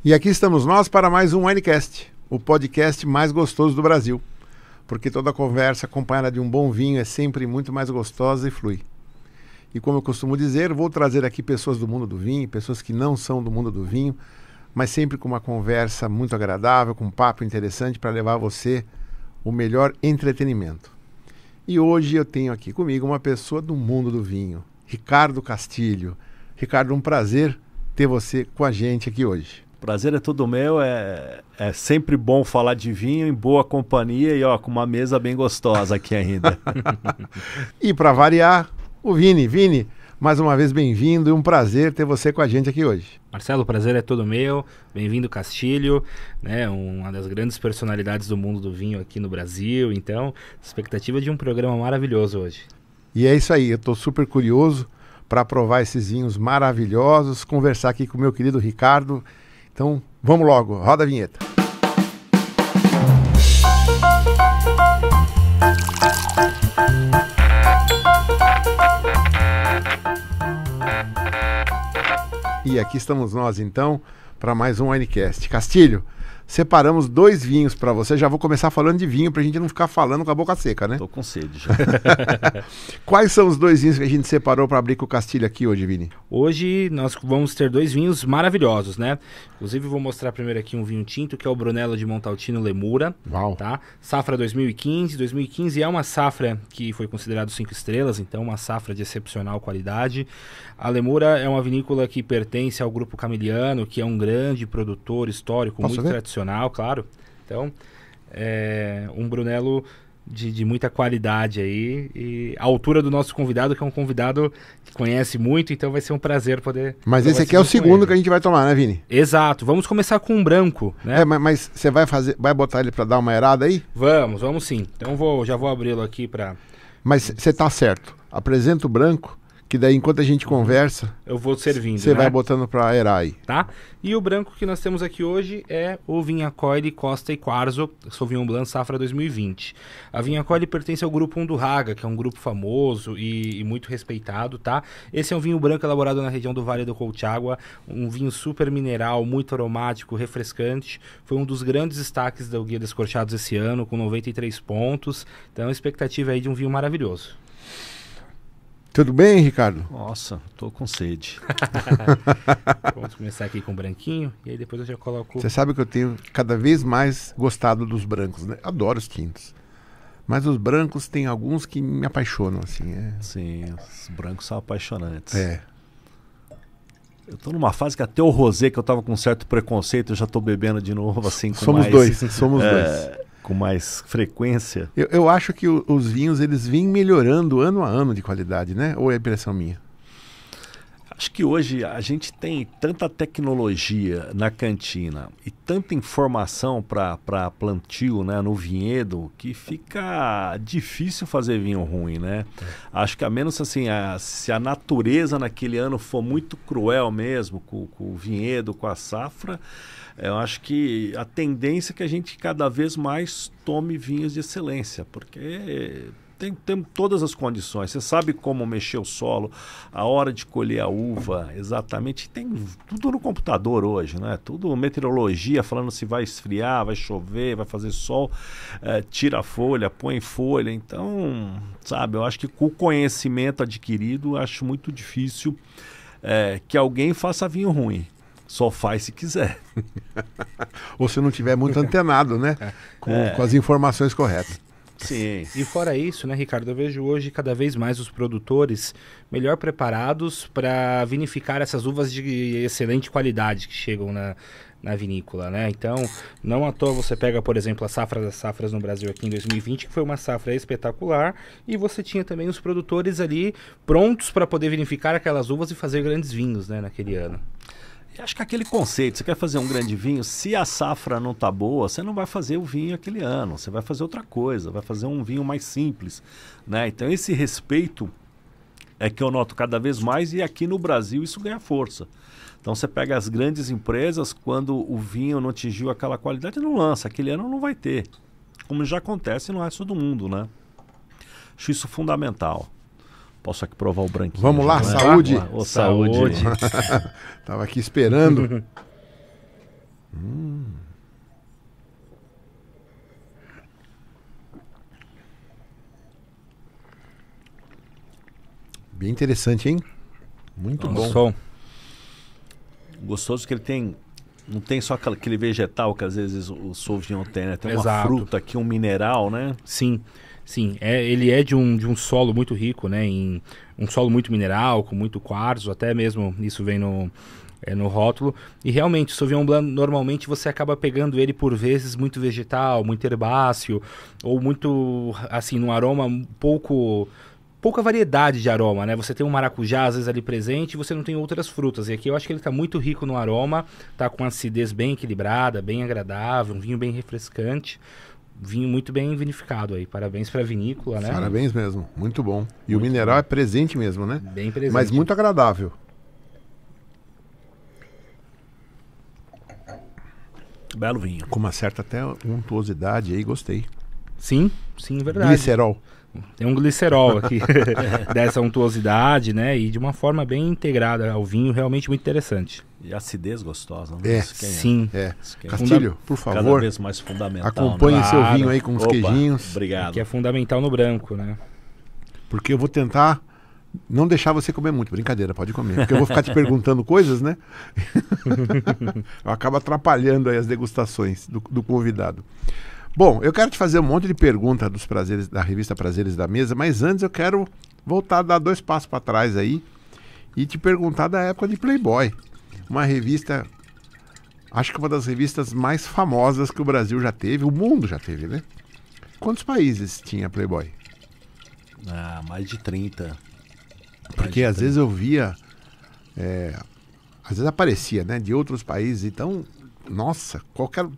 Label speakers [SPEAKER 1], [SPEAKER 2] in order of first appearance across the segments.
[SPEAKER 1] E aqui estamos nós para mais um Winecast, o podcast mais gostoso do Brasil. Porque toda conversa acompanhada de um bom vinho é sempre muito mais gostosa e flui. E como eu costumo dizer, vou trazer aqui pessoas do mundo do vinho, pessoas que não são do mundo do vinho, mas sempre com uma conversa muito agradável, com um papo interessante para levar a você o melhor entretenimento. E hoje eu tenho aqui comigo uma pessoa do mundo do vinho, Ricardo Castilho. Ricardo, um prazer ter você com a gente aqui hoje.
[SPEAKER 2] Prazer é todo meu, é sempre bom falar de vinho em boa companhia e ó, com uma mesa bem gostosa aqui ainda.
[SPEAKER 1] E para variar, o Vini. Vini, mais uma vez bem-vindo e um prazer ter você com a gente aqui hoje.
[SPEAKER 3] Marcelo, o prazer é todo meu, bem-vindo Castilho, né, uma das grandes personalidades do mundo do vinho aqui no Brasil, então, expectativa de um programa maravilhoso hoje.
[SPEAKER 1] E é isso aí, eu estou super curioso para provar esses vinhos maravilhosos, conversar aqui com o meu querido Ricardo. Então, vamos logo, roda a vinheta. E aqui estamos nós, então, para mais um Winecast. Castilho, separamos 2 vinhos para você. Já vou começar falando de vinho para a gente não ficar falando com a boca seca, né?
[SPEAKER 2] Tô com sede já.
[SPEAKER 1] Quais são os 2 vinhos que a gente separou para abrir com o Castilho aqui hoje, Vini?
[SPEAKER 3] Hoje nós vamos ter 2 vinhos maravilhosos, né? Inclusive vou mostrar primeiro aqui um vinho tinto, que é o Brunello de Montalcino Lemura.
[SPEAKER 1] Uau.
[SPEAKER 3] Tá? Safra 2015. 2015 é uma safra que foi considerada 5 estrelas, então uma safra de excepcional qualidade. A Lemura é uma vinícola que pertence ao Grupo Camiliano, que é um grande produtor histórico, muito tradicional, claro. Então, é um Brunello de muita qualidade aí, e a altura do nosso convidado, que é um convidado que conhece muito, então vai ser um prazer poder...
[SPEAKER 1] Mas esse aqui é o segundo que a gente vai tomar, né, Vini?
[SPEAKER 3] Exato, vamos começar com um branco, né?
[SPEAKER 1] Mas você vai botar ele para dar uma errada aí?
[SPEAKER 3] Vamos sim. Então já vou abri-lo aqui para...
[SPEAKER 1] Mas você tá certo, apresenta o branco, que daí enquanto a gente conversa...
[SPEAKER 3] Eu vou servindo,
[SPEAKER 1] você vai botando para erar aí.
[SPEAKER 3] Tá? E o branco que nós temos aqui hoje é o Vinhacoide Costa e Quarzo Sauvignon Blanc Safra 2020. A Vinhacoide pertence ao grupo Undurraga, que é um grupo famoso e muito respeitado, tá? Esse é um vinho branco elaborado na região do Vale do Colchagua, um vinho super mineral, muito aromático, refrescante. Foi um dos grandes destaques do Guia Descorchados esse ano, com 93 pontos. Então a expectativa aí de um vinho maravilhoso.
[SPEAKER 1] Tudo bem, Ricardo?
[SPEAKER 2] Nossa, tô com sede.
[SPEAKER 3] Vamos começar aqui com o branquinho e aí depois eu já coloco...
[SPEAKER 1] Você sabe que eu tenho cada vez mais gostado dos brancos, né? Adoro os tintos. Mas os brancos tem alguns que me apaixonam, assim.
[SPEAKER 2] Sim, os brancos são apaixonantes.
[SPEAKER 1] É.
[SPEAKER 2] Eu tô numa fase que até o rosé, que eu tava com um certo preconceito, eu já tô bebendo de novo, assim, com
[SPEAKER 1] somos
[SPEAKER 2] mais...
[SPEAKER 1] Somos dois.
[SPEAKER 2] Com mais frequência.
[SPEAKER 1] Eu acho que os vinhos, eles vêm melhorando ano a ano de qualidade, né? Ou é impressão minha?
[SPEAKER 2] Acho que hoje a gente tem tanta tecnologia na cantina e tanta informação para plantio, né, no vinhedo, que fica difícil fazer vinho ruim, né? Acho que a menos assim, se a natureza naquele ano for muito cruel mesmo com o vinhedo, com a safra, eu acho que a tendência é que a gente cada vez mais tome vinhos de excelência, porque tem todas as condições. Você sabe como mexer o solo, a hora de colher a uva, exatamente. Tem tudo no computador hoje, né? Tudo meteorologia, falando se vai esfriar, vai chover, vai fazer sol, tira a folha, põe folha. Então, sabe, eu acho que com o conhecimento adquirido, acho muito difícil que alguém faça vinho ruim. Só faz se quiser.
[SPEAKER 1] Ou se não tiver muito antenado, né? Com as informações corretas.
[SPEAKER 2] Sim.
[SPEAKER 3] E fora isso, né, Ricardo, eu vejo hoje cada vez mais os produtores melhor preparados para vinificar essas uvas de excelente qualidade que chegam na vinícola, né? Então, não à toa você pega, por exemplo, a safra das safras no Brasil aqui em 2020, que foi uma safra espetacular, e você tinha também os produtores ali prontos para poder vinificar aquelas uvas e fazer grandes vinhos, né, naquele ano.
[SPEAKER 2] Acho que aquele conceito, você quer fazer um grande vinho, se a safra não tá boa, você não vai fazer o vinho aquele ano, você vai fazer outra coisa, vai fazer um vinho mais simples, né? Então esse respeito é que eu noto cada vez mais, e aqui no Brasil isso ganha força. Então você pega as grandes empresas, quando o vinho não atingiu aquela qualidade, não lança, aquele ano não vai ter, como já acontece no resto do mundo, né? Acho isso fundamental. Posso aqui provar o branquinho.
[SPEAKER 1] Vamos lá,
[SPEAKER 2] né?
[SPEAKER 1] saúde.
[SPEAKER 2] Saúde.
[SPEAKER 1] Tava aqui esperando. Bem interessante, hein? Muito bom.
[SPEAKER 3] Som.
[SPEAKER 2] Gostoso que ele tem... Não tem só aquele vegetal que às vezes o Sauvignon tem, né? Tem uma
[SPEAKER 3] Exato.
[SPEAKER 2] fruta aqui, um mineral, né?
[SPEAKER 3] Sim, sim. Ele é de um solo muito rico, né? Em um solo muito mineral, com muito quartzo, até mesmo isso vem no rótulo. E realmente, o Sauvignon Blanc, normalmente você acaba pegando ele por vezes muito vegetal, muito herbáceo, ou muito, assim, num aroma pouca variedade de aroma, né? Você tem um maracujá às vezes ali presente e você não tem outras frutas. E aqui eu acho que ele tá muito rico no aroma, tá com acidez bem equilibrada, bem agradável, um vinho bem refrescante, vinho muito bem vinificado aí. Parabéns pra vinícola, né?
[SPEAKER 1] Parabéns mesmo, muito bom. E
[SPEAKER 3] Muito
[SPEAKER 1] o mineral
[SPEAKER 3] bom.
[SPEAKER 1] é presente mesmo, né?
[SPEAKER 3] Bem presente.
[SPEAKER 1] Mas muito agradável.
[SPEAKER 2] Belo vinho.
[SPEAKER 1] Com uma certa até untuosidade aí, gostei.
[SPEAKER 3] Sim, verdade.
[SPEAKER 1] Glicerol.
[SPEAKER 3] Tem um glicerol aqui, dessa untuosidade, né? E de uma forma bem integrada ao vinho, realmente muito interessante.
[SPEAKER 2] E acidez gostosa, né?
[SPEAKER 1] É,
[SPEAKER 2] Isso que
[SPEAKER 3] Sim.
[SPEAKER 1] É.
[SPEAKER 2] Isso que é
[SPEAKER 1] Castilho, por
[SPEAKER 2] cada
[SPEAKER 1] favor,
[SPEAKER 2] vez mais fundamental.
[SPEAKER 1] acompanhe
[SPEAKER 2] né?
[SPEAKER 1] seu
[SPEAKER 3] Claro.
[SPEAKER 1] vinho aí com os
[SPEAKER 2] Opa,
[SPEAKER 1] queijinhos.
[SPEAKER 2] Obrigado.
[SPEAKER 3] Que é fundamental no branco, né?
[SPEAKER 1] Porque eu vou tentar não deixar você comer muito. Brincadeira, pode comer. Porque eu vou ficar te perguntando coisas, né? Eu acabo atrapalhando aí as degustações do convidado. Bom, eu quero te fazer um monte de perguntas dos prazeres da revista Prazeres da Mesa, mas antes eu quero voltar a dar 2 passos para trás aí e te perguntar da época de Playboy. Uma revista, acho que uma das revistas mais famosas que o Brasil já teve, o mundo já teve, né? Quantos países tinha Playboy?
[SPEAKER 2] Ah, mais de 30.
[SPEAKER 1] Porque às vezes eu via, às vezes aparecia, né, de outros países, então, nossa,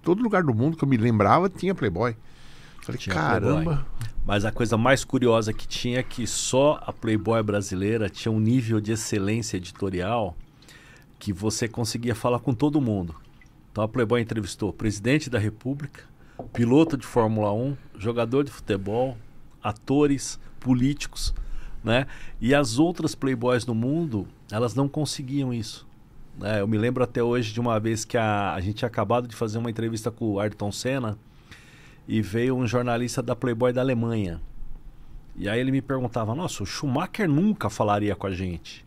[SPEAKER 1] todo lugar do mundo que eu me lembrava tinha Playboy. Falei,
[SPEAKER 2] Tinha
[SPEAKER 1] caramba.
[SPEAKER 2] Playboy. Mas a coisa mais curiosa que tinha é que só a Playboy brasileira tinha um nível de excelência editorial que você conseguia falar com todo mundo. Então a Playboy entrevistou presidente da República, piloto de Fórmula 1, jogador de futebol, atores, políticos, né? E as outras Playboys no mundo, elas não conseguiam isso. Eu me lembro até hoje de uma vez que a gente tinha acabado de fazer uma entrevista com o Ayrton Senna e veio um jornalista da Playboy da Alemanha. E aí ele me perguntava, nossa, o Schumacher nunca falaria com a gente.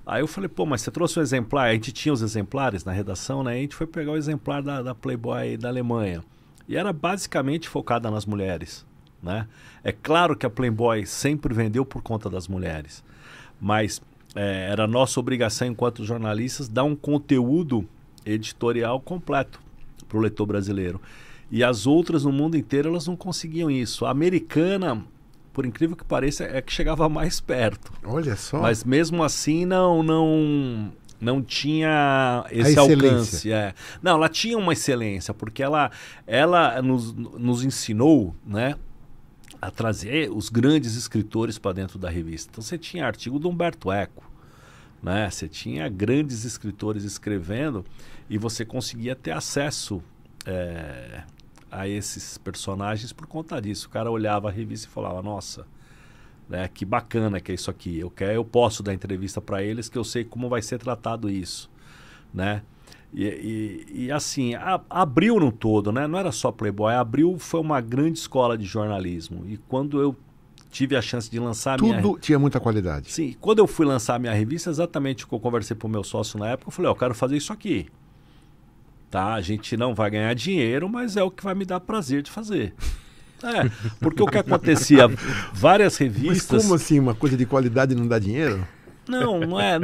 [SPEAKER 2] Aí eu falei, pô, mas você trouxe um exemplar? A gente tinha os exemplares na redação, né? A gente foi pegar o exemplar da Playboy da Alemanha. E era basicamente focada nas mulheres, né? É claro que a Playboy sempre vendeu por conta das mulheres, mas era nossa obrigação enquanto jornalistas dar um conteúdo editorial completo para o leitor brasileiro. E as outras no mundo inteiro, elas não conseguiam isso. A americana, por incrível que pareça, é que chegava mais perto.
[SPEAKER 1] Olha só.
[SPEAKER 2] Mas mesmo assim não tinha esse
[SPEAKER 1] A
[SPEAKER 2] alcance. Não, ela tinha uma excelência, porque ela nos ensinou, né, a trazer os grandes escritores para dentro da revista. Então você tinha artigo do Humberto Eco, né? Você tinha grandes escritores escrevendo e você conseguia ter acesso a esses personagens por conta disso. O cara olhava a revista e falava, nossa, né, que bacana que é isso aqui. Eu posso dar entrevista para eles que eu sei como vai ser tratado isso, né? E assim, Abril no todo, né? Não era só Playboy. Abril foi uma grande escola de jornalismo. E quando eu tive a chance de lançar a minha...
[SPEAKER 1] Tudo tinha muita qualidade.
[SPEAKER 2] Sim, quando eu fui lançar a minha revista, exatamente o que eu conversei com o meu sócio na época, eu falei, eu quero fazer isso aqui. Tá? A gente não vai ganhar dinheiro, mas é o que vai me dar prazer de fazer. Porque o que acontecia, várias revistas...
[SPEAKER 1] Mas como assim, uma coisa de qualidade não dá dinheiro?
[SPEAKER 2] Não é.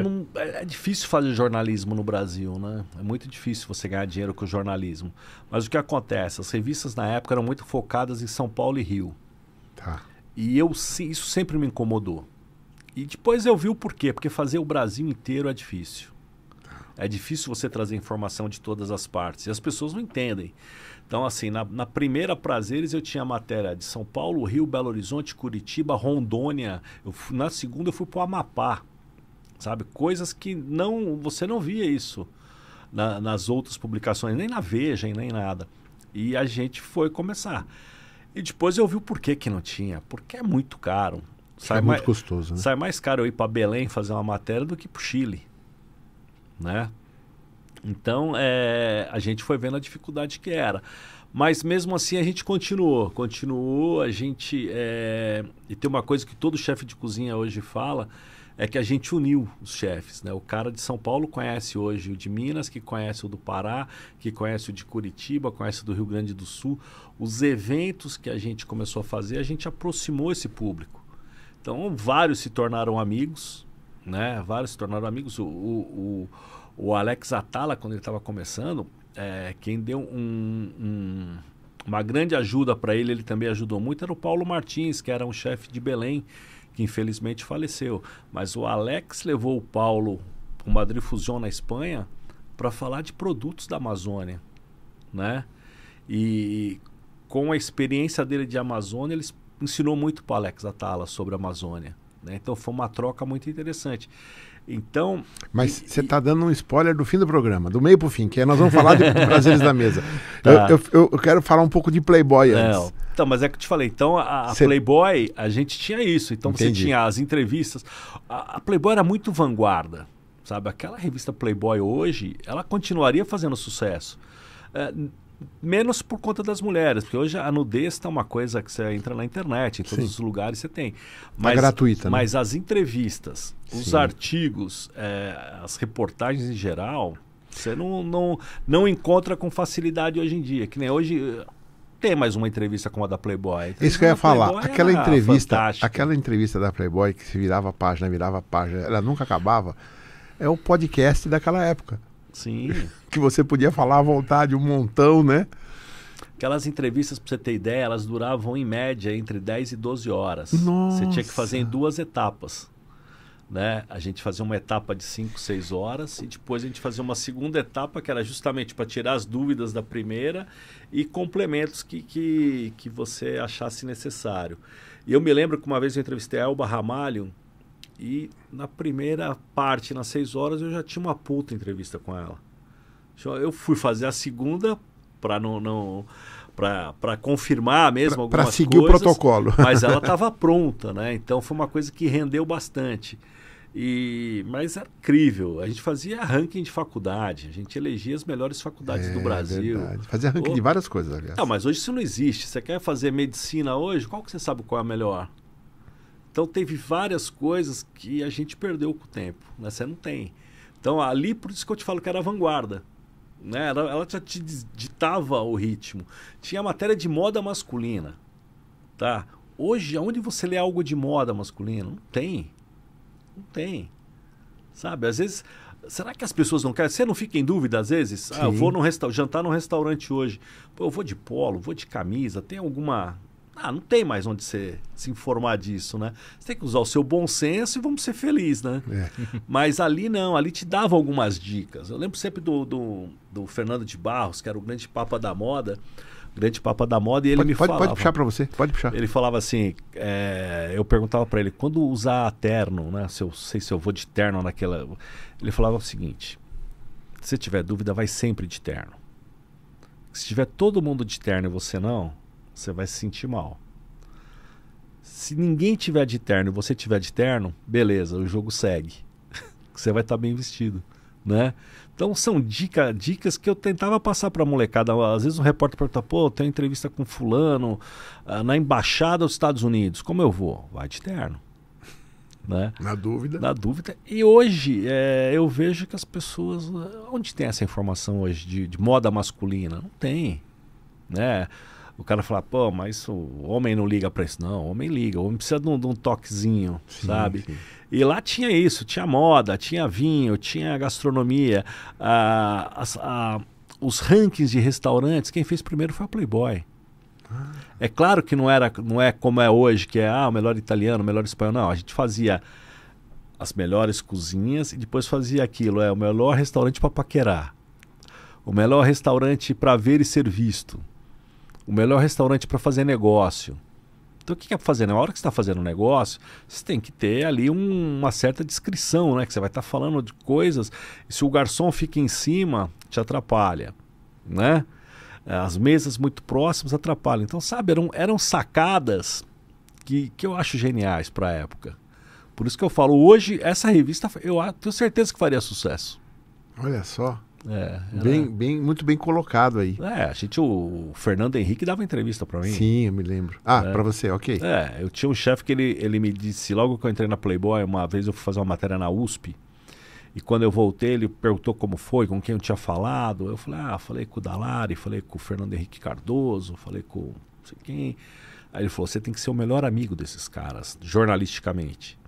[SPEAKER 2] É difícil fazer jornalismo no Brasil, né? É muito difícil você ganhar dinheiro com jornalismo. Mas o que acontece? As revistas na época eram muito focadas em São Paulo e Rio.
[SPEAKER 1] Tá.
[SPEAKER 2] E isso sempre me incomodou. E depois eu vi o porquê. Porque fazer o Brasil inteiro é difícil. É difícil você trazer informação de todas as partes. E as pessoas não entendem. Então, assim, na primeira Prazeres eu tinha matéria de São Paulo, Rio, Belo Horizonte, Curitiba, Rondônia. Na segunda eu fui para o Amapá. Sabe? Coisas que você não via isso nas outras publicações, nem na Veja, nem nada. E a gente foi começar. E depois eu vi o porquê que não tinha. Porque é muito caro.
[SPEAKER 1] É muito custoso, né?
[SPEAKER 2] Sai mais caro eu ir para Belém fazer uma matéria do que para o Chile. Né? Então, a gente foi vendo a dificuldade que era. Mas mesmo assim a gente continuou, a gente... E tem uma coisa que todo chefe de cozinha hoje fala, é que a gente uniu os chefes, né? O cara de São Paulo conhece hoje o de Minas, que conhece o do Pará, que conhece o de Curitiba, conhece o do Rio Grande do Sul. Os eventos que a gente começou a fazer, a gente aproximou esse público. Então, vários se tornaram amigos, né? Vários se tornaram amigos. O Alex Atala, quando ele estava começando, quem deu uma grande ajuda para ele, ele também ajudou muito, era o Paulo Martins, que era um chefe de Belém, que infelizmente faleceu. Mas o Alex levou o Paulo para o Madrid Fusion na Espanha para falar de produtos da Amazônia, né? E com a experiência dele de Amazônia, ele ensinou muito para o Alex Atala sobre a Amazônia, né? Então foi uma troca muito interessante. Então,
[SPEAKER 1] mas você está dando um spoiler do fim do programa, do meio para o fim, que nós vamos falar de Prazeres da Mesa.
[SPEAKER 2] Tá.
[SPEAKER 1] Eu quero falar um pouco de Playboy antes.
[SPEAKER 2] Então, mas é que eu te falei, então a Playboy, a gente tinha isso. Então
[SPEAKER 1] Entendi.
[SPEAKER 2] Você tinha as entrevistas. A Playboy era muito vanguarda, sabe? Aquela revista Playboy hoje, ela continuaria fazendo sucesso. Menos por conta das mulheres, porque hoje a nudez está uma coisa que você entra na internet, em todos os lugares você tem. Mas,
[SPEAKER 1] gratuita, né?
[SPEAKER 2] Mas as entrevistas, os artigos, as reportagens em geral, você não encontra com facilidade hoje em dia. Que nem hoje tem mais uma entrevista como a da Playboy.
[SPEAKER 1] Isso que eu ia falar. Aquela
[SPEAKER 2] fantástica.
[SPEAKER 1] entrevista da Playboy que se virava página, ela nunca acabava. É o podcast daquela época.
[SPEAKER 2] Sim.
[SPEAKER 1] Que você podia falar à vontade, um montão, né?
[SPEAKER 2] Aquelas entrevistas, para você ter ideia, elas duravam em média entre 10 e 12 horas.
[SPEAKER 1] Nossa.
[SPEAKER 2] Você tinha que fazer em 2 etapas, né? A gente fazia uma etapa de 5, 6 horas e depois a gente fazia uma segunda etapa que era justamente para tirar as dúvidas da primeira e complementos que você achasse necessário. E eu me lembro que uma vez eu entrevistei a Elba Ramalho e na primeira parte, nas 6 horas, eu já tinha uma puta entrevista com ela. Eu fui fazer a segunda para confirmar mesmo algumas coisas.
[SPEAKER 1] Para seguir o protocolo.
[SPEAKER 2] Mas ela estava pronta, né? Então foi uma coisa que rendeu bastante. Mas era incrível. A gente fazia ranking de faculdade. A gente elegia as melhores faculdades do Brasil.
[SPEAKER 1] Verdade. Fazia ranking de várias coisas, aliás.
[SPEAKER 2] Não, mas hoje isso não existe. Você quer fazer medicina hoje? Qual que você sabe qual é a melhor? Então teve várias coisas que a gente perdeu com o tempo, né? Você não tem. Então ali, por isso que eu te falo que era a vanguarda, né? Ela já te ditava o ritmo. Tinha matéria de moda masculina, tá? Hoje, aonde você lê algo de moda masculina? Não tem. Não tem. Sabe? Às vezes, será que as pessoas não querem? Você não fica em dúvida às vezes? Eu vou jantar num restaurante hoje. Pô, eu vou de polo, vou de camisa, tem alguma... não tem mais onde você se informar disso, né? Você tem que usar o seu bom senso e vamos ser felizes, né? Mas ali não, ali te dava algumas dicas. Eu lembro sempre do Fernando de Barros, que era o grande papa da moda. E ele falava...
[SPEAKER 1] Pode puxar para você, pode puxar.
[SPEAKER 2] Ele falava assim, eu perguntava para ele, quando usar terno, né? Sei se eu vou de terno naquela... Ele falava o seguinte, se tiver dúvida, vai sempre de terno. Se tiver todo mundo de terno e você não... você vai se sentir mal. Se ninguém tiver de terno e você tiver de terno, beleza, o jogo segue. Você vai estar bem vestido, né? Então são dicas que eu tentava passar para a molecada. Às vezes um repórter pergunta, pô, tem uma entrevista com fulano na embaixada dos Estados Unidos, como eu vou? Vai de terno, né?
[SPEAKER 1] Na dúvida.
[SPEAKER 2] E hoje eu vejo que as pessoas... Onde tem essa informação hoje de moda masculina? Não tem, né? O cara fala, pô, mas o homem não liga pra isso. Não, o homem liga. O homem precisa de um toquezinho, sabe? Sim. E lá tinha isso. Tinha moda, tinha vinho, tinha gastronomia. Os rankings de restaurantes, quem fez primeiro foi a Playboy. É claro que não é como é hoje, que é o melhor italiano, o melhor espanhol. Não, a gente fazia as melhores cozinhas e depois fazia aquilo. O melhor restaurante para paquerar. O melhor restaurante para ver e ser visto. O melhor restaurante para fazer negócio. Então o que é para fazer? Na hora que você está fazendo um negócio, você tem que ter ali uma certa descrição, né? Que você vai estar falando de coisas, e se o garçom fica em cima, te atrapalha, né? As mesas muito próximas atrapalham. Então, sabe, eram sacadas que eu acho geniais para a época. Por isso que eu falo, hoje, essa revista, eu tenho certeza que faria sucesso.
[SPEAKER 1] Olha só. Muito bem colocado aí.
[SPEAKER 2] O Fernando Henrique dava entrevista para mim.
[SPEAKER 1] Sim, eu me lembro. Para você, ok.
[SPEAKER 2] Eu tinha um chefe que ele me disse, logo que eu entrei na Playboy, uma vez eu fui fazer uma matéria na USP, e quando eu voltei, ele perguntou como foi, com quem eu tinha falado. Eu falei, falei com o Dalari, falei com o Fernando Henrique Cardoso, falei com não sei quem. Aí ele falou, você tem que ser o melhor amigo desses caras, jornalisticamente.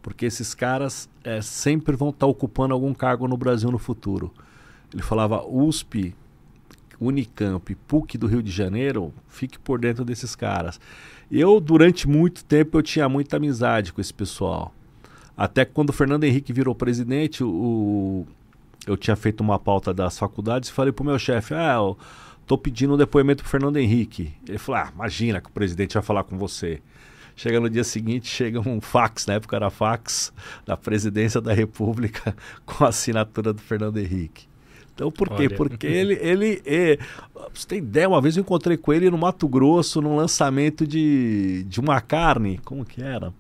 [SPEAKER 2] Porque esses caras sempre vão estar ocupando algum cargo no Brasil no futuro. Ele falava, USP, Unicamp, PUC do Rio de Janeiro, fique por dentro desses caras. Eu, durante muito tempo, eu tinha muita amizade com esse pessoal. Até que quando o Fernando Henrique virou presidente, eu tinha feito uma pauta das faculdades e falei pro meu chefe, eu tô pedindo um depoimento pro Fernando Henrique. Ele falou, imagina que o presidente vai falar com você. Chega no dia seguinte, chega um fax, na época era fax, da presidência da República com a assinatura do Fernando Henrique. Então, por quê? Porque ele você tem ideia, uma vez eu encontrei com ele no Mato Grosso, num lançamento de uma carne, como que era?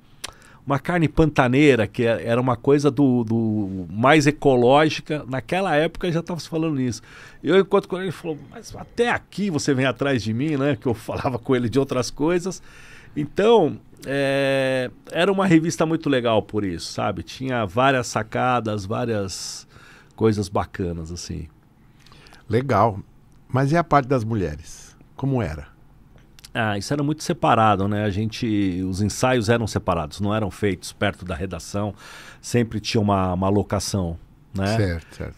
[SPEAKER 2] Uma carne pantaneira, que era uma coisa do mais ecológica. Naquela época já estava se falando nisso. Eu encontro com ele, ele falou, mas até aqui você vem atrás de mim, né? Que eu falava com ele de outras coisas. Então, era uma revista muito legal por isso, sabe? Tinha várias sacadas, várias coisas bacanas, assim.
[SPEAKER 1] Legal. Mas e a parte das mulheres? Como era?
[SPEAKER 2] Isso era muito separado, né? Os ensaios eram separados, não eram feitos perto da redação. Sempre tinha uma locação, né?
[SPEAKER 1] Certo.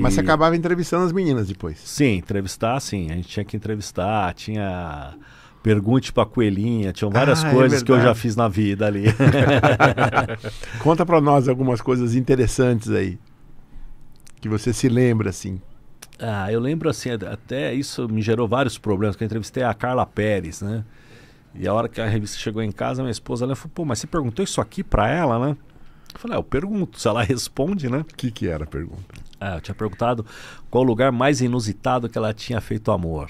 [SPEAKER 1] Mas você acabava entrevistando as meninas depois?
[SPEAKER 2] Sim, entrevistar, sim. A gente tinha que entrevistar, tinha... Pergunte pra Coelhinha, tinham várias coisas que eu já fiz na vida ali.
[SPEAKER 1] Conta pra nós algumas coisas interessantes aí, que você se lembra, assim.
[SPEAKER 2] Eu lembro, assim, até isso me gerou vários problemas, porque eu entrevistei a Carla Pérez, né? E a hora que a revista chegou em casa, minha esposa, ela falou, pô, mas você perguntou isso aqui pra ela, né? Eu falei, eu pergunto, se ela responde, né?
[SPEAKER 1] O que era a pergunta?
[SPEAKER 2] Eu tinha perguntado qual o lugar mais inusitado que ela tinha feito amor.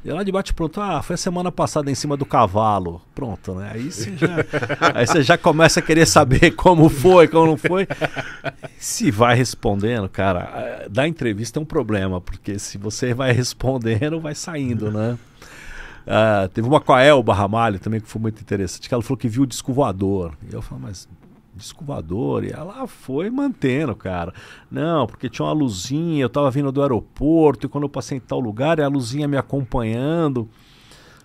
[SPEAKER 2] E ela de bate pronto, foi a semana passada em cima do cavalo. Pronto, né? Aí você já começa a querer saber como foi, como não foi. Se vai respondendo, cara, da entrevista é um problema, porque se você vai respondendo, vai saindo, né? Teve uma com a Elba Ramalho também que foi muito interessante, que ela falou que viu o disco voador. E eu falei, mas disco voador? E ela foi mantendo, cara. Não, porque tinha uma luzinha, eu tava vindo do aeroporto, e quando eu passei em tal lugar, a luzinha me acompanhando.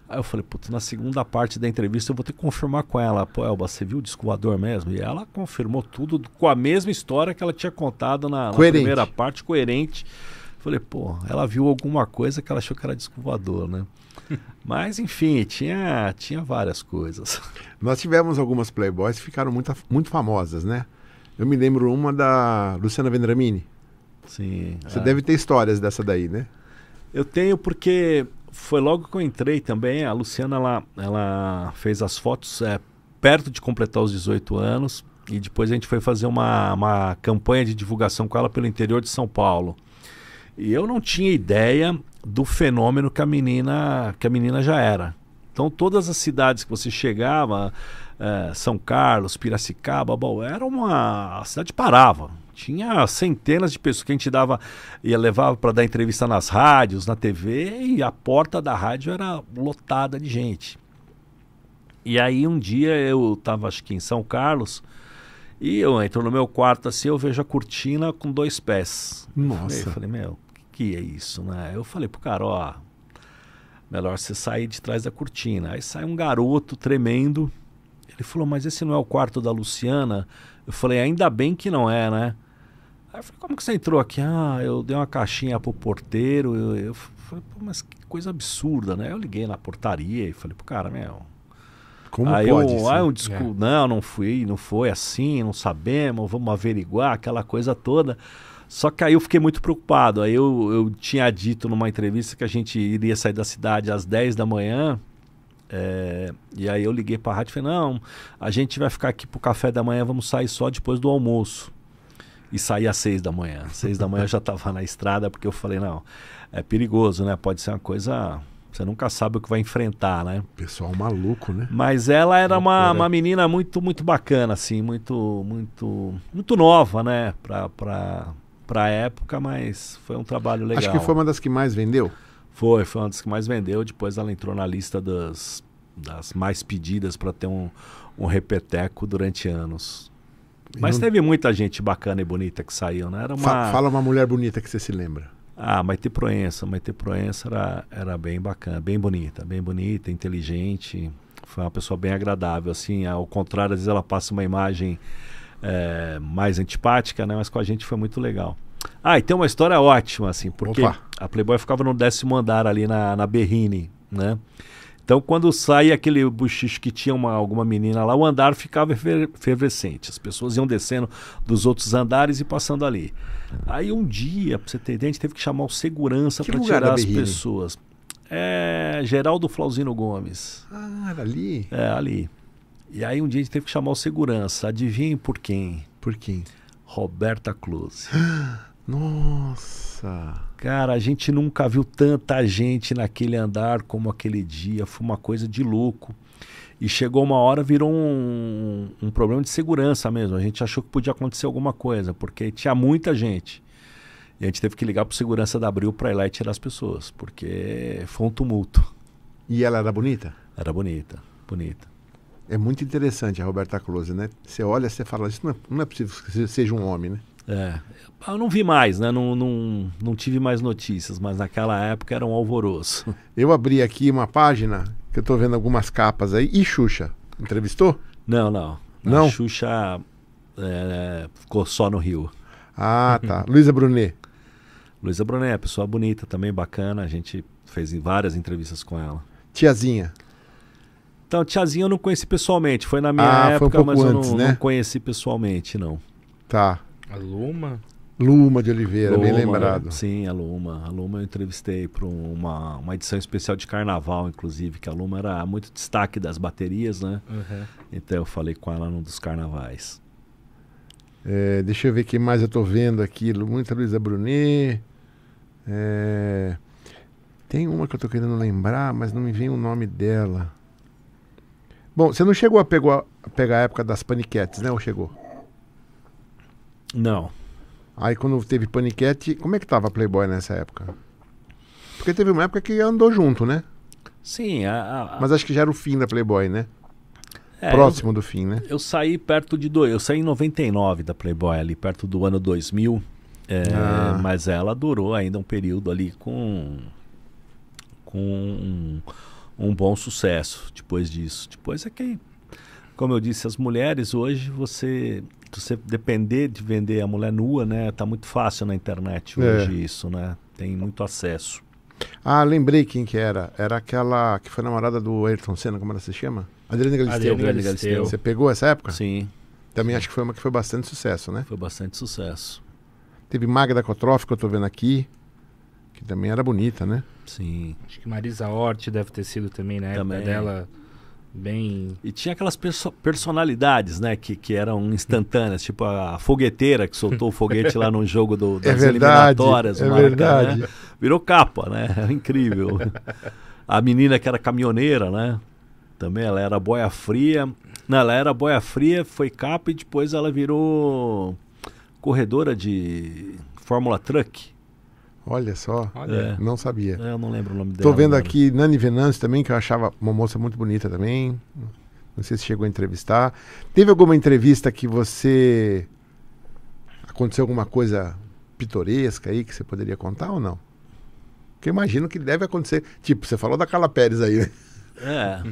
[SPEAKER 2] Aí eu falei, putz, na segunda parte da entrevista eu vou ter que confirmar com ela. Pô, Elba, você viu o disco voador mesmo? E ela confirmou tudo com a mesma história que ela tinha contado na primeira parte, coerente. Falei, pô, ela viu alguma coisa que ela achou que era disco voador, né? Mas, enfim, tinha várias coisas.
[SPEAKER 1] Nós tivemos algumas Playboys que ficaram muito famosas, né? Eu me lembro uma da Luciana Vendramini.
[SPEAKER 2] Sim.
[SPEAKER 1] Você deve ter histórias dessa daí, né?
[SPEAKER 2] Eu tenho, porque foi logo que eu entrei também. A Luciana, ela fez as fotos perto de completar os 18 anos. E depois a gente foi fazer uma campanha de divulgação com ela pelo interior de São Paulo. E eu não tinha ideia do fenômeno que a menina já era. Então todas as cidades que você chegava, São Carlos, Piracicaba, a cidade parava. Tinha centenas de pessoas que a gente levava para dar entrevista nas rádios, na TV, e a porta da rádio era lotada de gente. E aí um dia eu estava, acho que em São Carlos, e eu entro no meu quarto assim, eu vejo a cortina com 2 pés.
[SPEAKER 1] Nossa.
[SPEAKER 2] Eu falei, meu, que é isso, né? Eu falei pro cara, melhor você sair de trás da cortina. Aí sai um garoto tremendo. Ele falou, mas esse não é o quarto da Luciana? Eu falei, ainda bem que não é, né? Aí eu falei, como que você entrou aqui? Eu dei uma caixinha pro porteiro. Eu falei, pô, mas que coisa absurda, né? Eu liguei na portaria e falei pro cara, meu...
[SPEAKER 1] Como aí pode
[SPEAKER 2] não foi assim, não sabemos, vamos averiguar, aquela coisa toda. Só que aí eu fiquei muito preocupado. Aí eu tinha dito numa entrevista que a gente iria sair da cidade às 10 da manhã. E aí eu liguei para a rádio e falei, não, a gente vai ficar aqui pro café da manhã, vamos sair só depois do almoço. E saí às 6 da manhã. 6 da manhã eu já estava na estrada, porque eu falei, não, é perigoso, né? Pode ser uma coisa... Você nunca sabe o que vai enfrentar, né?
[SPEAKER 1] Pessoal maluco, né?
[SPEAKER 2] Mas ela era uma menina muito, muito bacana, assim, muito nova, né? pra época, mas foi um trabalho legal.
[SPEAKER 1] Acho que foi uma das que mais vendeu.
[SPEAKER 2] Foi uma das que mais vendeu. Depois ela entrou na lista das mais pedidas para ter um repeteco durante anos. Mas teve muita gente bacana e bonita que saiu, né? Era
[SPEAKER 1] Fala uma mulher bonita que você se lembra.
[SPEAKER 2] Maite Proença. Maite Proença era bem bacana, bem bonita, inteligente. Foi uma pessoa bem agradável, assim. Ao contrário, às vezes ela passa uma imagem mais antipática, né? Mas com a gente foi muito legal. E tem uma história ótima, assim, porque a Playboy ficava no 10º andar ali na Berrini, né? Então, quando saía aquele bochicho que tinha alguma menina lá, o andar ficava efervescente. As pessoas iam descendo dos outros andares e passando ali. Aí um dia, pra você ter ideia, a gente teve que chamar o segurança para tirar as pessoas. Geraldo Flauzino Gomes.
[SPEAKER 1] Era ali?
[SPEAKER 2] Ali. E aí um dia a gente teve que chamar o segurança. Adivinhem por quem?
[SPEAKER 1] Por quem?
[SPEAKER 2] Roberta Close.
[SPEAKER 1] Nossa!
[SPEAKER 2] Cara, a gente nunca viu tanta gente naquele andar como aquele dia. Foi uma coisa de louco. E chegou uma hora, virou um problema de segurança mesmo. A gente achou que podia acontecer alguma coisa, porque tinha muita gente. E a gente teve que ligar pro segurança da Abril para ir lá e tirar as pessoas, porque foi um tumulto.
[SPEAKER 1] E ela era bonita?
[SPEAKER 2] Era bonita.
[SPEAKER 1] É muito interessante a Roberta Close, né? Você olha, você fala, isso não é possível que seja um homem, né?
[SPEAKER 2] Eu não vi mais, né? Não tive mais notícias, mas naquela época era um alvoroço.
[SPEAKER 1] Eu abri aqui uma página, que eu tô vendo algumas capas aí. E Xuxa? Entrevistou?
[SPEAKER 2] Não.
[SPEAKER 1] Não?
[SPEAKER 2] A Xuxa ficou só no Rio.
[SPEAKER 1] Tá. Luísa Brunet?
[SPEAKER 2] Luísa Brunet é pessoa bonita também, bacana. A gente fez várias entrevistas com ela.
[SPEAKER 1] Tiazinha?
[SPEAKER 2] Então, Tiazinha eu não conheci pessoalmente. Foi na minha época,
[SPEAKER 1] foi um pouco
[SPEAKER 2] mas
[SPEAKER 1] antes,
[SPEAKER 2] eu
[SPEAKER 1] né?
[SPEAKER 2] não conheci pessoalmente, não.
[SPEAKER 1] Tá.
[SPEAKER 3] A Luma?
[SPEAKER 1] Luma de Oliveira, bem lembrado.
[SPEAKER 2] Sim, a Luma. A Luma eu entrevistei para uma edição especial de carnaval, inclusive, que a Luma era muito destaque das baterias, né?
[SPEAKER 3] Uhum.
[SPEAKER 2] Então eu falei com ela num dos carnavais.
[SPEAKER 1] Deixa eu ver quem mais eu tô vendo aqui. Muita Luísa Brunet. Tem uma que eu tô querendo lembrar, mas não me vem o nome dela. Bom, você não chegou a pegar a época das paniquetes, né? Ou chegou?
[SPEAKER 2] Não.
[SPEAKER 1] Aí quando teve paniquete, como é que tava a Playboy nessa época? Porque teve uma época que andou junto, né?
[SPEAKER 2] Sim.
[SPEAKER 1] Mas acho que já era o fim da Playboy, né? Próximo do fim, né?
[SPEAKER 2] Eu saí eu saí em 99 da Playboy, ali perto do ano 2000. Mas ela durou ainda um período ali com um bom sucesso depois disso. Depois é que, como eu disse, as mulheres hoje, você depender de vender a mulher nua, né? Tá muito fácil na internet hoje isso, né? Tem muito acesso.
[SPEAKER 1] Lembrei quem que era. Era aquela que foi namorada do Ayrton Senna, como ela se chama? Adriana Galisteu. Você pegou essa época?
[SPEAKER 2] Sim.
[SPEAKER 1] Também acho que foi uma que foi bastante sucesso, né?
[SPEAKER 2] Foi bastante sucesso.
[SPEAKER 1] Teve Magda Kotroff, que eu tô vendo aqui, que também era bonita, né?
[SPEAKER 2] Sim.
[SPEAKER 3] Acho que Marisa Hort deve ter sido também, né? Época dela, bem...
[SPEAKER 2] E tinha aquelas personalidades, né? Que eram instantâneas, tipo a fogueteira que soltou o foguete lá no jogo das eliminatórias.
[SPEAKER 1] É verdade.
[SPEAKER 2] Né? Virou capa, né? Era incrível. A menina que era caminhoneira, né? Também ela era boia fria. Não, ela era boia fria, foi capa e depois ela virou corredora de Fórmula Truck.
[SPEAKER 1] Olha só, não sabia.
[SPEAKER 2] Eu não lembro o nome dela.
[SPEAKER 1] Tô vendo aqui Nani Venâncio também, que eu achava uma moça muito bonita também. Não sei se chegou a entrevistar. Teve alguma entrevista que você... Aconteceu alguma coisa pitoresca aí que você poderia contar ou não? Porque eu imagino que deve acontecer. Tipo, você falou da Carla Pérez aí, né?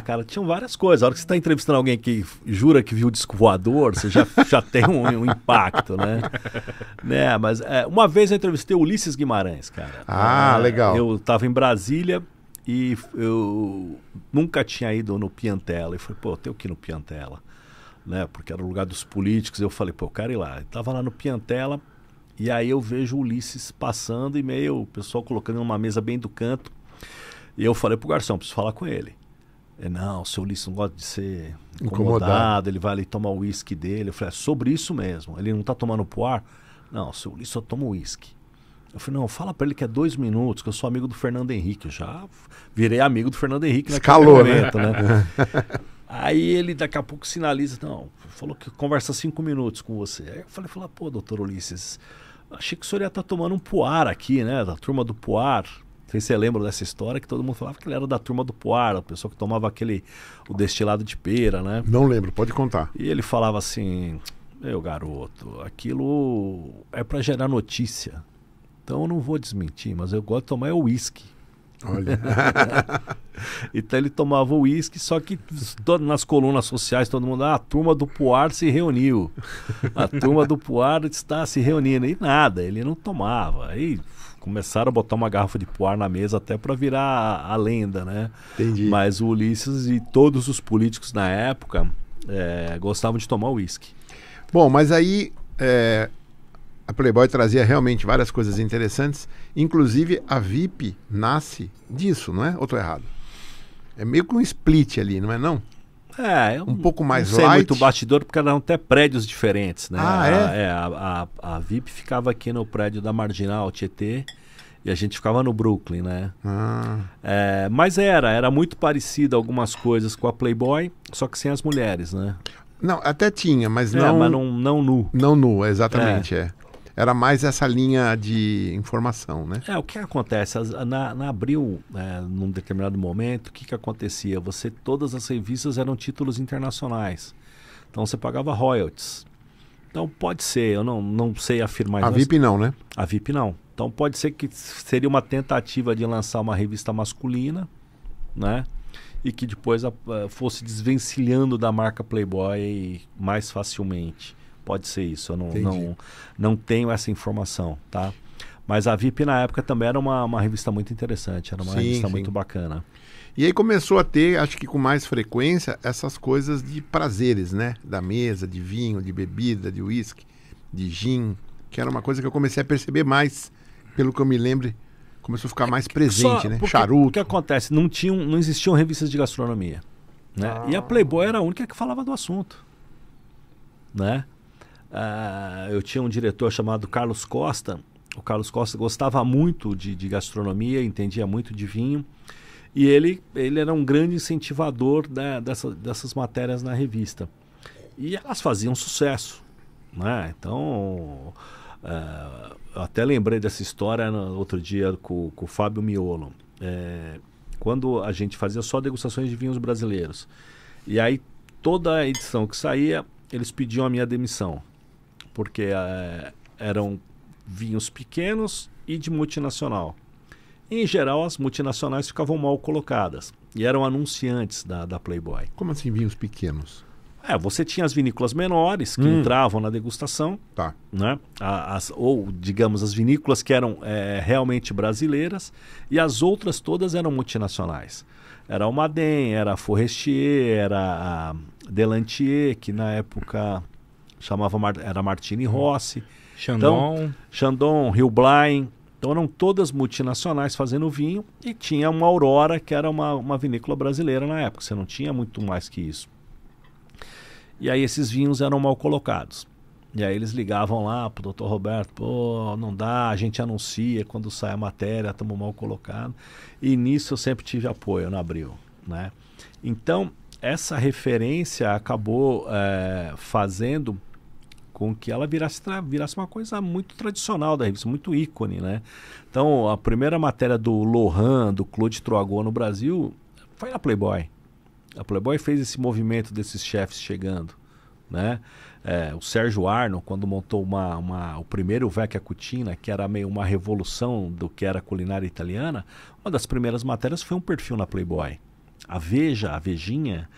[SPEAKER 2] Cara, tinham várias coisas. A hora que você está entrevistando alguém que jura que viu o disco voador, você já tem um impacto, né? Mas uma vez eu entrevistei o Ulisses Guimarães, cara.
[SPEAKER 1] Legal.
[SPEAKER 2] Eu estava em Brasília e eu nunca tinha ido no Piantella. E falei, eu tenho que ir no Piantella, né? Porque era o lugar dos políticos. Eu falei, eu quero ir lá. Eu tava lá no Piantella e aí eu vejo o Ulisses passando e meio o pessoal colocando numa mesa bem do canto. E eu falei pro garçom, preciso falar com ele. Não, o seu Ulisses não gosta de ser incomodado, ele vai ali tomar o uísque dele. Eu falei, sobre isso mesmo, ele não tá tomando poar? Não, o seu Ulisses só toma uísque. Eu falei, não, fala pra ele que é 2 minutos, que eu sou amigo do Fernando Henrique. Eu já virei amigo do Fernando Henrique naquele momento, né? Aí ele daqui a pouco sinaliza, não, falou que conversa 5 minutos com você. Aí eu falei, pô, doutor Ulisses, achei que o senhor ia estar tomando um puar aqui, né, da turma do puar. Não sei se você lembra dessa história, que todo mundo falava que ele era da turma do puar, a pessoa que tomava o destilado de pera, né?
[SPEAKER 1] Não lembro, pode contar.
[SPEAKER 2] E ele falava assim, meu garoto, aquilo é para gerar notícia. Então eu não vou desmentir, mas eu gosto de tomar uísque.
[SPEAKER 1] Olha.
[SPEAKER 2] Então ele tomava o uísque, só que nas colunas sociais todo mundo, a turma do puar se reuniu. A turma do puar está se reunindo. E nada, ele não tomava. Aí começaram a botar uma garrafa de puar na mesa até para virar a lenda, né?
[SPEAKER 1] Entendi.
[SPEAKER 2] Mas o Ulisses e todos os políticos na época gostavam de tomar uísque.
[SPEAKER 1] Bom, mas aí a Playboy trazia realmente várias coisas interessantes, inclusive a VIP nasce disso, não é? Ou tô errado? É meio que um split ali, não é não? Um pouco mais
[SPEAKER 2] não sei
[SPEAKER 1] light.
[SPEAKER 2] muito bastidor, porque eram até prédios diferentes, né?
[SPEAKER 1] Ah,
[SPEAKER 2] a VIP ficava aqui no prédio da Marginal Tietê e a gente ficava no Brooklyn, né? Mas era muito parecido algumas coisas com a Playboy, só que sem as mulheres, né?
[SPEAKER 1] Não, até tinha, mas não...
[SPEAKER 2] mas não nu.
[SPEAKER 1] Não nu, exatamente, Era mais essa linha de informação, né?
[SPEAKER 2] O que acontece? Na Abril, num determinado momento, o que acontecia? Todas as revistas eram títulos internacionais. Então você pagava royalties. Então pode ser, eu não sei afirmar isso.
[SPEAKER 1] A VIP não, né?
[SPEAKER 2] A VIP não. Então pode ser que seria uma tentativa de lançar uma revista masculina, né? E que depois fosse desvencilhando da marca Playboy mais facilmente. Pode ser isso, eu não tenho essa informação, tá? Mas a VIP na época também era uma revista muito interessante, era uma revista muito bacana.
[SPEAKER 1] E aí começou a ter, acho que com mais frequência, essas coisas de prazeres, né? Da mesa, de vinho, de bebida, de uísque, de gin, que era uma coisa que eu comecei a perceber mais, pelo que eu me lembro, começou a ficar mais presente, né? Charuto.
[SPEAKER 2] O que acontece? Não existiam revistas de gastronomia, né? E a Playboy era a única que falava do assunto, né? Eu tinha um diretor chamado Carlos Costa. O Carlos Costa gostava muito de gastronomia, entendia muito de vinho. E ele era um grande incentivador, né, dessas matérias na revista. E elas faziam sucesso, né? Então, eu até lembrei dessa história no outro dia com o Fábio Miolo. Quando a gente fazia só degustações de vinhos brasileiros. E aí, toda a edição que saía, eles pediam a minha demissão. Porque eram vinhos pequenos e de multinacional. Em geral, as multinacionais ficavam mal colocadas e eram anunciantes da Playboy.
[SPEAKER 1] Como assim vinhos pequenos?
[SPEAKER 2] Você tinha as vinícolas menores que entravam na degustação, né? Ou, digamos, as vinícolas que eram realmente brasileiras, e as outras todas eram multinacionais. Era o Madem, era a Forestier, era a Delantier, que na época era Martini Rossi, Chandon, Rio Blind. Então eram todas multinacionais fazendo vinho, e tinha uma Aurora, que era uma vinícola brasileira na época. Você não tinha muito mais que isso. E aí esses vinhos eram mal colocados. E aí eles ligavam lá pro Dr. Roberto, pô, não dá, a gente anuncia quando sai a matéria, estamos mal colocados. E nisso eu sempre tive apoio na Abril, né? Então, essa referência acabou fazendo com que ela virasse uma coisa muito tradicional da revista, muito ícone, né? Então, a primeira matéria do Lohan, do Claude Troagot no Brasil, foi na Playboy. A Playboy fez esse movimento desses chefes chegando, né? O Sérgio Arno, quando montou o primeiro Vecchia Cucina, que era meio uma revolução do que era a culinária italiana, uma das primeiras matérias foi um perfil na Playboy. A Vejinha,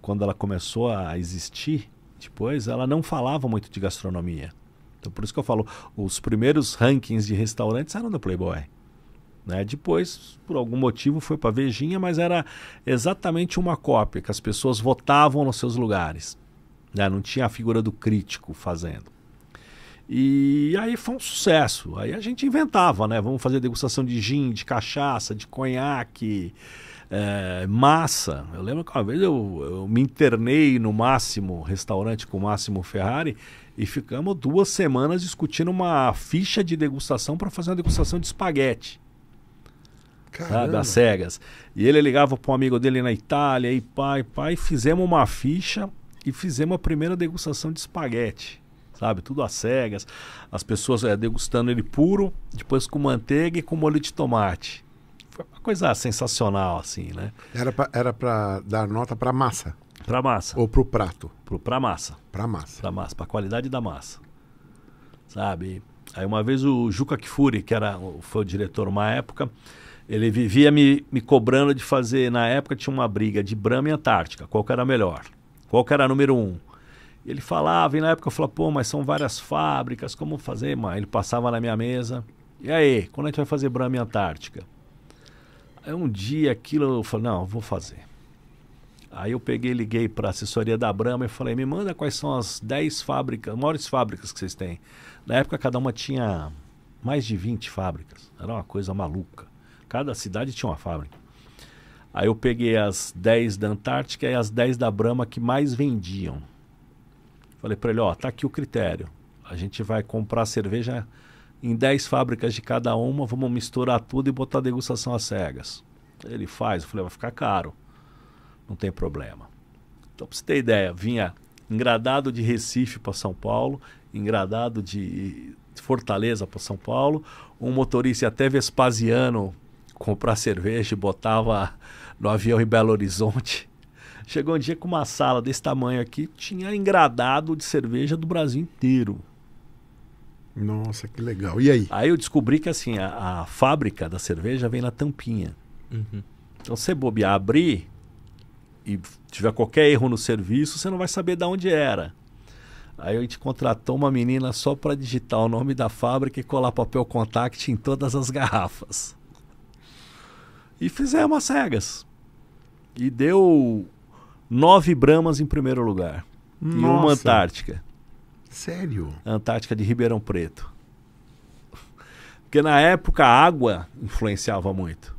[SPEAKER 2] quando ela começou a existir, depois ela não falava muito de gastronomia. Então por isso que eu falo, os primeiros rankings de restaurantes eram da Playboy, né? Depois, por algum motivo, foi para Vejinha, mas era exatamente uma cópia, que as pessoas votavam nos seus lugares, né? Não tinha a figura do crítico fazendo. E aí foi um sucesso. Aí a gente inventava, né? Vamos fazer degustação de gin, de cachaça, de conhaque, massa. Eu lembro que uma vez eu me internei no Máximo, restaurante com o Máximo Ferrari, e ficamos 2 semanas discutindo uma ficha de degustação para fazer uma degustação de espaguete. sabe, às cegas. E ele ligava para um amigo dele na Itália, e pai, fizemos uma ficha e fizemos a primeira degustação de espaguete, sabe, tudo às cegas, as pessoas degustando ele puro, depois com manteiga e com molho de tomate. Foi uma coisa sensacional, assim, né?
[SPEAKER 1] Era para dar nota para massa?
[SPEAKER 2] Para massa.
[SPEAKER 1] Ou para o prato?
[SPEAKER 2] Para massa.
[SPEAKER 1] Para massa.
[SPEAKER 2] Para massa, para a qualidade da massa, sabe? Aí uma vez o Juca Kfouri, que foi o diretor uma época, ele vivia me cobrando de fazer, na época tinha uma briga de Brahma e Antártica, qual que era melhor, qual que era número 1. Ele falava, e na época eu falava, pô, mas são várias fábricas, como fazer? Mas ele passava na minha mesa, e aí, quando a gente vai fazer Brahma e Antártica? Aí um dia aquilo, eu falei, não, eu vou fazer. Aí eu liguei para a assessoria da Brahma e falei, me manda quais são as 10 fábricas, maiores fábricas que vocês têm. Na época cada uma tinha mais de 20 fábricas, era uma coisa maluca. Cada cidade tinha uma fábrica. Aí eu peguei as 10 da Antártica e as 10 da Brahma que mais vendiam. Falei para ele, ó, tá aqui o critério. A gente vai comprar cerveja em 10 fábricas de cada uma, vamos misturar tudo e botar a degustação às cegas. Ele faz, eu falei, vai ficar caro. Não tem problema. Então, para você ter ideia, vinha engradado de Recife para São Paulo, engradado de Fortaleza para São Paulo, um motorista até Vespasiano comprar cerveja e botava no avião em Belo Horizonte. Chegou um dia com uma sala desse tamanho aqui, tinha engradado de cerveja do Brasil inteiro.
[SPEAKER 1] Nossa, que legal. E aí?
[SPEAKER 2] Aí eu descobri que assim, a fábrica da cerveja vem na tampinha.
[SPEAKER 3] Uhum.
[SPEAKER 2] Então, se você bobear, abrir e tiver qualquer erro no serviço, você não vai saber de onde era. Aí a gente contratou uma menina só para digitar o nome da fábrica e colar papel contact em todas as garrafas. E fizemos as cegas. E deu 9 Brahmas em primeiro lugar.
[SPEAKER 1] Nossa.
[SPEAKER 2] E uma Antártica.
[SPEAKER 1] Sério?
[SPEAKER 2] Antártica de Ribeirão Preto. Porque na época a água influenciava muito.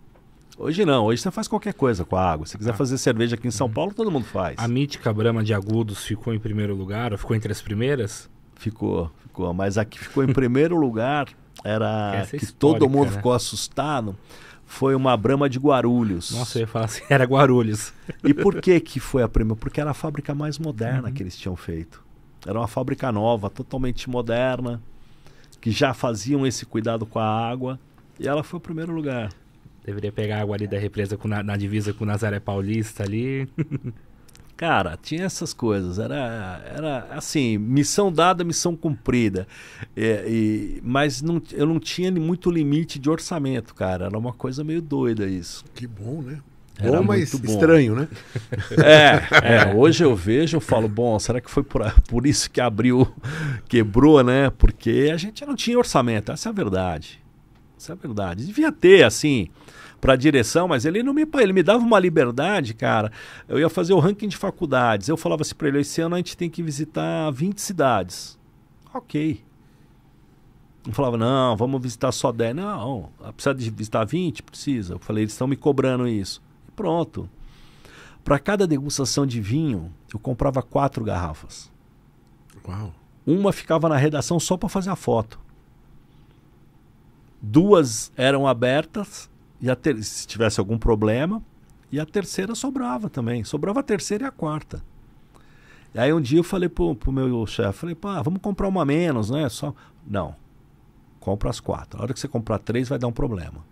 [SPEAKER 2] Hoje não, hoje você faz qualquer coisa com a água. Se quiser fazer cerveja aqui em São Paulo, todo mundo faz.
[SPEAKER 3] A mítica Brahma de Agudos ficou em primeiro lugar, ou ficou entre as primeiras?
[SPEAKER 2] Ficou. Mas a que ficou em primeiro lugar era
[SPEAKER 3] Essa é
[SPEAKER 2] que
[SPEAKER 3] histórica,
[SPEAKER 2] todo mundo
[SPEAKER 3] né?
[SPEAKER 2] ficou assustado. Foi uma Brahma de Guarulhos.
[SPEAKER 3] Nossa, eu ia falar assim, era Guarulhos.
[SPEAKER 2] E por que foi a primeira? Porque era a fábrica mais moderna que eles tinham feito. Era uma fábrica nova, totalmente moderna, que já faziam esse cuidado com a água. E ela foi o primeiro lugar.
[SPEAKER 3] Deveria pegar a água ali da represa na divisa com o Nazaré Paulista ali.
[SPEAKER 2] Cara, tinha essas coisas. Era assim, missão dada, missão cumprida. Mas eu não tinha muito limite de orçamento, cara. Era uma coisa meio doida isso.
[SPEAKER 1] Que bom, né?
[SPEAKER 2] Era
[SPEAKER 1] Bom, mas
[SPEAKER 2] muito bom.
[SPEAKER 1] estranho, né?
[SPEAKER 2] Hoje eu vejo, eu falo, bom, será que foi por isso que quebrou, né? Porque a gente não tinha orçamento, essa é a verdade. Essa é a verdade. Devia ter, assim, para a direção, mas ele me dava uma liberdade, cara. Eu ia fazer o ranking de faculdades. Eu falava assim para ele, esse ano a gente tem que visitar 20 cidades. Ok. Eu falava, não, vamos visitar só 10. Não, precisa de visitar 20? Precisa. Eu falei, eles estão me cobrando isso. E pronto. Para cada degustação de vinho, eu comprava 4 garrafas.
[SPEAKER 1] Uau.
[SPEAKER 2] Uma ficava na redação só para fazer a foto. 2 eram abertas, e se tivesse algum problema, e a terceira sobrava também. Sobrava a terceira e a quarta. E aí um dia eu falei pro meu chefe, falei, pá, vamos comprar uma menos, né? Não, compra as 4. A hora que você comprar 3 vai dar um problema.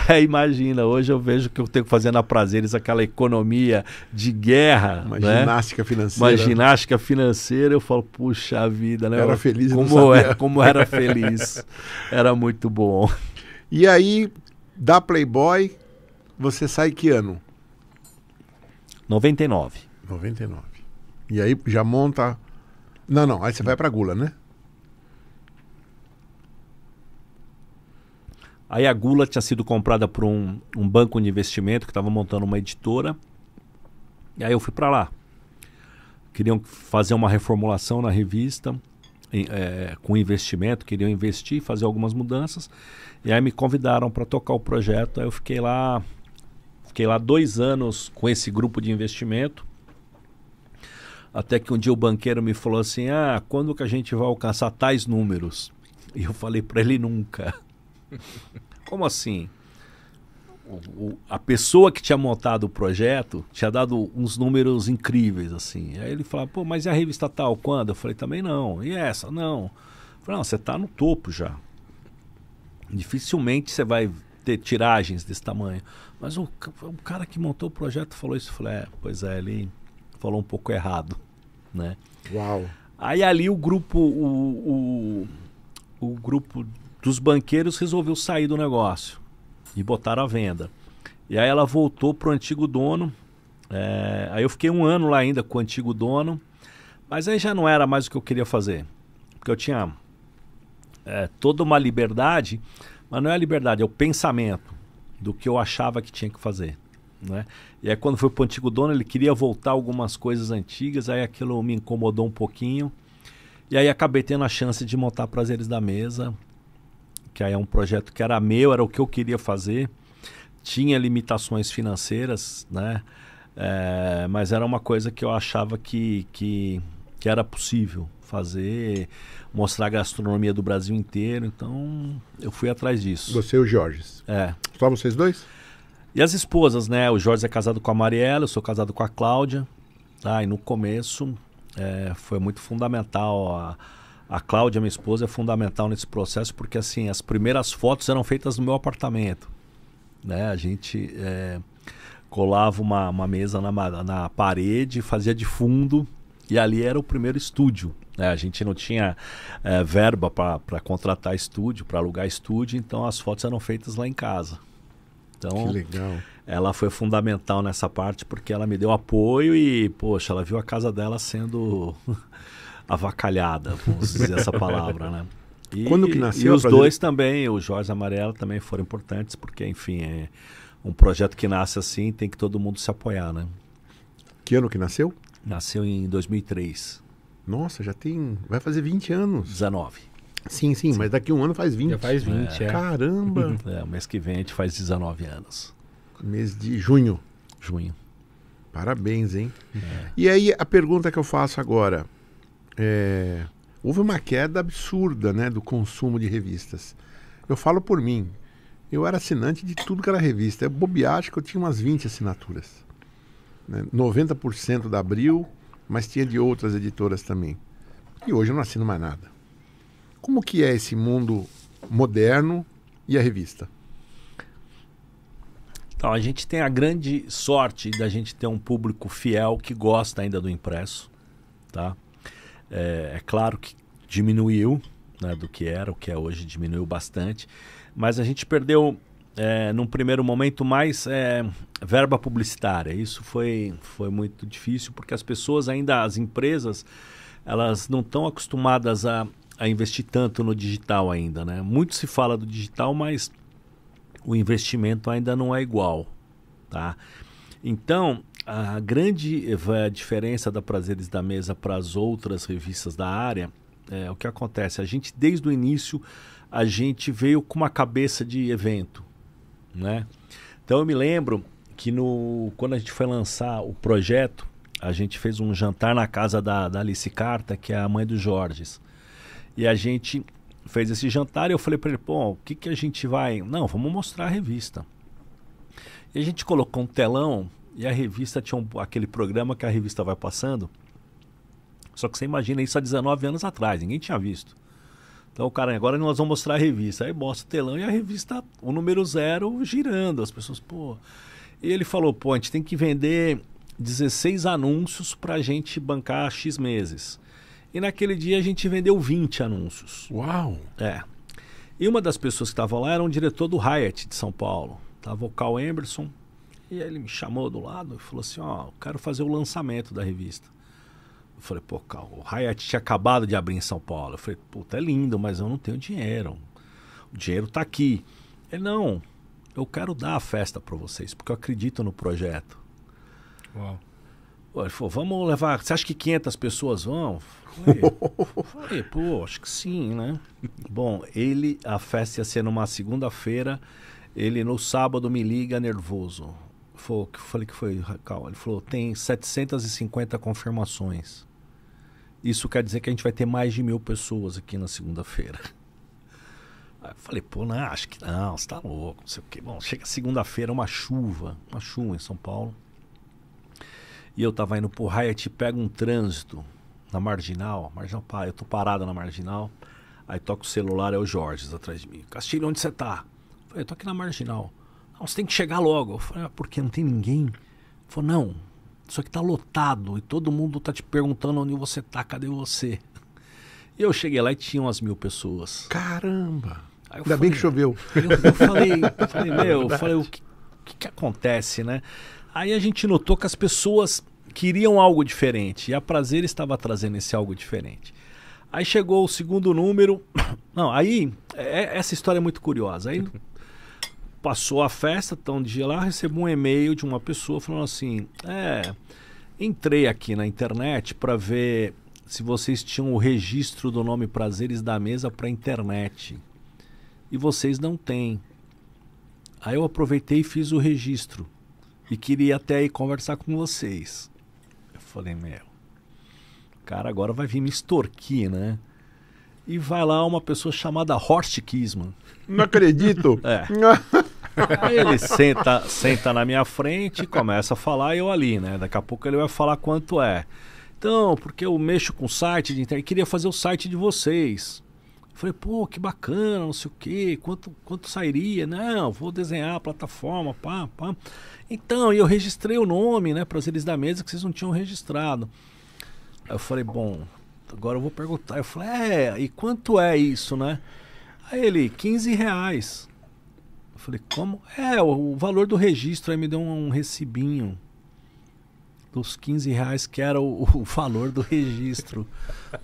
[SPEAKER 2] Aí imagina, hoje eu vejo que eu tenho que fazer na Prazeres aquela economia de guerra,
[SPEAKER 1] Uma
[SPEAKER 2] né?
[SPEAKER 1] ginástica financeira.
[SPEAKER 2] Uma ginástica financeira, eu falo, puxa vida, né?
[SPEAKER 1] Era feliz e não
[SPEAKER 2] como
[SPEAKER 1] sabia.
[SPEAKER 2] como era feliz. Era muito bom.
[SPEAKER 1] E aí, da Playboy, você sai que ano?
[SPEAKER 2] 99.
[SPEAKER 1] 99. E aí já monta... Não, aí você vai pra Gula, né?
[SPEAKER 2] Aí a Gula tinha sido comprada por um banco de investimento que estava montando uma editora. E aí eu fui para lá. Queriam fazer uma reformulação na revista com investimento, queriam investir, fazer algumas mudanças. E aí me convidaram para tocar o projeto. Aí eu fiquei lá 2 anos com esse grupo de investimento. Até que um dia o banqueiro me falou assim, quando que a gente vai alcançar tais números? E eu falei para ele, nunca. Como assim? A pessoa que tinha montado o projeto tinha dado uns números incríveis, assim. Aí ele falava, pô, mas e a revista tal, quando? Eu falei, também não. E essa? Não. Eu falei, não, você está no topo já. Dificilmente você vai ter tiragens desse tamanho. Mas o cara que montou o projeto falou isso. Eu falei, pois é, ele falou um pouco errado, né?
[SPEAKER 1] Uau.
[SPEAKER 2] Aí ali o grupo, o grupo dos banqueiros resolveu sair do negócio e botaram à venda. E aí ela voltou pro antigo dono. Aí eu fiquei 1 ano lá ainda com o antigo dono, mas aí já não era mais o que eu queria fazer. Porque eu tinha toda uma liberdade, mas não é a liberdade, é o pensamento do que eu achava que tinha que fazer, né? E aí quando foi pro antigo dono, ele queria voltar algumas coisas antigas, aí aquilo me incomodou um pouquinho. E aí acabei tendo a chance de montar Prazeres da Mesa, que aí é um projeto que era meu, era o que eu queria fazer. Tinha limitações financeiras, né? Mas era uma coisa que eu achava que era possível fazer, mostrar a gastronomia do Brasil inteiro. Então eu fui atrás disso.
[SPEAKER 1] Você e o Jorges. Só vocês dois?
[SPEAKER 2] E as esposas, né? O Jorge é casado com a Mariela, eu sou casado com a Cláudia. E no começo foi muito fundamental. A Cláudia, minha esposa, é fundamental nesse processo, porque assim, as primeiras fotos eram feitas no meu apartamento, né? A gente colava uma mesa na parede, fazia de fundo, e ali era o primeiro estúdio, né? A gente não tinha verba para contratar estúdio, para alugar estúdio, então as fotos eram feitas lá em casa. Então,
[SPEAKER 1] que legal.
[SPEAKER 2] Ela foi fundamental nessa parte, porque ela me deu apoio e, poxa, ela viu a casa dela sendo avacalhada, vamos dizer essa palavra, né?
[SPEAKER 1] Quando que nasceu?
[SPEAKER 2] E os dois também, o Jorge e a Mariela, também foram importantes, porque, enfim, é um projeto que nasce assim, tem que todo mundo se apoiar, né?
[SPEAKER 1] Que ano que nasceu?
[SPEAKER 2] Nasceu em 2003.
[SPEAKER 1] Nossa, vai fazer 20 anos.
[SPEAKER 2] 19.
[SPEAKER 1] Sim, mas daqui 1 ano faz 20.
[SPEAKER 3] Já faz 20,
[SPEAKER 1] Caramba!
[SPEAKER 2] O mês que vem a gente faz 19 anos.
[SPEAKER 1] Mês de junho.
[SPEAKER 2] Junho.
[SPEAKER 1] Parabéns, hein? E aí, a pergunta que eu faço agora. Houve uma queda absurda, né, do consumo de revistas. Eu falo por mim. Eu era assinante de tudo que era revista. Eu bobear, acho que eu tinha umas 20 assinaturas. Né? 90% da Abril, mas tinha de outras editoras também. E hoje eu não assino mais nada. Como que é esse mundo moderno e a revista?
[SPEAKER 2] Então, a gente tem a grande sorte da gente ter um público fiel que gosta ainda do impresso, tá? É claro que diminuiu, né, do que era, o que é hoje diminuiu bastante, mas a gente perdeu, num primeiro momento, mais verba publicitária. Isso foi muito difícil, porque as pessoas ainda, as empresas, elas não estão acostumadas a investir tanto no digital ainda, né? Muito se fala do digital, mas o investimento ainda não é igual, tá? Então, a grande diferença da Prazeres da Mesa para as outras revistas da área o que acontece. A gente, desde o início, a gente veio com uma cabeça de evento, né? Então, eu me lembro que quando a gente foi lançar o projeto, a gente fez um jantar na casa da Alice Carta, que é a mãe do Jorges. E a gente fez esse jantar e eu falei para ele, pô, o que a gente vai... Não, vamos mostrar a revista. E a gente colocou um telão e a revista tinha aquele programa que a revista vai passando. Só que você imagina isso há 19 anos atrás, ninguém tinha visto. Então o cara, agora nós vamos mostrar a revista. Aí mostra o telão e a revista, o número 0 girando. As pessoas, pô... E ele falou, pô, a gente tem que vender 16 anúncios pra gente bancar X meses. E naquele dia a gente vendeu 20 anúncios.
[SPEAKER 1] Uau!
[SPEAKER 2] E uma das pessoas que estava lá era um diretor do Hyatt de São Paulo. Tava o Carl Emerson. E aí ele me chamou do lado e falou assim, ó, eu quero fazer o lançamento da revista. Eu falei, pô, Carl, o Hyatt tinha acabado de abrir em São Paulo. Eu falei, puta, é lindo, mas eu não tenho dinheiro. O dinheiro tá aqui. Ele, não, eu quero dar a festa para vocês, porque eu acredito no projeto.
[SPEAKER 3] Uau.
[SPEAKER 2] Ele falou, vamos levar, você acha que 500 pessoas vão? Falei, pô, acho que sim, né? Bom, a festa ia ser numa segunda-feira, ele no sábado me liga nervoso. Falei que foi, Racal. Ele falou, tem 750 confirmações. Isso quer dizer que a gente vai ter mais de 1.000 pessoas aqui na segunda-feira. Falei, pô, não, acho que não, você tá louco, não sei o quê. Bom, chega segunda-feira, uma chuva em São Paulo. E eu tava indo pro Hyatt, pego um trânsito na Marginal, eu tô parado na Marginal, aí toca o celular, é o Jorge atrás de mim. Castilho, onde você tá? Eu falei, eu tô aqui na Marginal. Não, você tem que chegar logo. Eu falei, por quê? Não tem ninguém? Ele falou, não, isso aqui tá lotado e todo mundo tá te perguntando onde você tá, cadê você? E eu cheguei lá e tinham umas 1.000 pessoas.
[SPEAKER 1] Caramba! Ainda bem que choveu.
[SPEAKER 2] Eu falei, o que acontece, né? Aí a gente notou que as pessoas queriam algo diferente e a Prazer estava trazendo esse algo diferente. Aí chegou o segundo número. Não, aí essa história é muito curiosa. Aí passou a festa, então um dia lá, recebo um e-mail de uma pessoa falando assim: entrei aqui na internet para ver se vocês tinham o registro do nome Prazeres da Mesa para internet. E vocês não têm. Aí eu aproveitei e fiz o registro. E queria até aí conversar com vocês. Eu falei, o cara agora vai vir me extorquir, né? E vai lá uma pessoa chamada Horst Kisman.
[SPEAKER 1] Não acredito!
[SPEAKER 2] Aí ele senta na minha frente, começa a falar e eu ali, né? Daqui a pouco ele vai falar quanto é. Então, porque eu mexo com site de internet, queria fazer o site de vocês. Falei, pô, que bacana, não sei o quê, quanto sairia? Não, vou desenhar a plataforma, pá. Então, eu registrei o nome, né, Prazeres da Mesa, que vocês não tinham registrado. Aí eu falei, bom, agora eu vou perguntar. Eu falei, e quanto é isso, né? Aí ele, R$15. Eu falei, como? O valor do registro. Aí me deu um recibinho dos R$15 que era o valor do registro.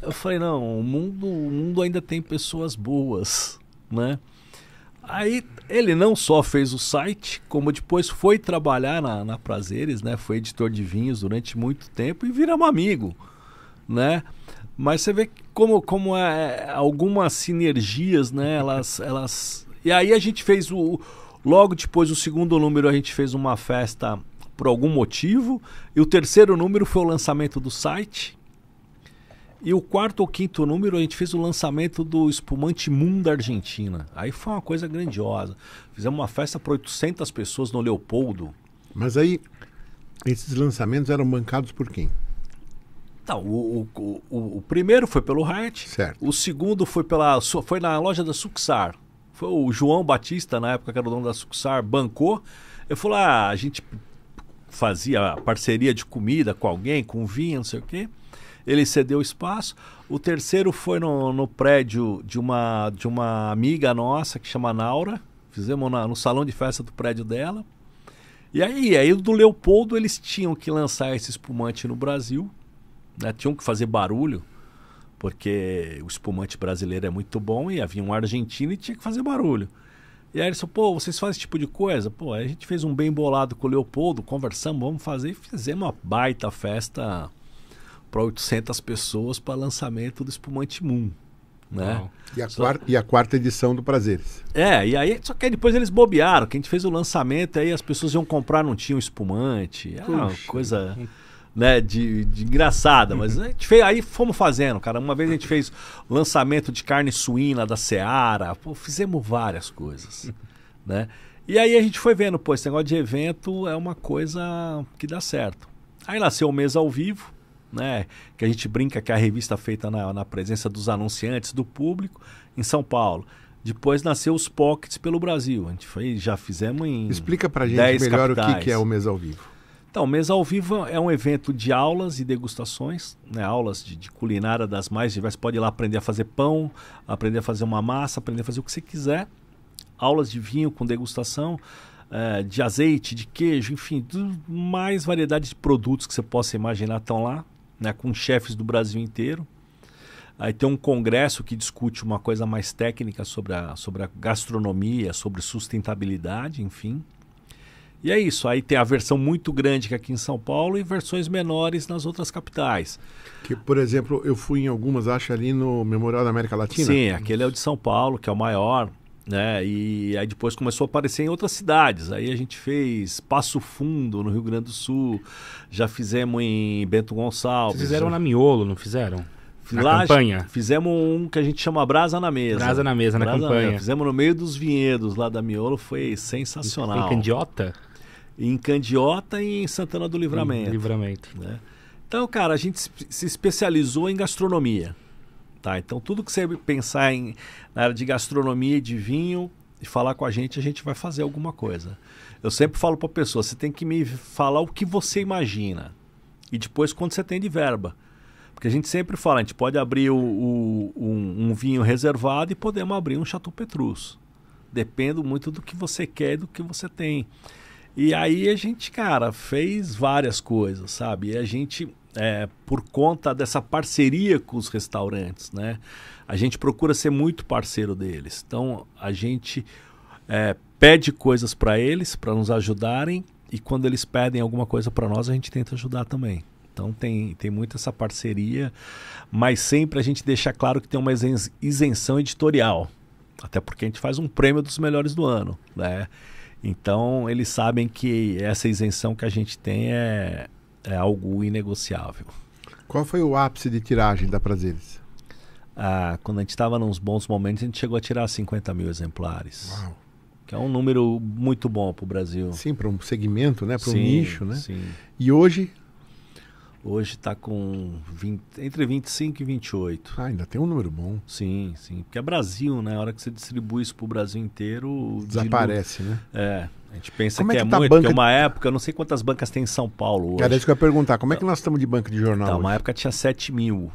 [SPEAKER 2] Eu falei, não, o mundo ainda tem pessoas boas, né? Aí ele não só fez o site, como depois foi trabalhar na Prazeres, né? Foi editor de vinhos durante muito tempo e viramos amigo, né? Mas você vê como algumas sinergias, né? Elas... E aí a gente fez logo depois do segundo número, a gente fez uma festa por algum motivo, e o terceiro número foi o lançamento do site, e o quarto ou quinto número a gente fez o lançamento do espumante Moon da Argentina. Aí foi uma coisa grandiosa. Fizemos uma festa para 800 pessoas no Leopoldo. Mas aí,
[SPEAKER 1] esses lançamentos eram bancados por quem?
[SPEAKER 2] Então, o primeiro foi pelo Hyatt,
[SPEAKER 1] certo.
[SPEAKER 2] O segundo foi na loja da Suxar. Foi o João Batista, na época que era o dono da Suxar, bancou. Eu falei, a gente fazia parceria de comida com alguém, com vinho, não sei o quê. Ele cedeu espaço. O terceiro foi no prédio de uma amiga nossa que chama Naura. Fizemos no salão de festa do prédio dela. E aí do Leopoldo eles tinham que lançar esse espumante no Brasil, né? Tinham que fazer barulho, porque o espumante brasileiro é muito bom e havia um argentino e tinha que fazer barulho. E aí eles falaram, vocês fazem esse tipo de coisa? A gente fez um bem bolado com o Leopoldo, conversamos, vamos fazer, e fizemos uma baita festa para 800 pessoas para lançamento do espumante Moon, né?
[SPEAKER 1] E a quarta edição do Prazeres.
[SPEAKER 2] E aí, só que aí depois eles bobearam, que a gente fez o lançamento, aí as pessoas iam comprar, não tinham espumante, uma coisa... Né, de engraçada, mas a gente fez, aí fomos fazendo, cara. Uma vez a gente fez o lançamento de carne suína da Seara, fizemos várias coisas, né? E aí a gente foi vendo, esse negócio de evento é uma coisa que dá certo. Aí nasceu o Mesa ao Vivo, né? Que a gente brinca que é a revista feita na presença dos anunciantes, do público, em São Paulo. Depois nasceu os Pockets pelo Brasil. A gente já fizemos em
[SPEAKER 1] Explica pra gente
[SPEAKER 2] 10
[SPEAKER 1] melhor
[SPEAKER 2] capitais.
[SPEAKER 1] O que é o Mesa ao Vivo.
[SPEAKER 2] Então, o Mesa ao Vivo é um evento de aulas e degustações, né? Aulas de culinária das mais diversas. Pode ir lá aprender a fazer pão, aprender a fazer uma massa, aprender a fazer o que você quiser. Aulas de vinho com degustação, de azeite, de queijo, enfim, mais variedade de produtos que você possa imaginar estão lá, né? Com chefes do Brasil inteiro. Aí tem um congresso que discute uma coisa mais técnica sobre a gastronomia, sobre sustentabilidade, enfim. E é isso, aí tem a versão muito grande que é aqui em São Paulo e versões menores nas outras capitais.
[SPEAKER 1] Que, por exemplo, eu fui em algumas, acho, ali no Memorial da América Latina.
[SPEAKER 2] Sim, aquele é o de São Paulo, que é o maior, né? E aí depois começou a aparecer em outras cidades. Aí a gente fez Passo Fundo, no Rio Grande do Sul, já fizemos em Bento Gonçalves.
[SPEAKER 3] Vocês fizeram na Miolo, não fizeram? Na campanha?
[SPEAKER 2] Fizemos um que a gente chama Brasa na Mesa.
[SPEAKER 3] Brasa na Mesa, na campanha.
[SPEAKER 2] Fizemos no meio dos vinhedos lá da Miolo, foi sensacional.
[SPEAKER 3] Em Candiota?
[SPEAKER 2] Em Candiota e em Santana do Livramento. Né? Então, cara, a gente se especializou em gastronomia. Tá? Então, tudo que você pensar na área de gastronomia e de vinho e falar com a gente vai fazer alguma coisa. Eu sempre falo para a pessoa, você tem que me falar o que você imagina. E depois, quanto você tem de verba. Porque a gente sempre fala, a gente pode abrir um vinho reservado e podemos abrir um Chateau Petrus. Depende muito do que você quer e do que você tem. E aí a gente, cara, fez várias coisas, sabe? E a gente, por conta dessa parceria com os restaurantes, né? A gente procura ser muito parceiro deles. Então, a gente pede coisas para eles, para nos ajudarem. E quando eles pedem alguma coisa para nós, a gente tenta ajudar também. Então tem muito essa parceria, mas sempre a gente deixa claro que tem uma isenção editorial, até porque a gente faz um prêmio dos melhores do ano, né? Então eles sabem que essa isenção que a gente tem é algo inegociável.
[SPEAKER 1] Qual foi o ápice de tiragem da Prazeres?
[SPEAKER 2] Quando a gente estava nos bons momentos, a gente chegou a tirar 50 mil exemplares.
[SPEAKER 1] Uau.
[SPEAKER 2] Que é um número muito bom para o Brasil.
[SPEAKER 1] Sim, para um segmento, né? Para um nicho, né?
[SPEAKER 2] Sim.
[SPEAKER 1] E hoje?
[SPEAKER 2] Hoje está com entre 25 e 28.
[SPEAKER 1] Ainda tem um número bom.
[SPEAKER 2] Sim. Porque é Brasil, né? A hora que você distribui isso para o Brasil inteiro...
[SPEAKER 1] Desaparece, né?
[SPEAKER 2] A gente pensa
[SPEAKER 1] Como
[SPEAKER 2] que
[SPEAKER 1] é
[SPEAKER 2] é
[SPEAKER 1] que tá
[SPEAKER 2] muito,
[SPEAKER 1] banca...
[SPEAKER 2] porque uma época, eu não sei quantas bancas tem em São Paulo hoje.
[SPEAKER 1] Era isso que eu ia perguntar. Como é que nós estamos de banca de jornal hoje?
[SPEAKER 2] Uma época tinha 7 mil.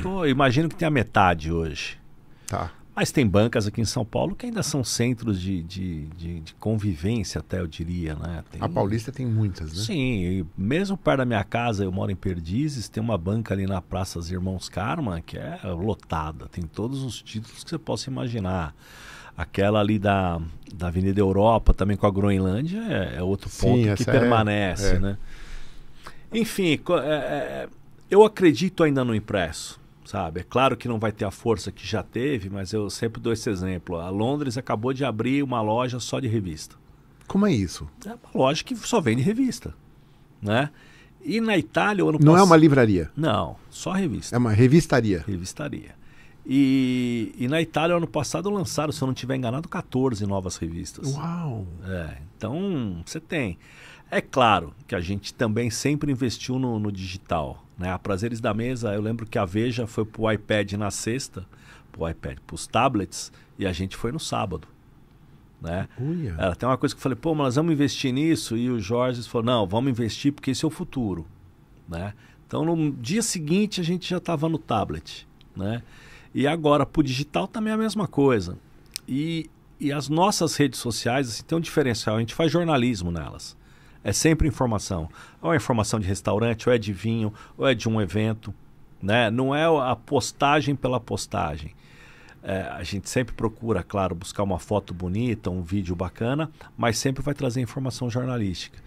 [SPEAKER 2] Eu imagino que tem a metade hoje.
[SPEAKER 1] Tá.
[SPEAKER 2] Mas tem bancas aqui em São Paulo que ainda são centros de convivência, até eu diria, né?
[SPEAKER 1] A Paulista tem muitas, né?
[SPEAKER 2] Sim, e mesmo perto da minha casa, eu moro em Perdizes, tem uma banca ali na Praça dos Irmãos Karma que é lotada, tem todos os títulos que você possa imaginar. Aquela ali da Avenida Europa, também com a Groenlândia, é outro ponto que permanece, né? Enfim, eu acredito ainda no impresso. Sabe? É claro que não vai ter a força que já teve, mas eu sempre dou esse exemplo. A Londres acabou de abrir uma loja só de revista.
[SPEAKER 1] Como é isso?
[SPEAKER 2] É uma loja que só vende revista, né? E na Itália...
[SPEAKER 1] Não é uma livraria?
[SPEAKER 2] Não, só revista.
[SPEAKER 1] É uma revistaria?
[SPEAKER 2] Revistaria. E na Itália, ano passado, lançaram, se eu não estiver enganado, 14 novas revistas.
[SPEAKER 1] Uau!
[SPEAKER 2] Então, você tem... É claro que a gente também sempre investiu no digital, né? A Prazeres da Mesa, eu lembro que a Veja foi para o iPad na sexta, para os tablets, e a gente foi no sábado, né? Tem uma coisa que eu falei, mas nós vamos investir nisso, e o Jorge falou, não, vamos investir porque esse é o futuro, né? Então, no dia seguinte, a gente já estava no tablet, né? E agora, para o digital, também é a mesma coisa. E as nossas redes sociais, assim, tem um diferencial, a gente faz jornalismo nelas. É sempre informação. Ou é informação de restaurante, ou é de vinho, ou é de um evento, né? Não é a postagem pela postagem. A gente sempre procura, claro, buscar uma foto bonita, um vídeo bacana, mas sempre vai trazer informação jornalística.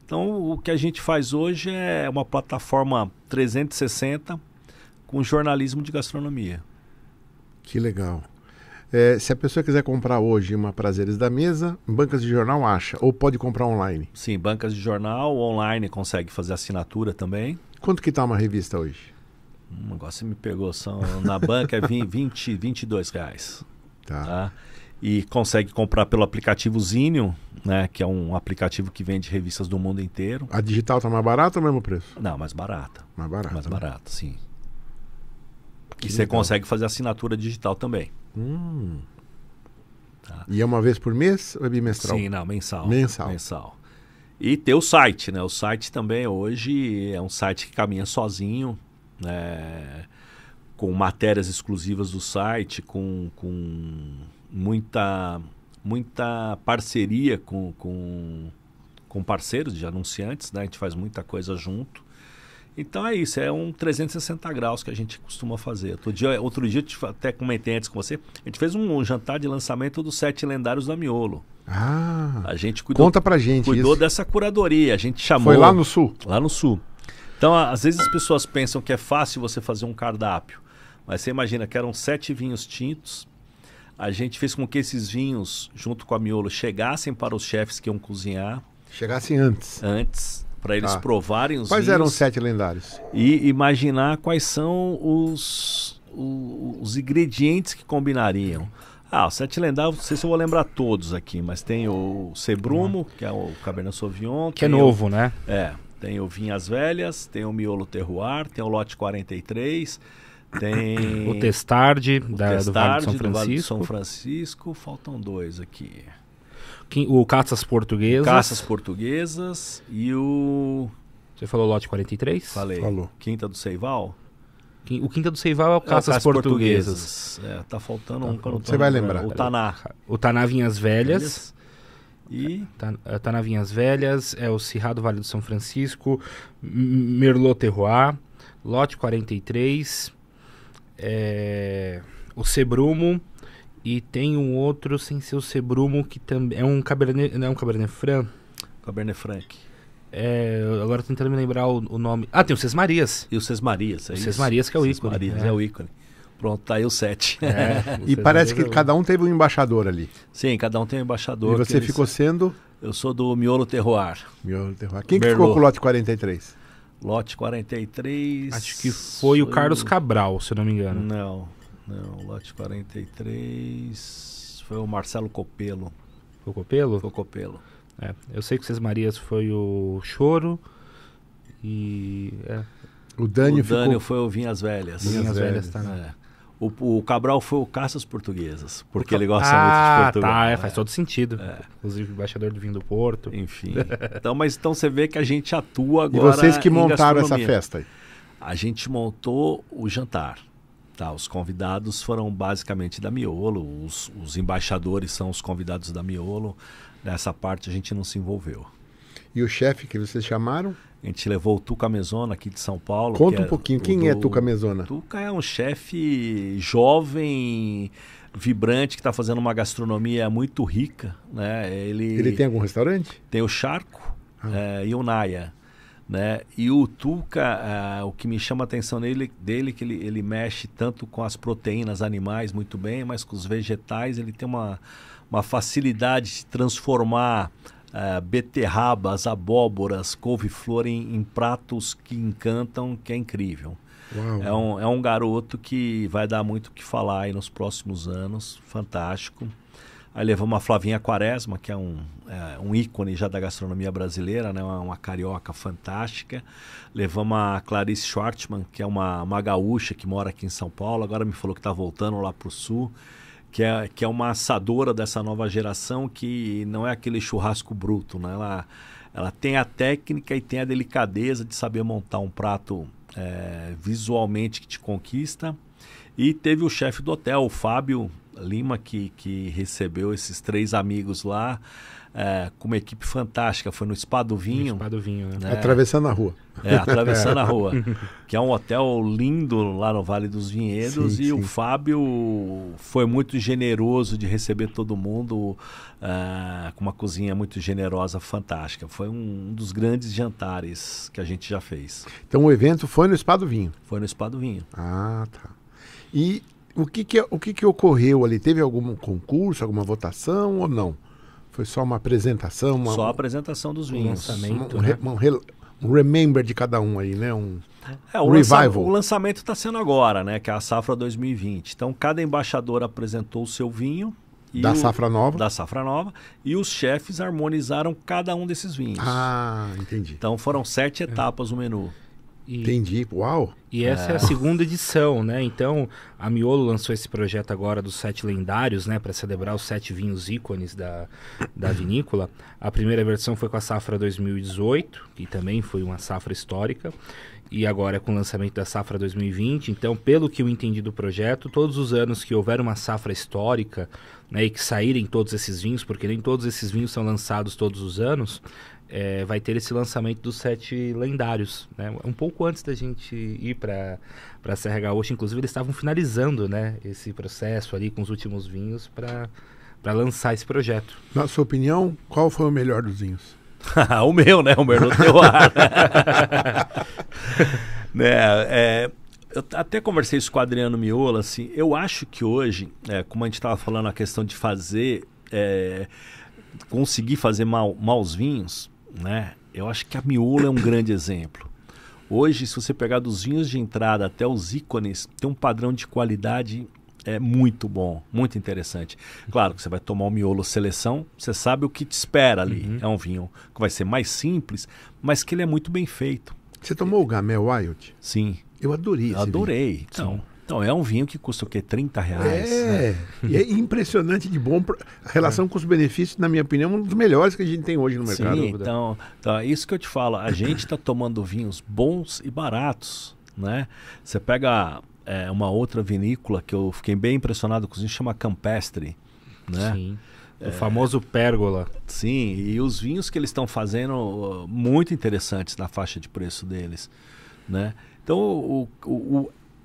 [SPEAKER 2] Então, o que a gente faz hoje é uma plataforma 360 com jornalismo de gastronomia.
[SPEAKER 1] Que legal. Se a pessoa quiser comprar hoje uma Prazeres da Mesa, em bancas de jornal acha, ou pode comprar online?
[SPEAKER 2] Sim, bancas de jornal, online consegue fazer assinatura também.
[SPEAKER 1] Quanto que está uma revista hoje?
[SPEAKER 2] Agora você me pegou, na banca é 22 reais. Tá? E consegue comprar pelo aplicativo Zinio, né, que é um aplicativo que vende revistas do mundo inteiro.
[SPEAKER 1] A digital está mais barata ou mesmo preço?
[SPEAKER 2] Não, mais barata.
[SPEAKER 1] Mais barata.
[SPEAKER 2] Mais barata, sim.
[SPEAKER 1] Que
[SPEAKER 2] e você consegue fazer assinatura digital também.
[SPEAKER 1] Tá. E é uma vez por mês ou é bimestral?
[SPEAKER 2] Sim, não, mensal.
[SPEAKER 1] Mensal.
[SPEAKER 2] E ter o site, né? O site também hoje é um site que caminha sozinho, né? Com matérias exclusivas do site, com muita parceria com parceiros de anunciantes, né? A gente faz muita coisa junto. Então é isso, é um 360 graus que a gente costuma fazer. Outro dia eu até comentei antes com você, a gente fez um jantar de lançamento dos 7 lendários da Miolo.
[SPEAKER 1] A
[SPEAKER 2] gente cuidou,
[SPEAKER 1] conta pra gente
[SPEAKER 2] cuidou
[SPEAKER 1] isso.
[SPEAKER 2] Dessa curadoria, a gente chamou...
[SPEAKER 1] Foi lá no Sul?
[SPEAKER 2] Lá no Sul. Então, às vezes as pessoas pensam que é fácil você fazer um cardápio, mas você imagina que eram 7 vinhos tintos, a gente fez com que esses vinhos, junto com a Miolo, chegassem para os chefes que iam cozinhar.
[SPEAKER 1] Chegassem antes.
[SPEAKER 2] Antes, para eles provarem os
[SPEAKER 1] Quais
[SPEAKER 2] vinhos.
[SPEAKER 1] eram os 7 lendários?
[SPEAKER 2] E imaginar quais são os ingredientes que combinariam. Os 7 lendários, não sei se eu vou lembrar todos aqui, mas tem o Sebrumo, que é o Cabernet Sauvignon.
[SPEAKER 3] Que é novo, né?
[SPEAKER 2] Tem o Vinhas Velhas, tem o Miolo Terroir, tem o Lote 43, tem...
[SPEAKER 3] O Testard, do Vale
[SPEAKER 2] do São Francisco. Faltam 2 aqui.
[SPEAKER 3] O Caças Portuguesas.
[SPEAKER 2] Caças Portuguesas e o...
[SPEAKER 3] Você falou Lote 43?
[SPEAKER 2] Falou. Quinta do Seival?
[SPEAKER 3] O Quinta do Seival é o Caças Portuguesas.
[SPEAKER 2] Tá faltando um que eu não tô
[SPEAKER 1] Você vai
[SPEAKER 2] lembrando.
[SPEAKER 1] lembrar.
[SPEAKER 2] O Taná.
[SPEAKER 3] O Taná Vinhas Velhas.
[SPEAKER 2] E...
[SPEAKER 3] Taná Vinhas Velhas, é o Cerrado Vale do São Francisco, Merlot Terroir, Lote 43, o Sebrumo, e tem um outro sem ser o Sebrumo, que também é um Cabernet, não é um Cabernet Franc?
[SPEAKER 2] Cabernet Franc.
[SPEAKER 3] Agora tô tentando me lembrar o nome. Tem o Sesmarias.
[SPEAKER 2] E o Sesmarias,
[SPEAKER 3] O Sesmarias que é o ícone.
[SPEAKER 2] Sesmarias é o ícone. Pronto, tá aí o 7.
[SPEAKER 1] E parece que cada um teve um embaixador ali.
[SPEAKER 2] Sim, cada um tem um embaixador.
[SPEAKER 1] E você ficou sendo?
[SPEAKER 2] Eu sou do Miolo Terroir.
[SPEAKER 1] Quem que ficou com o lote 43?
[SPEAKER 2] Lote 43...
[SPEAKER 3] Acho que foi o Carlos Cabral, se eu não me engano.
[SPEAKER 2] Não, lote 43 foi o Marcelo Copelo.
[SPEAKER 3] Foi o Copelo?
[SPEAKER 2] Foi o Copelo.
[SPEAKER 3] Eu sei que o Sesmarias foi o Choro e...
[SPEAKER 1] O Dânio
[SPEAKER 2] foi o Vinhas Velhas.
[SPEAKER 3] Vinhas Velhas, tá.
[SPEAKER 2] O Cabral foi o Caças Portuguesas, porque ele gosta muito de Portugal.
[SPEAKER 3] Faz todo sentido. Inclusive, embaixador do vinho do Porto.
[SPEAKER 2] Enfim. Então você vê que a gente atua agora.
[SPEAKER 1] E vocês que montaram essa festa aí?
[SPEAKER 2] A gente montou o jantar. Os convidados foram basicamente da Miolo, os embaixadores são os convidados da Miolo. Nessa parte a gente não se envolveu.
[SPEAKER 1] E o chefe que vocês chamaram?
[SPEAKER 2] A gente levou o Tuca Mesona aqui de São Paulo.
[SPEAKER 1] Conta um pouquinho, quem é Tuca Mesona?
[SPEAKER 2] Tuca é um chefe jovem, vibrante, que está fazendo uma gastronomia muito rica. Né?
[SPEAKER 1] Ele tem algum restaurante?
[SPEAKER 2] Tem o Charco e o Naya. Né? E o Tuca, o que me chama a atenção dele que ele mexe tanto com as proteínas animais muito bem, mas com os vegetais ele tem uma facilidade de transformar beterrabas, abóboras, couve-flor em pratos que encantam, que é incrível. É um garoto que vai dar muito o que falar aí nos próximos anos, fantástico. Aí levamos a Flavinha Quaresma, que é um ícone já da gastronomia brasileira, né? Uma carioca fantástica. Levamos a Clarice Schwartzman, que é uma gaúcha que mora aqui em São Paulo, agora me falou que está voltando lá para o sul. Que é uma assadora dessa nova geração, que não é aquele churrasco bruto, né? Ela tem a técnica e tem a delicadeza de saber montar um prato visualmente que te conquista. E teve o chefe do hotel, o Fábio Lima, que recebeu esses 3 amigos lá, com uma equipe fantástica. Foi no Spa do Vinho.
[SPEAKER 1] Né? Atravessando a rua.
[SPEAKER 2] Atravessando a rua. Que é um hotel lindo lá no Vale dos Vinhedos. Sim. O Fábio foi muito generoso de receber todo mundo, com uma cozinha muito generosa, fantástica. Foi um dos grandes jantares que a gente já fez.
[SPEAKER 1] Então o evento foi no Spa do Vinho?
[SPEAKER 2] Foi no Spa do Vinho.
[SPEAKER 1] Tá. E o que ocorreu ali? Teve algum concurso, alguma votação ou não? Foi só uma apresentação?
[SPEAKER 2] Só a apresentação dos vinhos.
[SPEAKER 3] Lançamento,
[SPEAKER 1] um remember de cada um aí, né?
[SPEAKER 2] O
[SPEAKER 1] revival.
[SPEAKER 2] O lançamento está sendo agora, né? Que é a Safra 2020. Então, cada embaixador apresentou o seu vinho.
[SPEAKER 1] Safra Nova.
[SPEAKER 2] Da Safra Nova. E os chefes harmonizaram cada um desses vinhos.
[SPEAKER 1] Entendi.
[SPEAKER 2] Então, foram 7 etapas no menu.
[SPEAKER 1] Entendi, uau!
[SPEAKER 3] E essa é a segunda edição, né? Então, a Miolo lançou esse projeto agora dos 7 lendários, né? Para celebrar os 7 vinhos ícones da vinícola. A primeira versão foi com a Safra 2018, que também foi uma safra histórica. E agora é com o lançamento da Safra 2020. Então, pelo que eu entendi do projeto, todos os anos que houver uma safra histórica, né, e que saírem todos esses vinhos, porque nem todos esses vinhos são lançados todos os anos, vai ter esse lançamento dos 7 lendários, né? Um pouco antes da gente ir para a Serra Gaúcha, inclusive eles estavam finalizando, né, esse processo ali com os últimos vinhos para lançar esse projeto.
[SPEAKER 1] Na sua opinião, qual foi o melhor dos vinhos?
[SPEAKER 2] O meu, né? O Merlot Terroir. Eu até conversei isso com o Adriano Miolo, assim, eu acho que hoje, como a gente estava falando, a questão de fazer, conseguir fazer maus vinhos, né? eu acho que a Miolo é um grande exemplo. Hoje, se você pegar dos vinhos de entrada até os ícones, tem um padrão de qualidade muito bom, muito interessante. Claro que você vai tomar o Miolo Seleção, você sabe o que te espera ali. É um vinho que vai ser mais simples, mas que ele é muito bem feito.
[SPEAKER 1] Você tomou o Gamay Wild?
[SPEAKER 2] Sim.
[SPEAKER 1] Eu adorei esse
[SPEAKER 2] Adorei.
[SPEAKER 1] vinho.
[SPEAKER 2] Então, é um vinho que custa o quê? R$30.
[SPEAKER 1] E é impressionante de bom. A relação custo-benefício, na minha opinião, é um dos melhores que a gente tem hoje no mercado.
[SPEAKER 2] Sim, então, é isso que eu te falo. A gente está tomando vinhos bons e baratos, né? Você pega uma outra vinícola que eu fiquei bem impressionado com os vinhos, chama Campestre, né?
[SPEAKER 3] Sim. O famoso Pérgola.
[SPEAKER 2] Sim, e os vinhos que eles estão fazendo muito interessantes na faixa de preço deles, né? Então,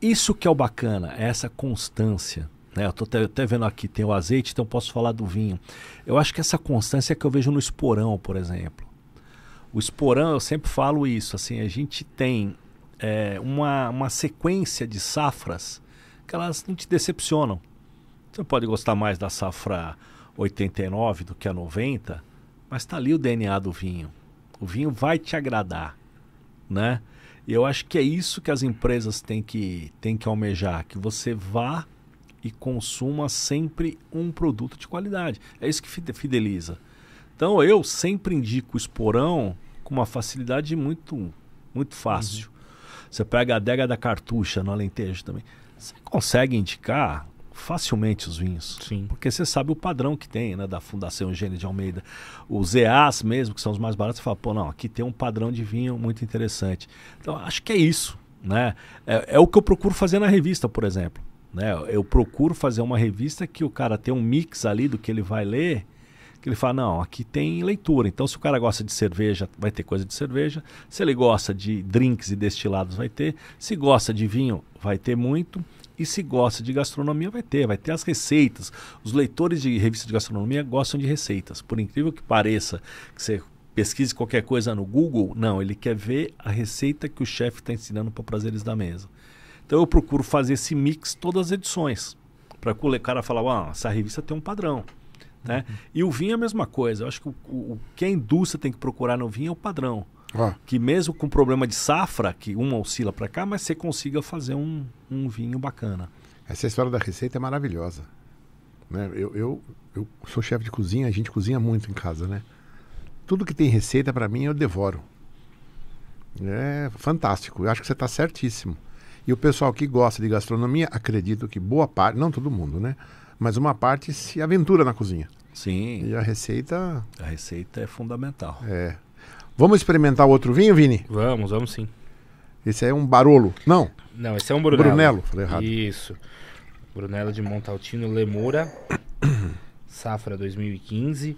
[SPEAKER 2] isso que é o bacana, é essa constância, né? Eu estou até vendo aqui, tem o azeite, então posso falar do vinho. Eu acho que essa constância é que eu vejo no Esporão, por exemplo. O Esporão, eu sempre falo isso, assim, a gente tem uma sequência de safras que elas não te decepcionam. Você pode gostar mais da safra 89 do que a 90, mas está ali o DNA do vinho. O vinho vai te agradar, né? E eu acho que é isso que as empresas têm que almejar, que você vá e consuma sempre um produto de qualidade. É isso que fideliza. Então eu sempre indico o Esporão com uma facilidade muito, muito fácil. Você pega a Adega da Cartucha no Alentejo também. Você consegue indicar facilmente os vinhos.
[SPEAKER 3] Sim.
[SPEAKER 2] Porque você sabe o padrão que tem, né, da Fundação Eugênio de Almeida. Os EAs mesmo, que são os mais baratos, você fala, pô, não, aqui tem um padrão de vinho muito interessante. Então, acho que é isso, né? É o que eu procuro fazer na revista, por exemplo. Né? Eu procuro fazer uma revista que o cara tem um mix ali do que ele vai ler, que ele fala, não, aqui tem leitura. Então, se o cara gosta de cerveja, vai ter coisa de cerveja. Se ele gosta de drinks e destilados, vai ter. Se gosta de vinho, vai ter muito. E se gosta de gastronomia, vai ter as receitas. Os leitores de revista de gastronomia gostam de receitas. Por incrível que pareça, que você pesquise qualquer coisa no Google, não, ele quer ver a receita que o chefe está ensinando para Prazeres da Mesa. Então eu procuro fazer esse mix todas as edições, para o cara falar, essa revista tem um padrão. Né? E o vinho é a mesma coisa. Eu acho que o que a indústria tem que procurar no vinho é o padrão. Que mesmo com problema de safra, que uma oscila para cá, mas você consiga fazer um vinho bacana.
[SPEAKER 1] Essa história da receita é maravilhosa. Né? Eu sou chefe de cozinha, a gente cozinha muito em casa, né? Tudo que tem receita, para mim, eu devoro. É fantástico. Eu acho que você está certíssimo. E o pessoal que gosta de gastronomia, acredito que boa parte, não todo mundo, né? Mas uma parte se aventura na cozinha.
[SPEAKER 2] Sim.
[SPEAKER 1] E a receita...
[SPEAKER 2] A receita é fundamental.
[SPEAKER 1] Vamos experimentar o outro vinho, Vini?
[SPEAKER 3] Vamos sim.
[SPEAKER 1] Esse é um Barolo. Não,
[SPEAKER 3] esse é um Brunello.
[SPEAKER 1] Brunello, falei errado.
[SPEAKER 3] Isso. Brunello de Montaltino Lemura, safra 2015.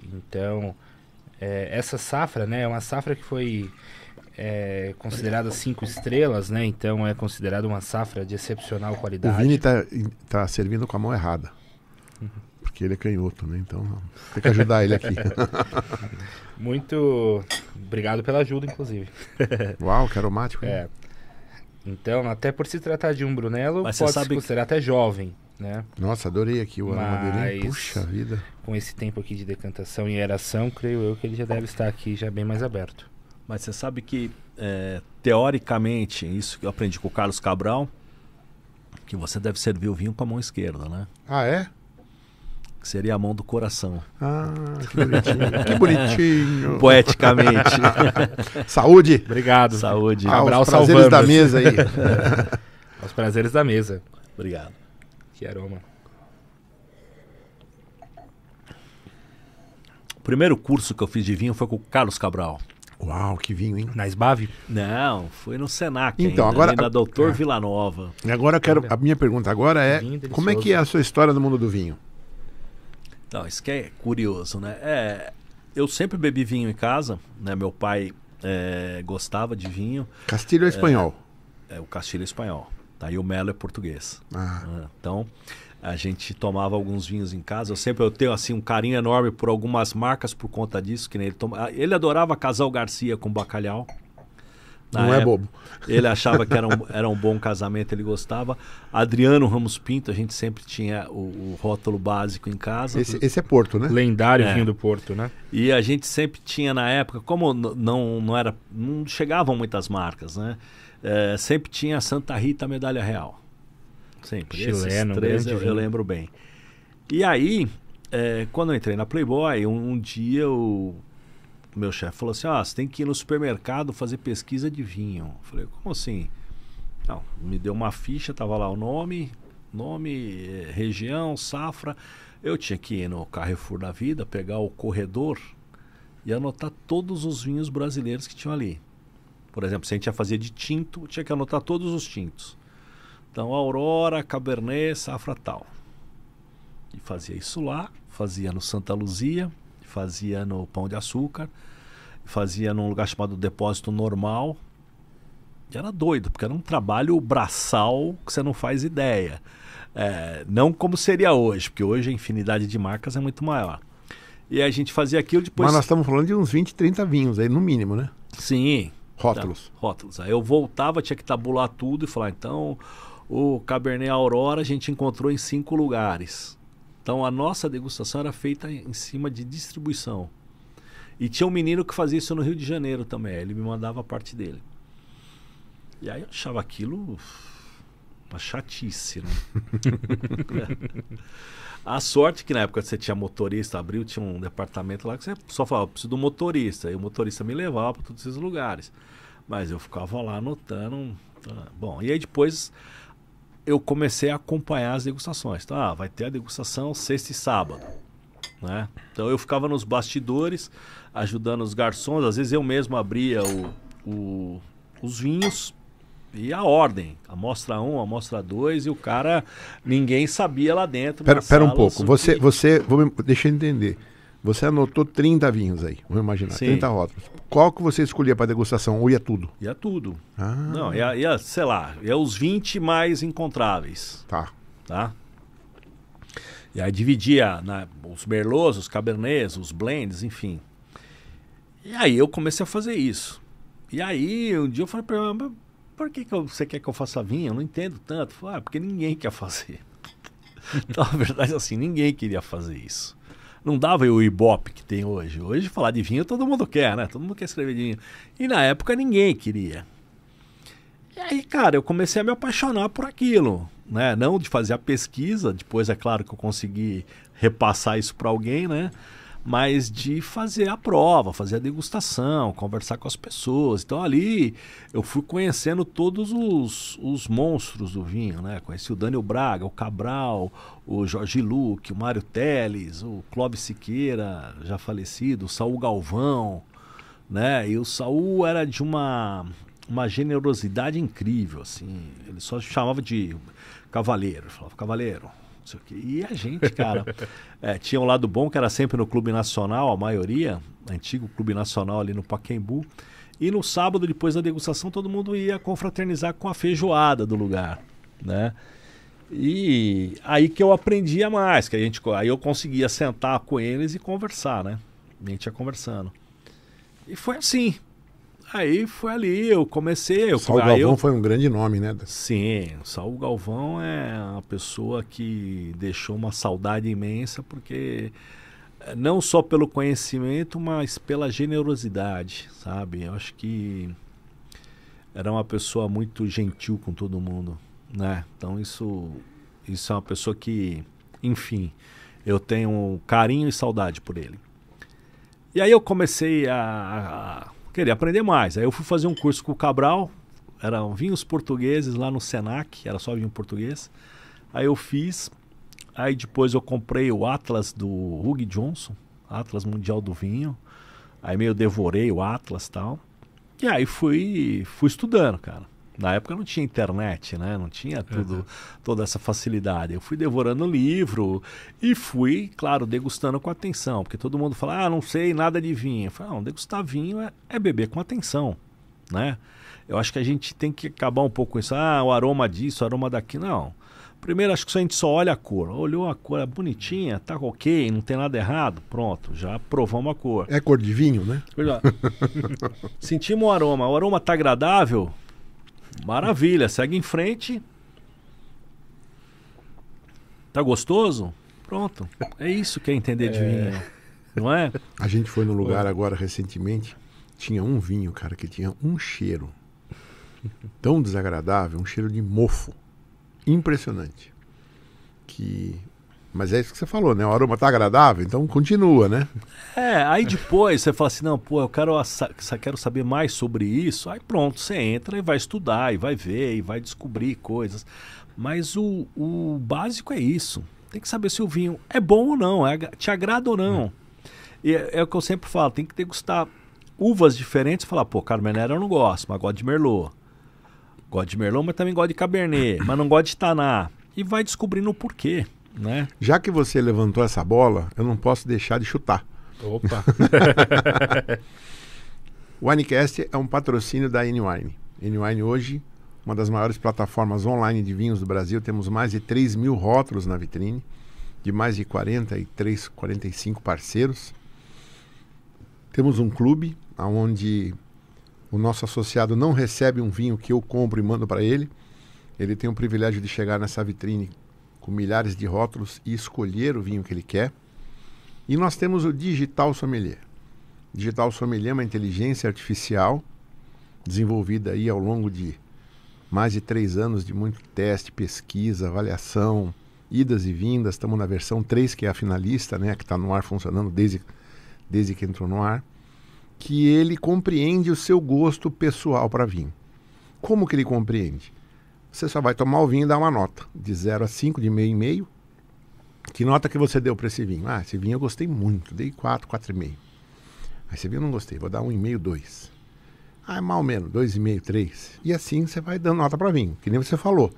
[SPEAKER 3] Então, essa safra, né, é uma safra que foi considerada 5 estrelas, né? Então é considerada uma safra de excepcional
[SPEAKER 1] O
[SPEAKER 3] qualidade.
[SPEAKER 1] Vini tá servindo com a mão errada. Porque ele é canhoto, né? Então tem que ajudar ele aqui.
[SPEAKER 3] Muito obrigado pela ajuda, inclusive.
[SPEAKER 1] Uau, que aromático. Hein?
[SPEAKER 3] Então, até por se tratar de um Brunello,
[SPEAKER 2] mas
[SPEAKER 3] pode se considerar até jovem, né?
[SPEAKER 1] Nossa, adorei aqui o aroma dele. Puxa vida.
[SPEAKER 3] Com esse tempo aqui de decantação e aeração, creio eu que ele já deve estar aqui já bem mais aberto.
[SPEAKER 2] Mas você sabe que, teoricamente, isso que eu aprendi com o Carlos Cabral, que você deve servir o vinho com a mão esquerda, né?
[SPEAKER 1] Ah, é?
[SPEAKER 2] Que seria a mão do coração.
[SPEAKER 1] Ah, que bonitinho. Que bonitinho.
[SPEAKER 2] Poeticamente.
[SPEAKER 1] Saúde.
[SPEAKER 3] Obrigado.
[SPEAKER 2] Saúde.
[SPEAKER 3] Cabral
[SPEAKER 1] Aos prazeres
[SPEAKER 3] salvando.
[SPEAKER 1] da mesa aí.
[SPEAKER 3] Aos prazeres da mesa.
[SPEAKER 2] Obrigado.
[SPEAKER 3] Que aroma.
[SPEAKER 2] O primeiro curso que eu fiz de vinho foi com o Carlos Cabral.
[SPEAKER 1] Uau, que vinho, hein?
[SPEAKER 3] Na SBAV?
[SPEAKER 2] Não, foi no Senac
[SPEAKER 1] Então,
[SPEAKER 2] ainda,
[SPEAKER 1] agora-
[SPEAKER 2] da Doutor Villanova.
[SPEAKER 1] E agora eu quero. A minha pergunta agora é:
[SPEAKER 3] Vinho delicioso.
[SPEAKER 1] como é que é a sua história no mundo do vinho?
[SPEAKER 2] Então, isso que é curioso, né? Eu sempre bebi vinho em casa, né? Meu pai gostava de vinho.
[SPEAKER 1] Castilho ou espanhol?
[SPEAKER 2] O Castilho é espanhol, tá? E o Melo é português.
[SPEAKER 1] Ah,
[SPEAKER 2] Então, a gente tomava alguns vinhos em casa. Eu tenho assim um carinho enorme por algumas marcas por conta disso, que nem ele adorava Casal Garcia com bacalhau,
[SPEAKER 1] Não é bobo.
[SPEAKER 2] Ele achava que era um bom casamento, ele gostava. Adriano Ramos Pinto, a gente sempre tinha o rótulo básico em casa.
[SPEAKER 1] Esse é Porto, né?
[SPEAKER 3] Lendário vinho do Porto, né?
[SPEAKER 2] E a gente sempre tinha na época, como não chegavam muitas marcas, né? Sempre tinha Santa Rita Medalha Real. Sempre.
[SPEAKER 3] Chileno,
[SPEAKER 2] esses três eu lembro bem. E aí, quando eu entrei na Playboy, um dia o meu chefe falou assim, você tem que ir no supermercado fazer pesquisa de vinho. Eu falei, como assim? Não, me deu uma ficha, tava lá o nome, região, safra. Eu tinha que ir no Carrefour da vida, pegar o corredor e anotar todos os vinhos brasileiros que tinham ali. Por exemplo, se a gente ia fazer de tinto, tinha que anotar todos os tintos. Então, Aurora, Cabernet, safra tal. E fazia isso lá, fazia no Santa Luzia, fazia no Pão de Açúcar, fazia num lugar chamado Depósito Normal. E era doido, porque era um trabalho braçal que você não faz ideia. Não como seria hoje, porque hoje a infinidade de marcas é muito maior. E a gente fazia aquilo depois...
[SPEAKER 1] Mas nós estamos falando de uns 20, 30 vinhos aí, no mínimo, né?
[SPEAKER 2] Sim.
[SPEAKER 1] Rótulos.
[SPEAKER 2] Rótulos. Aí eu voltava, tinha que tabular tudo e falar, então, o Cabernet Aurora a gente encontrou em 5 lugares. Então a nossa degustação era feita em cima de distribuição. E tinha um menino que fazia isso no Rio de Janeiro também. Ele me mandava a parte dele. E aí eu achava aquilo uma chatice, né? A sorte que na época você tinha motorista, tinha um departamento lá que você só falava, preciso do motorista. E o motorista me levava para todos esses lugares. Mas eu ficava lá anotando. Bom, e aí depois eu comecei a acompanhar as degustações. Então, vai ter a degustação sexta e sábado, né? Então eu ficava nos bastidores, ajudando os garçons. Às vezes eu mesmo abria os vinhos e a ordem. Amostra 1, amostra 2 e o cara, ninguém sabia lá dentro.
[SPEAKER 1] Pera um pouco, deixa eu entender. Você anotou 30 vinhos aí, vamos imaginar,
[SPEAKER 2] Sim.
[SPEAKER 1] 30 rótulos. Qual que você escolhia para degustação ou ia tudo?
[SPEAKER 2] Ia tudo.
[SPEAKER 1] Ah.
[SPEAKER 2] Não, ia, sei lá, ia os 20 mais encontráveis. Tá? E aí dividia os merlots, os cabernets, os blends, enfim. E aí eu comecei a fazer isso. E aí um dia eu falei para ele, mas por que você quer que eu faça vinho? Eu não entendo tanto. Eu falei, porque ninguém quer fazer. Então, na verdade, assim, ninguém queria fazer isso. Não dava o Ibope que tem hoje. Hoje, falar de vinho, todo mundo quer, né? Todo mundo quer escrever de vinho. E na época, ninguém queria. E aí, cara, eu comecei a me apaixonar por aquilo, né? Não de fazer a pesquisa, depois é claro que eu consegui repassar isso para alguém, né? Mas de fazer a prova, fazer a degustação, conversar com as pessoas. Então ali eu fui conhecendo todos os monstros do vinho, né? Conheci o Daniel Braga, o Cabral, o Jorge Luque, o Mário Teles, o Clóvis Siqueira, já falecido, o Saul Galvão, né? E o Saul era de uma generosidade incrível, assim. Ele só chamava de cavaleiro. Ele falava, cavaleiro. E a gente, cara, tinha um lado bom que era sempre no Clube Nacional, a maioria, antigo Clube Nacional ali no Pacaembu. E no sábado, depois da degustação, todo mundo ia confraternizar com a feijoada do lugar, né? E aí que eu aprendia mais, que aí eu conseguia sentar com eles e conversar, né? A gente ia conversando. E foi assim. Aí foi ali, eu comecei...
[SPEAKER 1] O Saul Galvão foi um grande nome, né?
[SPEAKER 2] Sim, o Saul Galvão é uma pessoa que deixou uma saudade imensa, porque não só pelo conhecimento, mas pela generosidade, sabe? Eu acho que era uma pessoa muito gentil com todo mundo, né? Então isso é uma pessoa que, enfim, eu tenho carinho e saudade por ele. E aí eu comecei a queria aprender mais. Aí eu fui fazer um curso com o Cabral, eram vinhos portugueses lá no Senac, era só vinho português. Aí eu fiz, aí depois eu comprei o Atlas do Hugh Johnson, Atlas Mundial do Vinho. Aí meio devorei o Atlas e tal. E aí fui estudando, cara. Na época não tinha internet, né? Não tinha toda essa facilidade. Eu fui devorando o livro e fui, claro, degustando com atenção. Porque todo mundo fala, não sei nada de vinho. Eu falei, não, degustar vinho é beber com atenção, né? Eu acho que a gente tem que acabar um pouco com isso. O aroma disso, o aroma daquilo. Não. Primeiro, acho que a gente só olha a cor. Olhou a cor, é bonitinha, tá ok, não tem nada errado. Pronto, já provamos a cor.
[SPEAKER 1] É cor de vinho, né?
[SPEAKER 2] Sentimos o aroma. O aroma tá agradável? Maravilha, segue em frente. Tá gostoso? Pronto. É isso que é entender de vinho, não é?
[SPEAKER 1] A gente foi num lugar agora recentemente, tinha um vinho, cara, que tinha um cheiro tão desagradável, um cheiro de mofo. Impressionante. Mas é isso que você falou, né? O aroma tá agradável, então continua, né?
[SPEAKER 2] Aí depois você fala assim, não, pô, eu quero saber mais sobre isso. Aí pronto, você entra e vai estudar, e vai ver, e vai descobrir coisas. Mas o básico é isso. Tem que saber se o vinho é bom ou não, te agrada ou não. E é o que eu sempre falo, tem que degustar uvas diferentes e falar, pô, Carmenère eu não gosto, mas gosto de Merlot. Gosto de Merlot, mas também gosto de Cabernet, mas não gosto de Taná. E vai descobrindo o porquê, né?
[SPEAKER 1] Já que você levantou essa bola, eu não posso deixar de chutar.
[SPEAKER 3] Opa!
[SPEAKER 1] O Winecast é um patrocínio da N-Wine. N-Wine hoje, uma das maiores plataformas online de vinhos do Brasil. Temos mais de 3.000 rótulos na vitrine, de mais de 43, 45 parceiros. Temos um clube onde o nosso associado não recebe um vinho que eu compro e mando para ele. Ele tem o privilégio de chegar nessa vitrine com milhares de rótulos e escolher o vinho que ele quer. E nós temos o Digital Sommelier. Digital Sommelier é uma inteligência artificial desenvolvida aí ao longo de mais de 3 anos de muito teste, pesquisa, avaliação, idas e vindas. Estamos na versão 3, que é a finalista, né, que está no ar funcionando desde que entrou no ar, que ele compreende o seu gosto pessoal para vinho. Como que ele compreende? Você só vai tomar o vinho e dar uma nota, de 0 a 5, de meio em meio. Que nota que você deu para esse vinho? Ah, esse vinho eu gostei muito, dei 4, 4,5. Ah, esse vinho eu não gostei, vou dar 1,5, 2. Ah, é mal menos, 2,5, 3. E assim você vai dando nota para vinho, que nem você falou.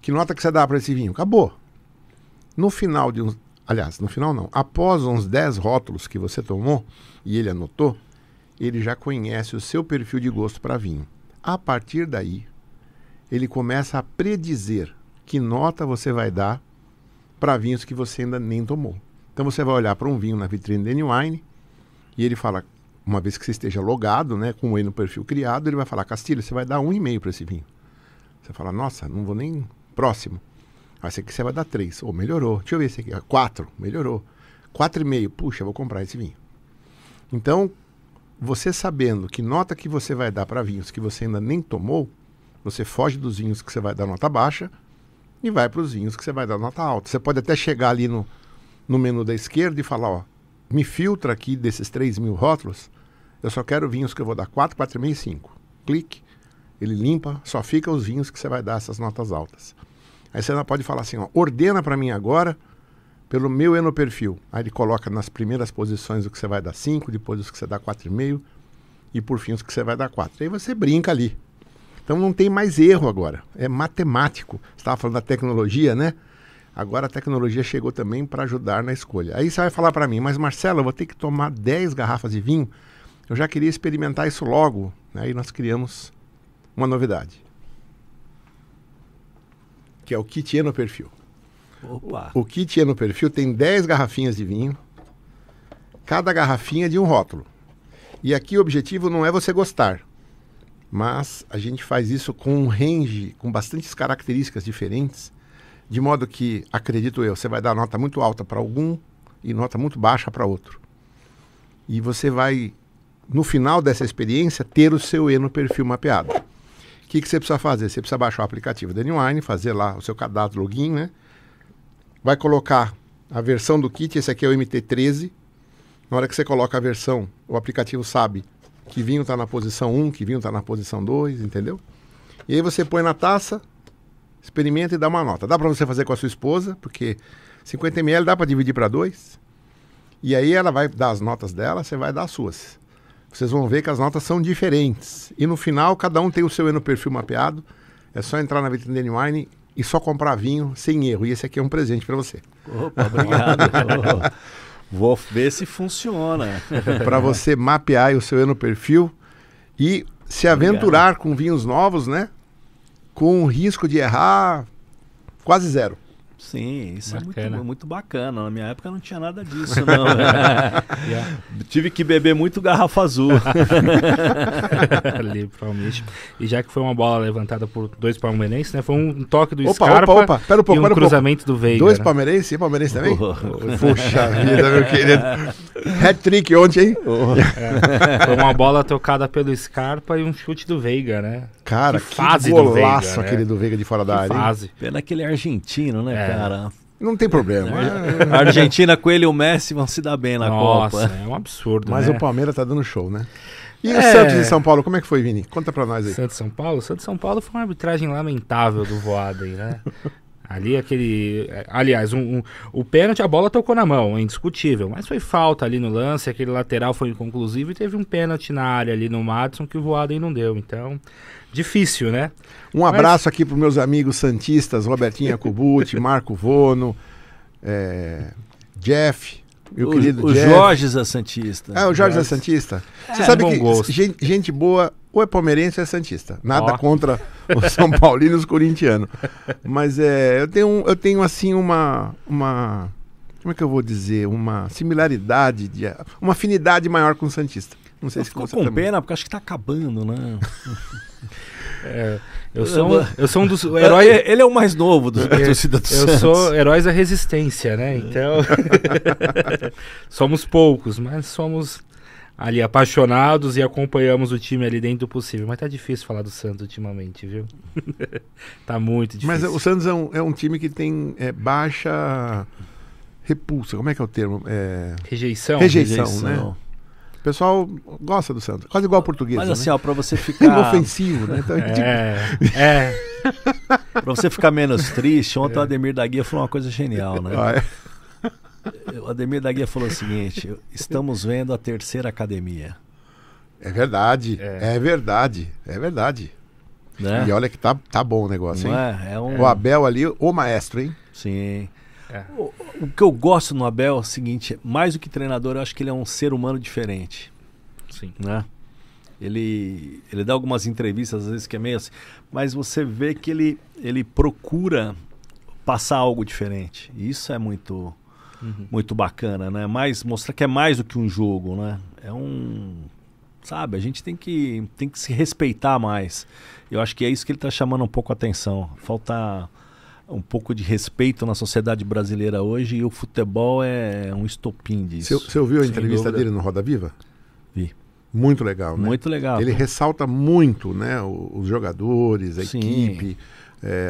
[SPEAKER 1] Que nota que você dá para esse vinho? Acabou. No final de uns... Aliás, no final não. Após uns 10 rótulos que você tomou e ele anotou, ele já conhece o seu perfil de gosto para vinho. A partir daí, ele começa a predizer que nota você vai dar para vinhos que você ainda nem tomou. Então você vai olhar para um vinho na vitrine da N-Wine e ele fala, uma vez que você esteja logado, né, com ele no perfil criado, ele vai falar, Castilho, você vai dar 1,5 para esse vinho. Você fala, nossa, não vou nem próximo. Ah, esse aqui você vai dar 3. Oh, melhorou. Deixa eu ver esse aqui. 4. Melhorou. 4,5. Puxa, vou comprar esse vinho. Então, você sabendo que nota que você vai dar para vinhos que você ainda nem tomou, você foge dos vinhos que você vai dar nota baixa e vai para os vinhos que você vai dar nota alta. Você pode até chegar ali no menu da esquerda e falar, ó, me filtra aqui desses 3.000 rótulos, eu só quero vinhos que eu vou dar 4, 4,5 e 5. Clique, ele limpa, só fica os vinhos que você vai dar essas notas altas. Aí você pode falar assim, ó, ordena para mim agora pelo meu enoperfil. Aí ele coloca nas primeiras posições o que você vai dar 5, depois os que você dá 4,5 e por fim os que você vai dar 4. Aí você brinca ali. Então não tem mais erro agora, é matemático. Você estava falando da tecnologia, né? Agora a tecnologia chegou também para ajudar na escolha. Aí você vai falar para mim, mas Marcelo, eu vou ter que tomar 10 garrafas de vinho? Eu já queria experimentar isso logo. Aí nós criamos uma novidade, que é o kit enoperfil.
[SPEAKER 2] Opa.
[SPEAKER 1] O kit enoperfil tem 10 garrafinhas de vinho, cada garrafinha de um rótulo. E aqui o objetivo não é você gostar, mas a gente faz isso com um range, com bastantes características diferentes, de modo que, acredito eu, você vai dar nota muito alta para algum e nota muito baixa para outro. E você vai, no final dessa experiência, ter o seu enoperfil mapeado. O que você precisa fazer? Você precisa baixar o aplicativo da N-Wine, fazer lá o seu cadastro, login, né? Vai colocar a versão do kit, esse aqui é o MT13. Na hora que você coloca a versão, o aplicativo sabe que vinho está na posição 1, que vinho está na posição 2, entendeu? E aí você põe na taça, experimenta e dá uma nota. Dá para você fazer com a sua esposa, porque 50 ml dá para dividir para 2. E aí ela vai dar as notas dela, você vai dar as suas. Vocês vão ver que as notas são diferentes. E no final, cada um tem o seu enoperfil mapeado. É só entrar na vitrine da N-Wine e só comprar vinho sem erro. E esse aqui é um presente para você.
[SPEAKER 2] Opa, obrigado. Vou ver se funciona.
[SPEAKER 1] Para você mapear o seu enoperfil e se aventurar com vinhos novos, né? Com o risco de errar quase zero.
[SPEAKER 2] Sim, isso
[SPEAKER 3] Bacana.
[SPEAKER 2] é muito bacana. Na minha época não tinha nada disso, não. Tive que beber muito garrafa azul.
[SPEAKER 3] Ali, provavelmente. E já que foi uma bola levantada por 2 palmeirenses, né? Foi um toque do Scarpa
[SPEAKER 1] Pera um pouco,
[SPEAKER 3] e um cruzamento do Veiga.
[SPEAKER 1] 2
[SPEAKER 3] né?
[SPEAKER 1] palmeirenses e palmeirense também? Puxa vida, meu querido. Hat-trick ontem, hein?
[SPEAKER 3] Foi uma bola tocada pelo Scarpa e um chute do Veiga, né?
[SPEAKER 1] Cara,
[SPEAKER 3] que fase
[SPEAKER 1] que
[SPEAKER 3] do
[SPEAKER 1] golaço
[SPEAKER 3] Veiga, né?
[SPEAKER 1] aquele do Veiga de fora da
[SPEAKER 3] Que
[SPEAKER 1] área, hein?
[SPEAKER 3] fase.
[SPEAKER 2] Pena aquele argentino, né, cara?
[SPEAKER 1] Não tem problema.
[SPEAKER 2] A Argentina com ele e o Messi vão se dar bem na
[SPEAKER 3] Nossa,
[SPEAKER 2] Copa.
[SPEAKER 3] é um absurdo,
[SPEAKER 1] Mas
[SPEAKER 3] né?
[SPEAKER 1] o Palmeiras tá dando show, né? E o Santos de São Paulo, como é que foi, Vini? Conta pra nós aí.
[SPEAKER 3] Santos São Paulo? Santos São Paulo foi uma arbitragem lamentável do Voaden, né? Ali aquele... Aliás, o pênalti, a bola tocou na mão, é indiscutível. Mas foi falta ali no lance, aquele lateral foi inconclusivo e teve um pênalti na área ali no Madison que o Voaden não deu. Então, difícil, né?
[SPEAKER 1] Um abraço aqui pros meus amigos santistas, Robertinho Iacobucci, Marco Vono, Jeff, meu querido
[SPEAKER 2] o
[SPEAKER 1] Jeff.
[SPEAKER 2] Jorge é Santista.
[SPEAKER 1] Ah, o Jorge é Santista. Você
[SPEAKER 3] É,
[SPEAKER 1] sabe
[SPEAKER 3] bom
[SPEAKER 1] que
[SPEAKER 3] gosto.
[SPEAKER 1] gente boa ou é palmeirense ou é santista. Nada
[SPEAKER 3] Ó.
[SPEAKER 1] contra os São Paulinos e os corintianos. Mas eu tenho assim uma... Como é que eu vou dizer? Uma similaridade, uma afinidade maior com o santista. Não sei se
[SPEAKER 2] Ficou
[SPEAKER 1] você
[SPEAKER 2] com
[SPEAKER 1] também.
[SPEAKER 2] pena, porque acho que tá acabando, né?
[SPEAKER 3] Eu sou um dos heróis...
[SPEAKER 2] Ele é o mais novo da torcida do Santos.
[SPEAKER 3] Eu sou heróis da resistência, né? Então, somos poucos, mas somos ali apaixonados e acompanhamos o time ali dentro do possível. Mas tá difícil falar do Santos ultimamente, viu? Tá muito difícil.
[SPEAKER 1] Mas o Santos é um time que tem baixa repulsa. Como é que é o termo?
[SPEAKER 3] Rejeição?
[SPEAKER 1] Rejeição, né? O pessoal gosta do Santos. Quase igual a portuguesa,
[SPEAKER 2] Mas assim,
[SPEAKER 1] né?
[SPEAKER 2] ó, pra você ficar...
[SPEAKER 1] Inofensivo, né? Então,
[SPEAKER 2] Pra você ficar menos triste, ontem o Ademir da Guia falou uma coisa genial, né? O Ademir da Guia falou o seguinte: estamos vendo a terceira academia.
[SPEAKER 1] É verdade, é verdade.
[SPEAKER 2] Né?
[SPEAKER 1] E olha que tá bom o negócio,
[SPEAKER 2] Não
[SPEAKER 1] hein?
[SPEAKER 2] é?
[SPEAKER 1] O Abel ali, o maestro, hein?
[SPEAKER 2] Sim. O que eu gosto no Abel é o seguinte: mais do que treinador, eu acho que ele é um ser humano diferente.
[SPEAKER 3] Sim.
[SPEAKER 2] Né? Ele dá algumas entrevistas, às vezes, que é meio assim, mas você vê que ele procura passar algo diferente. E isso é muito bacana, né? Mostrar que é mais do que um jogo, né? Sabe, a gente tem que se respeitar mais. Eu acho que é isso que ele está chamando um pouco a atenção. Falta um pouco de respeito na sociedade brasileira hoje, e o futebol é um estopim disso.
[SPEAKER 1] Você ouviu a
[SPEAKER 3] Sem
[SPEAKER 1] entrevista
[SPEAKER 3] dúvida.
[SPEAKER 1] dele no Roda Viva?
[SPEAKER 2] Vi.
[SPEAKER 1] Muito legal, né?
[SPEAKER 2] Muito legal.
[SPEAKER 1] Ele ressalta muito, né? Os jogadores, a
[SPEAKER 2] Sim.
[SPEAKER 1] equipe,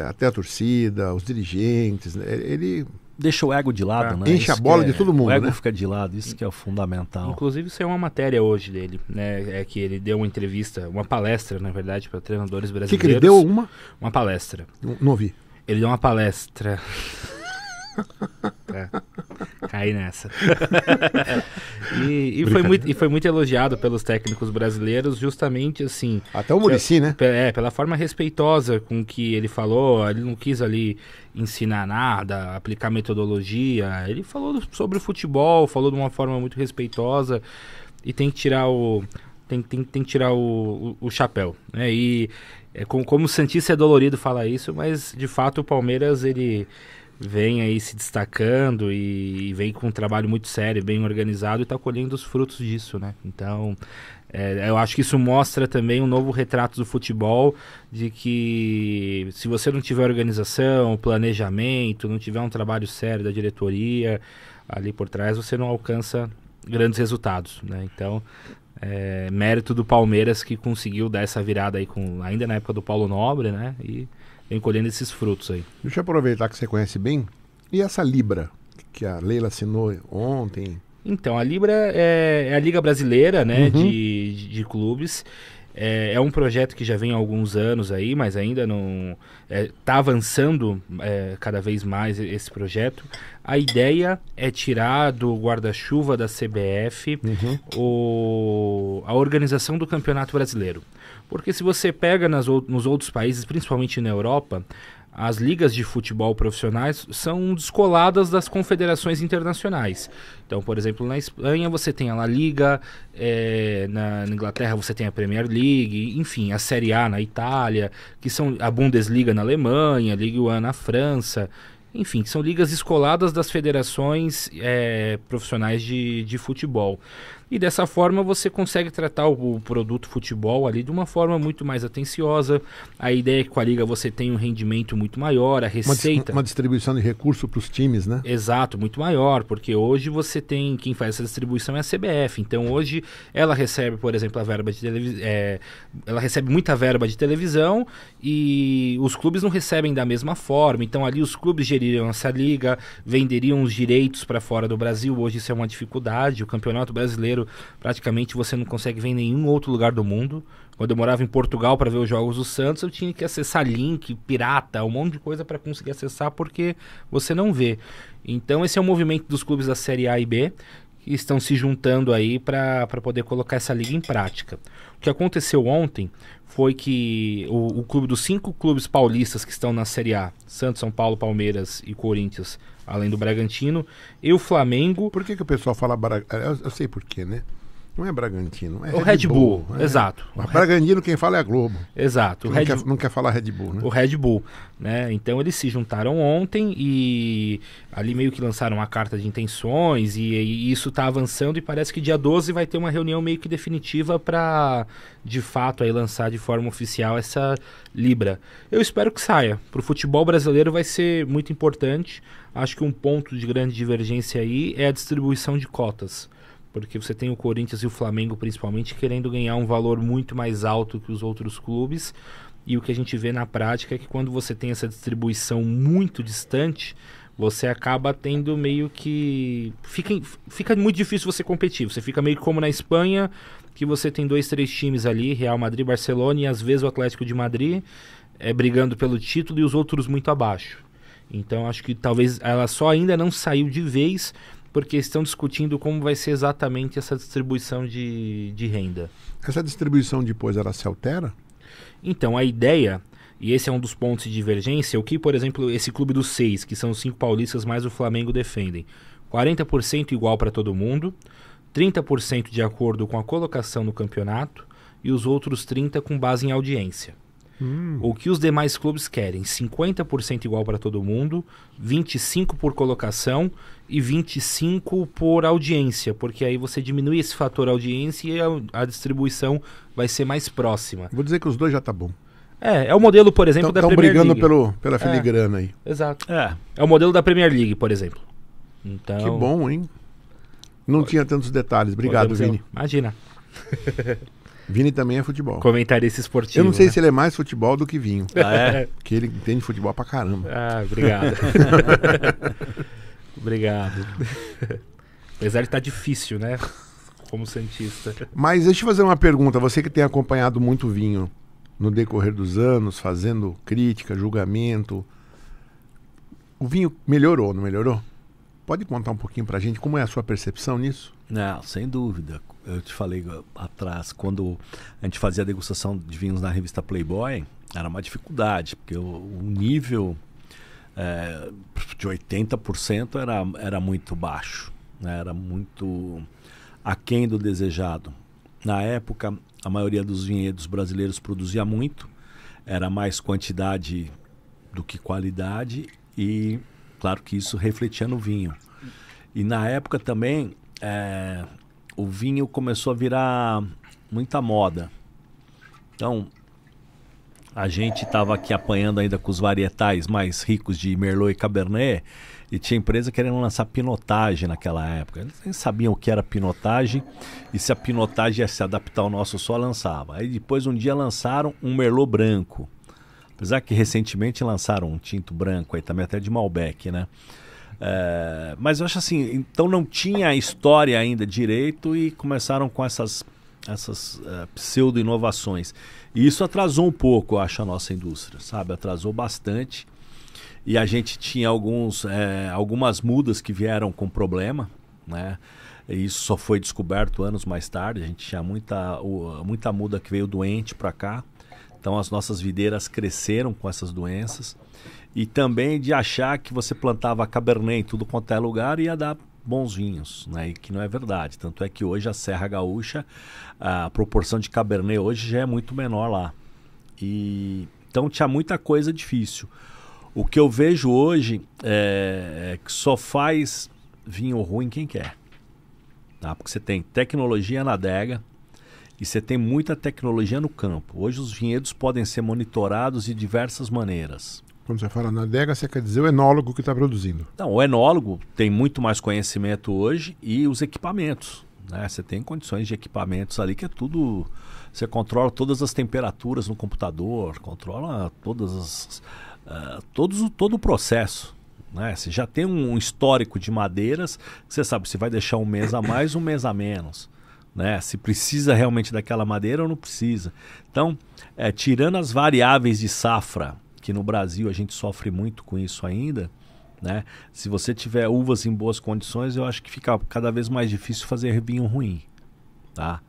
[SPEAKER 1] até a torcida, os dirigentes. Né? Ele
[SPEAKER 2] deixa o ego de lado, né?
[SPEAKER 1] enche a
[SPEAKER 2] Isso
[SPEAKER 1] bola
[SPEAKER 2] que
[SPEAKER 1] de todo mundo,
[SPEAKER 2] O ego
[SPEAKER 1] né?
[SPEAKER 2] fica de lado, isso que é o fundamental.
[SPEAKER 3] Inclusive, isso é uma matéria hoje dele, né? É que ele deu uma entrevista, uma palestra, na verdade, para treinadores
[SPEAKER 1] O
[SPEAKER 3] brasileiros.
[SPEAKER 1] que ele deu?
[SPEAKER 3] Uma palestra.
[SPEAKER 1] Não ouvi.
[SPEAKER 3] Ele deu uma palestra. Caí nessa. e foi muito elogiado pelos técnicos brasileiros, justamente assim.
[SPEAKER 1] Até o Muricy, né?
[SPEAKER 3] Pela forma respeitosa com que ele falou. Ele não quis ali ensinar nada, aplicar metodologia. Ele falou sobre o futebol, falou de uma forma muito respeitosa, e tem que tirar o chapéu, né? E como o santista é dolorido falar isso, mas de fato o Palmeiras ele vem aí se destacando e vem com um trabalho muito sério, bem organizado, e está colhendo os frutos disso, né? Então, eu acho que isso mostra também um novo retrato do futebol, de que se você não tiver organização, planejamento, não tiver um trabalho sério da diretoria ali por trás, você não alcança grandes resultados, né? Então, mérito do Palmeiras, que conseguiu dar essa virada aí ainda na época do Paulo Nobre, né? E vem colhendo esses frutos aí.
[SPEAKER 1] Deixa eu aproveitar que você conhece bem. E essa Libra, que a Leila assinou ontem?
[SPEAKER 3] Então, a Libra é a Liga Brasileira, né, de clubes. É um projeto que já vem há alguns anos aí, mas ainda não... Está avançando cada vez mais esse projeto. A ideia é tirar do guarda-chuva da CBF a organização do Campeonato Brasileiro. Porque se você pega nos outros países, principalmente na Europa, as ligas de futebol profissionais são descoladas das confederações internacionais. Então, por exemplo, na Espanha você tem a La Liga, na Inglaterra você tem a Premier League, enfim, a Série A na Itália, que são a Bundesliga na Alemanha, a Ligue 1 na França, enfim, que são ligas descoladas das federações profissionais de futebol. E dessa forma você consegue tratar o produto futebol ali de uma forma muito mais atenciosa. A ideia é que com a liga você tem um rendimento muito maior, a receita...
[SPEAKER 1] Uma distribuição de recurso para os times, né?
[SPEAKER 3] Exato, muito maior, porque hoje você tem... Quem faz essa distribuição é a CBF. Então hoje ela recebe, por exemplo, a verba de televisão... ela recebe muita verba de televisão e os clubes não recebem da mesma forma. Então ali os clubes geririam essa liga, venderiam os direitos para fora do Brasil. Hoje isso é uma dificuldade. O Campeonato Brasileiro praticamente você não consegue ver em nenhum outro lugar do mundo. Quando eu morava em Portugal para ver os jogos do Santos, eu tinha que acessar link, pirata, um monte de coisa para conseguir acessar, porque você não vê. Então esse é o movimento dos clubes da Série A e B, que estão se juntando aí para poder colocar essa liga em prática. O que aconteceu ontem foi que o clube dos 5 clubes paulistas que estão na Série A, Santos, São Paulo, Palmeiras e Corinthians, além do Bragantino, e o Flamengo...
[SPEAKER 1] Por que o pessoal fala... Eu sei por quê, né? Não é Bragantino, é
[SPEAKER 3] o Red Bull. Exato.
[SPEAKER 1] Bragantino quem fala é a Globo.
[SPEAKER 3] Exato.
[SPEAKER 1] Não quer falar Red Bull, né?
[SPEAKER 3] O Red Bull, né? Então eles se juntaram ontem e ali meio que lançaram uma carta de intenções e isso está avançando e parece que dia 12 vai ter uma reunião meio que definitiva para, de fato, aí lançar de forma oficial essa Libra. Eu espero que saia. Para o futebol brasileiro vai ser muito importante. Acho que um ponto de grande divergência aí é a distribuição de cotas. Porque você tem o Corinthians e o Flamengo, principalmente, querendo ganhar um valor muito mais alto que os outros clubes. E o que a gente vê na prática é que quando você tem essa distribuição muito distante, você acaba tendo meio que... Fica muito difícil você competir. Você fica meio como na Espanha, que você tem 2, 3 times ali, Real Madrid, Barcelona, e às vezes o Atlético de Madrid brigando pelo título e os outros muito abaixo. Então acho que talvez ela só ainda não saiu de vez... porque estão discutindo como vai ser exatamente essa distribuição de renda.
[SPEAKER 1] Essa distribuição depois ela se altera?
[SPEAKER 3] Então, a ideia, e esse é um dos pontos de divergência, o que, por exemplo, esse clube dos 6, que são os 5 paulistas mais o Flamengo, defendem. 40% igual para todo mundo, 30% de acordo com a colocação no campeonato e os outros 30% com base em audiência. O que os demais clubes querem? 50% igual para todo mundo, 25% por colocação e 25% por audiência, porque aí você diminui esse fator audiência e a distribuição vai ser mais próxima.
[SPEAKER 1] Vou dizer que os dois já tá bom.
[SPEAKER 3] É o modelo, por exemplo, da Premier League.
[SPEAKER 1] Estão brigando pela filigrana aí.
[SPEAKER 3] Exato. É o modelo da Premier League, por exemplo. Então,
[SPEAKER 1] que bom, hein? Não tinha tantos detalhes. Obrigado, Vini.
[SPEAKER 3] Imagina.
[SPEAKER 1] Vini também é futebol.
[SPEAKER 3] Comentarista esportivo.
[SPEAKER 1] Eu não sei se ele é mais futebol do que Vinho.
[SPEAKER 3] É?
[SPEAKER 1] Porque ele entende futebol pra caramba.
[SPEAKER 3] Obrigado. Obrigado. Apesar de estar difícil, né? Como santista.
[SPEAKER 1] Mas deixa eu fazer uma pergunta. Você que tem acompanhado muito Vinho no decorrer dos anos, fazendo crítica, julgamento. O Vinho melhorou, não melhorou? Pode contar um pouquinho pra gente como é a sua percepção nisso?
[SPEAKER 2] Não, sem dúvida. Eu te falei atrás, quando a gente fazia a degustação de vinhos na revista Playboy, era uma dificuldade, porque o nível de 80% era muito baixo, né? Era muito aquém do desejado. Na época, a maioria dos vinhedos brasileiros produzia muito, era mais quantidade do que qualidade e, claro que isso refletia no vinho. E na época também... o vinho começou a virar muita moda. Então, a gente estava aqui apanhando ainda com os varietais mais ricos de Merlot e Cabernet, e tinha empresa querendo lançar pinotagem naquela época. Eles nem sabiam o que era pinotagem, e se a pinotagem ia se adaptar ao nosso só lançava. Aí depois um dia lançaram um Merlot branco. Apesar que recentemente lançaram um tinto branco, aí também até de Malbec, né? Mas eu acho assim, então não tinha história ainda direito e começaram com essas pseudo-inovações. E isso atrasou um pouco, eu acho, a nossa indústria, sabe? Atrasou bastante. E a gente tinha algumas mudas que vieram com problema, né? E isso só foi descoberto anos mais tarde. A gente tinha muita muda que veio doente para cá. Então as nossas videiras cresceram com essas doenças. E também de achar que você plantava Cabernet em tudo quanto é lugar e ia dar bons vinhos, né? E que não é verdade. Tanto é que hoje a Serra Gaúcha, a proporção de Cabernet hoje já é muito menor lá. Então tinha muita coisa difícil. O que eu vejo hoje é que só faz vinho ruim quem quer. Tá? Porque você tem tecnologia na adega e você tem muita tecnologia no campo. Hoje os vinhedos podem ser monitorados de diversas maneiras.
[SPEAKER 1] Quando você fala na adega, você quer dizer o enólogo que está produzindo.
[SPEAKER 2] Não, o enólogo tem muito mais conhecimento hoje e os equipamentos. Né? Você tem condições de equipamentos ali que é tudo... Você controla todas as temperaturas no computador, controla todas todo o processo. Né? Você já tem um histórico de madeiras que você sabe se vai deixar um mês a mais, um mês a menos. Né? Se precisa realmente daquela madeira ou não precisa. Então, tirando as variáveis de safra, que no Brasil a gente sofre muito com isso ainda, né? Se você tiver uvas em boas condições, eu acho que fica cada vez mais difícil fazer vinho ruim. Tá?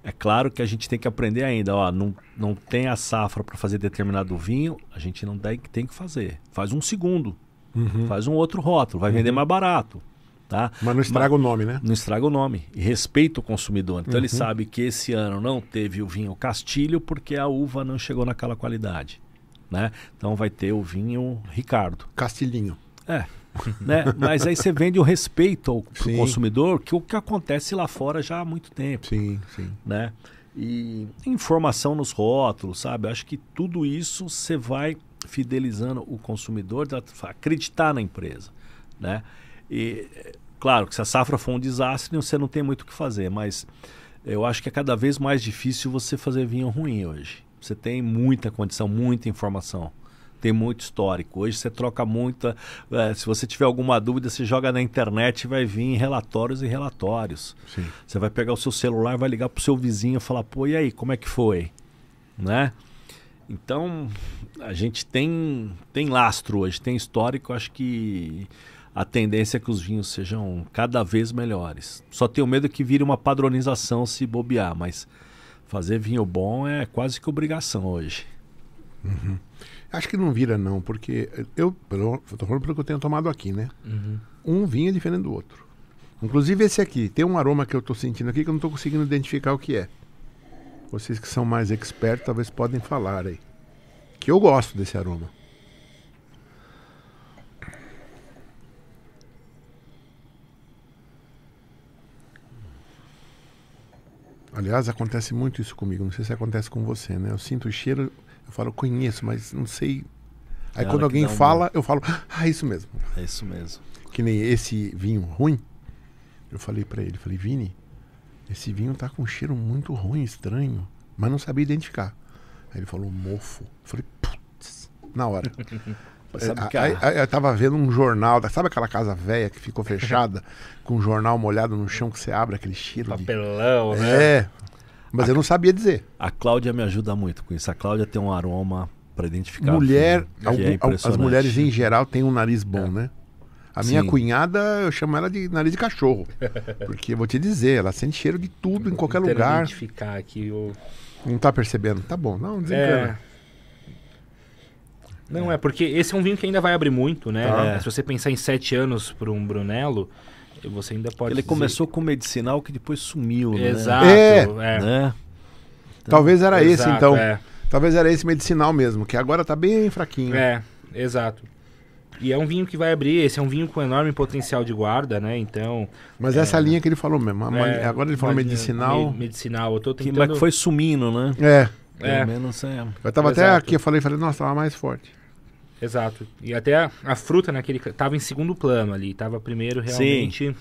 [SPEAKER 2] É claro que a gente tem que aprender ainda. Ó, não tem a safra para fazer determinado vinho, a gente não tem que fazer. Faz um segundo, faz um outro rótulo, vai vender mais barato. Tá?
[SPEAKER 1] Mas não estraga o nome, né?
[SPEAKER 2] Não estraga o nome. E respeita o consumidor. Então ele sabe que esse ano não teve o vinho Castilho porque a uva não chegou naquela qualidade. Né? Então vai ter o vinho Ricardo.
[SPEAKER 1] Castilhinho.
[SPEAKER 2] Né? Mas aí você vende o respeito ao consumidor, que é o que acontece lá fora já há muito tempo.
[SPEAKER 1] Sim.
[SPEAKER 2] Né? E informação nos rótulos, sabe? Eu acho que tudo isso você vai fidelizando o consumidor a acreditar na empresa. Né? E claro que se a safra for um desastre, você não tem muito o que fazer, mas eu acho que é cada vez mais difícil você fazer vinho ruim hoje. Você tem muita condição, muita informação, tem muito histórico. Hoje você troca muita... se você tiver alguma dúvida, você joga na internet e vai vir em relatórios e relatórios.
[SPEAKER 1] Sim.
[SPEAKER 2] Você vai pegar o seu celular, vai ligar para o seu vizinho e falar, pô, e aí, como é que foi? Né? Então, a gente tem lastro hoje, tem histórico. Acho que a tendência é que os vinhos sejam cada vez melhores. Só tenho medo que vire uma padronização se bobear, mas... Fazer vinho bom é quase que obrigação hoje.
[SPEAKER 1] Acho que não vira não, porque eu tô falando pelo que eu tenho tomado aqui, né? Um vinho é diferente do outro. Inclusive esse aqui, tem um aroma que eu tô sentindo aqui que eu não tô conseguindo identificar o que é. Vocês que são mais expertos talvez podem falar aí. Que eu gosto desse aroma. Aliás, acontece muito isso comigo. Não sei se acontece com você, né? Eu sinto o cheiro, eu falo, conheço, mas não sei. Aí quando alguém fala, eu falo, isso mesmo.
[SPEAKER 2] É isso mesmo.
[SPEAKER 1] Que nem esse vinho ruim. Eu falei pra ele, Vini, esse vinho tá com um cheiro muito ruim, estranho, mas não sabia identificar. Aí ele falou, mofo. Eu falei, putz, na hora. Aí eu tava vendo um jornal, sabe aquela casa velha que ficou fechada, com um jornal molhado no chão que você abre aquele cheiro
[SPEAKER 3] papelão, né?
[SPEAKER 1] Mas eu não sabia dizer.
[SPEAKER 2] A Cláudia me ajuda muito com isso. A Cláudia tem um aroma para identificar.
[SPEAKER 1] Mulher,
[SPEAKER 2] é
[SPEAKER 1] as mulheres em geral têm um nariz bom, né? A minha cunhada, eu chamo ela de nariz de cachorro. Porque eu vou te dizer, ela sente cheiro de tudo, em qualquer lugar.
[SPEAKER 3] Identificar aqui
[SPEAKER 1] Não tá percebendo? Tá bom, não desencana.
[SPEAKER 3] Não, porque esse é um vinho que ainda vai abrir muito, né?
[SPEAKER 1] Tá.
[SPEAKER 3] Se você pensar em 7 anos para um Brunello, você ainda pode
[SPEAKER 2] Ele começou com medicinal que depois sumiu, né?
[SPEAKER 3] Exato.
[SPEAKER 2] Né?
[SPEAKER 1] Talvez era esse, então.
[SPEAKER 3] É.
[SPEAKER 1] Talvez era esse medicinal mesmo, que agora tá bem fraquinho.
[SPEAKER 3] Exato. E é um vinho que vai abrir, esse é um vinho com enorme potencial de guarda, né? Então...
[SPEAKER 1] Mas essa linha que ele falou mesmo. Agora ele falou medicinal.
[SPEAKER 3] Medicinal, eu tô tentando...
[SPEAKER 2] Mas que foi sumindo, né? Pelo menos
[SPEAKER 1] Eu tava até aqui, eu falei, nossa, tava mais forte.
[SPEAKER 3] Exato. E até a fruta naquele... Tava em segundo plano ali, tava primeiro realmente...
[SPEAKER 2] Sim.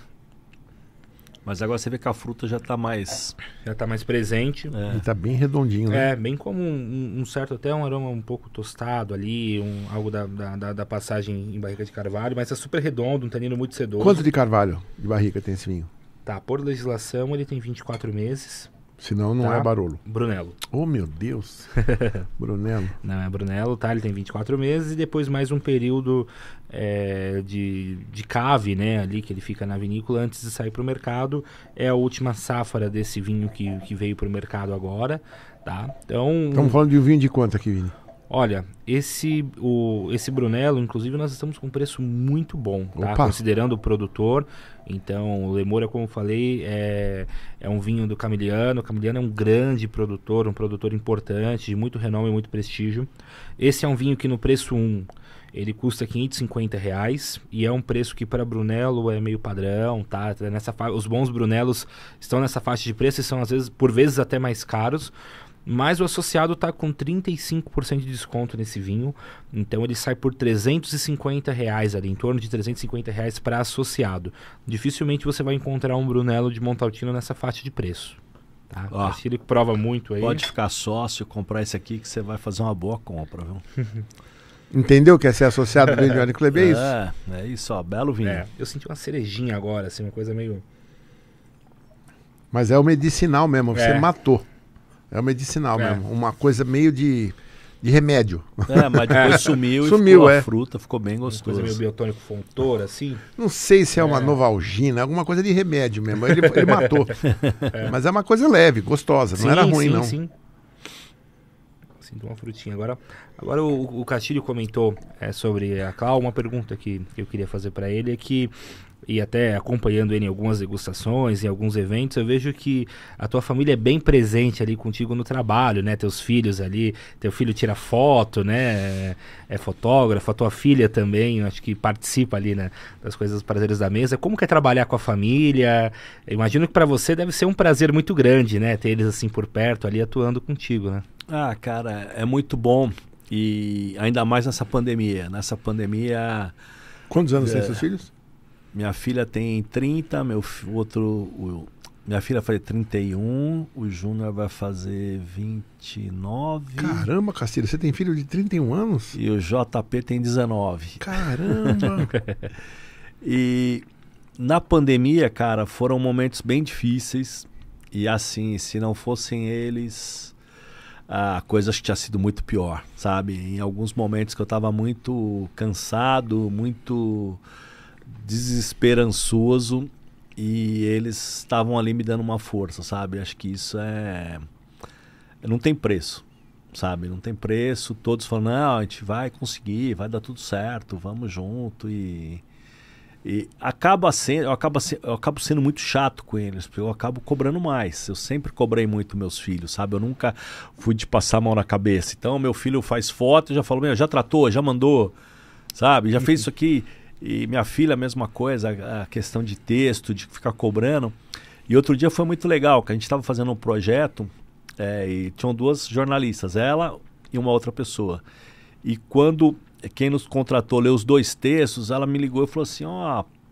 [SPEAKER 2] Mas agora você vê que a fruta já tá mais...
[SPEAKER 3] Já tá mais presente.
[SPEAKER 1] E tá bem redondinho, né?
[SPEAKER 3] Bem como um certo, até um aroma um pouco tostado ali, algo da passagem em barrica de carvalho, mas é super redondo, um tanino muito sedoso.
[SPEAKER 1] Quanto de carvalho de barrica tem esse vinho?
[SPEAKER 3] Tá, por legislação ele tem 24 meses.
[SPEAKER 1] Senão não
[SPEAKER 3] Tá.
[SPEAKER 1] é Barolo.
[SPEAKER 3] Brunello.
[SPEAKER 1] Oh, meu Deus. Brunello.
[SPEAKER 3] Não é Brunello, tá? Ele tem 24 meses e depois mais um período de cave, né? Ali que ele fica na vinícola antes de sair para o mercado. É a última safra desse vinho que veio para o mercado agora, tá? Então,
[SPEAKER 1] Estamos falando de um vinho de quanto aqui, Vini?
[SPEAKER 3] olha, esse Brunello, inclusive, nós estamos com um preço muito bom, tá?
[SPEAKER 1] Opa.
[SPEAKER 3] Considerando o produtor. Então, o Lemoura, como eu falei, é um vinho do Camiliano. O Camiliano é um grande produtor, um produtor importante, de muito renome e muito prestígio. Esse é um vinho que no preço 1, ele custa R$550 e é um preço que para Brunello é meio padrão, tá? Os bons Brunelos estão nessa faixa de preço e são, às vezes, por vezes até mais caros. Mas o associado está com 35% de desconto nesse vinho. Então ele sai por R$350 ali, em torno de R$350 para associado. Dificilmente você vai encontrar um Brunello de Montalcino nessa faixa de preço. Tá?
[SPEAKER 2] Ó,
[SPEAKER 3] Ele prova muito aí.
[SPEAKER 2] Pode ficar sócio, comprar esse aqui que você vai fazer uma boa compra, viu?
[SPEAKER 1] Entendeu que é ser associado do Vinho Wine Club? É isso?
[SPEAKER 2] É isso, ó, belo vinho.
[SPEAKER 3] Eu senti uma cerejinha agora, assim, uma coisa meio...
[SPEAKER 1] Mas é o medicinal mesmo, você
[SPEAKER 3] É.
[SPEAKER 1] matou. É o medicinal
[SPEAKER 3] É.
[SPEAKER 1] mesmo. Uma coisa meio de remédio.
[SPEAKER 2] Mas depois sumiu e
[SPEAKER 1] Sumiu,
[SPEAKER 2] ficou
[SPEAKER 1] é.
[SPEAKER 2] a fruta, ficou bem
[SPEAKER 3] Uma
[SPEAKER 2] gostoso.
[SPEAKER 3] coisa meio biotônico fontor, assim.
[SPEAKER 1] Não sei se é uma novalgina, alguma coisa de remédio mesmo. Ele matou. Mas é uma coisa leve, gostosa. Não era ruim, não.
[SPEAKER 3] Sim. Sinto uma frutinha. Agora o Castilho comentou sobre a Clau. Uma pergunta que eu queria fazer para ele é que, e até acompanhando ele em algumas degustações, em alguns eventos, eu vejo que a tua família é bem presente ali contigo no trabalho, né? Teus filhos ali, teu filho tira foto, né? É fotógrafo, a tua filha também, acho que participa ali, né? Das coisas, dos prazeres da mesa. Como que é trabalhar com a família? Eu imagino que para você deve ser um prazer muito grande, né? Ter eles assim por perto, ali atuando contigo, né?
[SPEAKER 2] Ah, cara, é muito bom. E ainda mais nessa pandemia. Nessa pandemia,
[SPEAKER 1] Quantos anos tem seus filhos?
[SPEAKER 2] minha filha tem 30, minha filha vai fazer 31, o Júnior vai fazer 29
[SPEAKER 1] Caramba, Castilho, você tem filho de 31 anos?
[SPEAKER 2] e o JP tem 19.
[SPEAKER 1] Caramba!
[SPEAKER 2] E na pandemia, cara, foram momentos bem difíceis. E assim, se não fossem eles, a coisa acho que tinha sido muito pior, sabe? Em alguns momentos que eu estava muito cansado, muito desesperançoso, e eles estavam ali me dando uma força, sabe? Acho que isso não tem preço, sabe? Não tem preço. Todos falam, não, a gente vai conseguir, vai dar tudo certo, vamos junto. E eu acabo sendo muito chato com eles, porque eu acabo cobrando mais. Eu sempre cobrei muito meus filhos, sabe? Eu nunca fui de passar a mão na cabeça. Então, meu filho faz foto, eu já falo, já tratou, já mandou, sabe? Já fez isso aqui. E minha filha, a mesma coisa, a questão de texto, de ficar cobrando. E outro dia foi muito legal, que a gente estava fazendo um projeto e tinham duas jornalistas, ela e uma outra pessoa. E quando quem nos contratou leu os dois textos, ela me ligou e falou assim,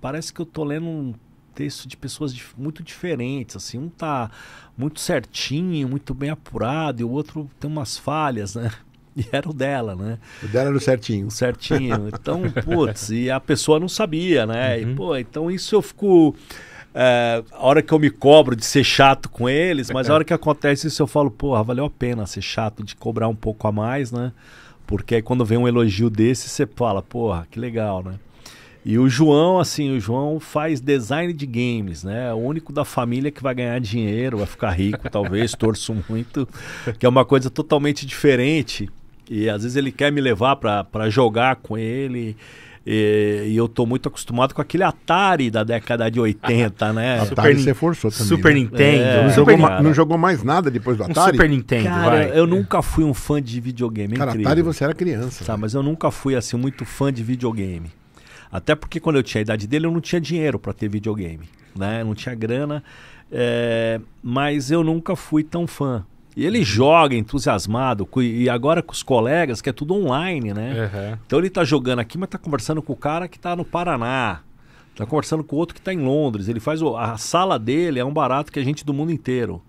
[SPEAKER 2] parece que eu tô lendo um texto de pessoas muito diferentes, assim, um tá muito certinho, muito bem apurado, e o outro tem umas falhas, né? E era o dela, né?
[SPEAKER 1] O dela era o certinho.
[SPEAKER 2] Certinho. Então, putz, e a pessoa não sabia, né? E, então isso eu fico... a hora que eu me cobro de ser chato com eles, mas a hora que acontece isso eu falo, valeu a pena ser chato, de cobrar um pouco a mais, né? Porque aí quando vem um elogio desse, você fala, que legal, né? E o João faz design de games, né? É o único da família que vai ganhar dinheiro, vai ficar rico, talvez, torço muito, que é uma coisa totalmente diferente. E às vezes ele quer me levar para jogar com ele. E eu tô muito acostumado com aquele Atari da década de 80, né?
[SPEAKER 1] Atari você forçou também.
[SPEAKER 3] Super
[SPEAKER 1] né?
[SPEAKER 3] Nintendo.
[SPEAKER 1] Não jogou mais nada depois do Atari?
[SPEAKER 3] Super Nintendo,
[SPEAKER 2] Cara,
[SPEAKER 3] vai.
[SPEAKER 2] eu nunca fui um fã de videogame,
[SPEAKER 1] Cara,
[SPEAKER 2] incrível.
[SPEAKER 1] Atari você era criança.
[SPEAKER 2] Tá, mas eu nunca fui assim muito fã de videogame. Até porque quando eu tinha a idade dele eu não tinha dinheiro para ter videogame, né? Eu não tinha grana, mas eu nunca fui tão fã. E ele joga entusiasmado, e agora com os colegas, que é tudo online, né?
[SPEAKER 3] Uhum.
[SPEAKER 2] Então ele tá jogando aqui, mas tá conversando com o cara que tá no Paraná. Tá conversando com o outro que tá em Londres. Ele faz a sala dele é um barato que a gente do mundo inteiro.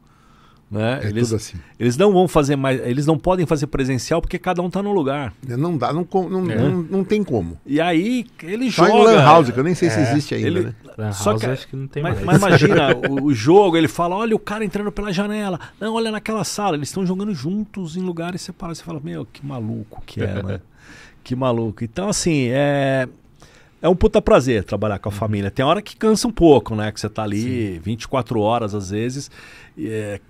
[SPEAKER 2] Né?
[SPEAKER 1] É tudo assim.
[SPEAKER 2] Eles não vão fazer mais, eles não podem fazer presencial porque cada um está no lugar.
[SPEAKER 1] Não dá, não tem como.
[SPEAKER 2] E aí ele
[SPEAKER 1] Só
[SPEAKER 2] joga.
[SPEAKER 1] Em Lan House, que eu nem sei se existe ainda, né?
[SPEAKER 3] Lan
[SPEAKER 2] Só
[SPEAKER 3] House
[SPEAKER 2] que,
[SPEAKER 3] acho que não tem
[SPEAKER 2] mas
[SPEAKER 3] mais.
[SPEAKER 2] imagina, o jogo, ele fala, olha o cara entrando pela janela. Não, olha naquela sala, eles estão jogando juntos em lugares separados. Você fala, meu, que maluco que é, né? Que maluco. Então, assim, é um puta prazer trabalhar com a família. Tem hora que cansa um pouco, né? Que você tá ali 24 horas, às vezes.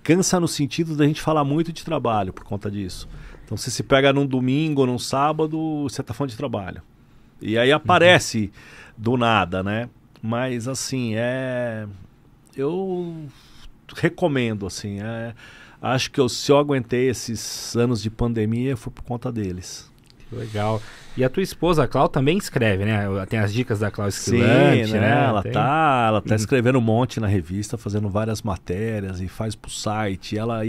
[SPEAKER 2] Cansa no sentido da gente falar muito de trabalho por conta disso. Então, você se pega num domingo ou num sábado, você tá falando de trabalho. E aí aparece do nada, né? Mas, assim, eu recomendo, assim. Acho que se eu aguentei esses anos de pandemia, foi por conta deles.
[SPEAKER 3] Legal. E a tua esposa, a Clau, também escreve, né? Tem as dicas da Clau Esquilante, né?
[SPEAKER 2] Ela tá escrevendo um monte na revista, fazendo várias matérias e faz pro site. Ela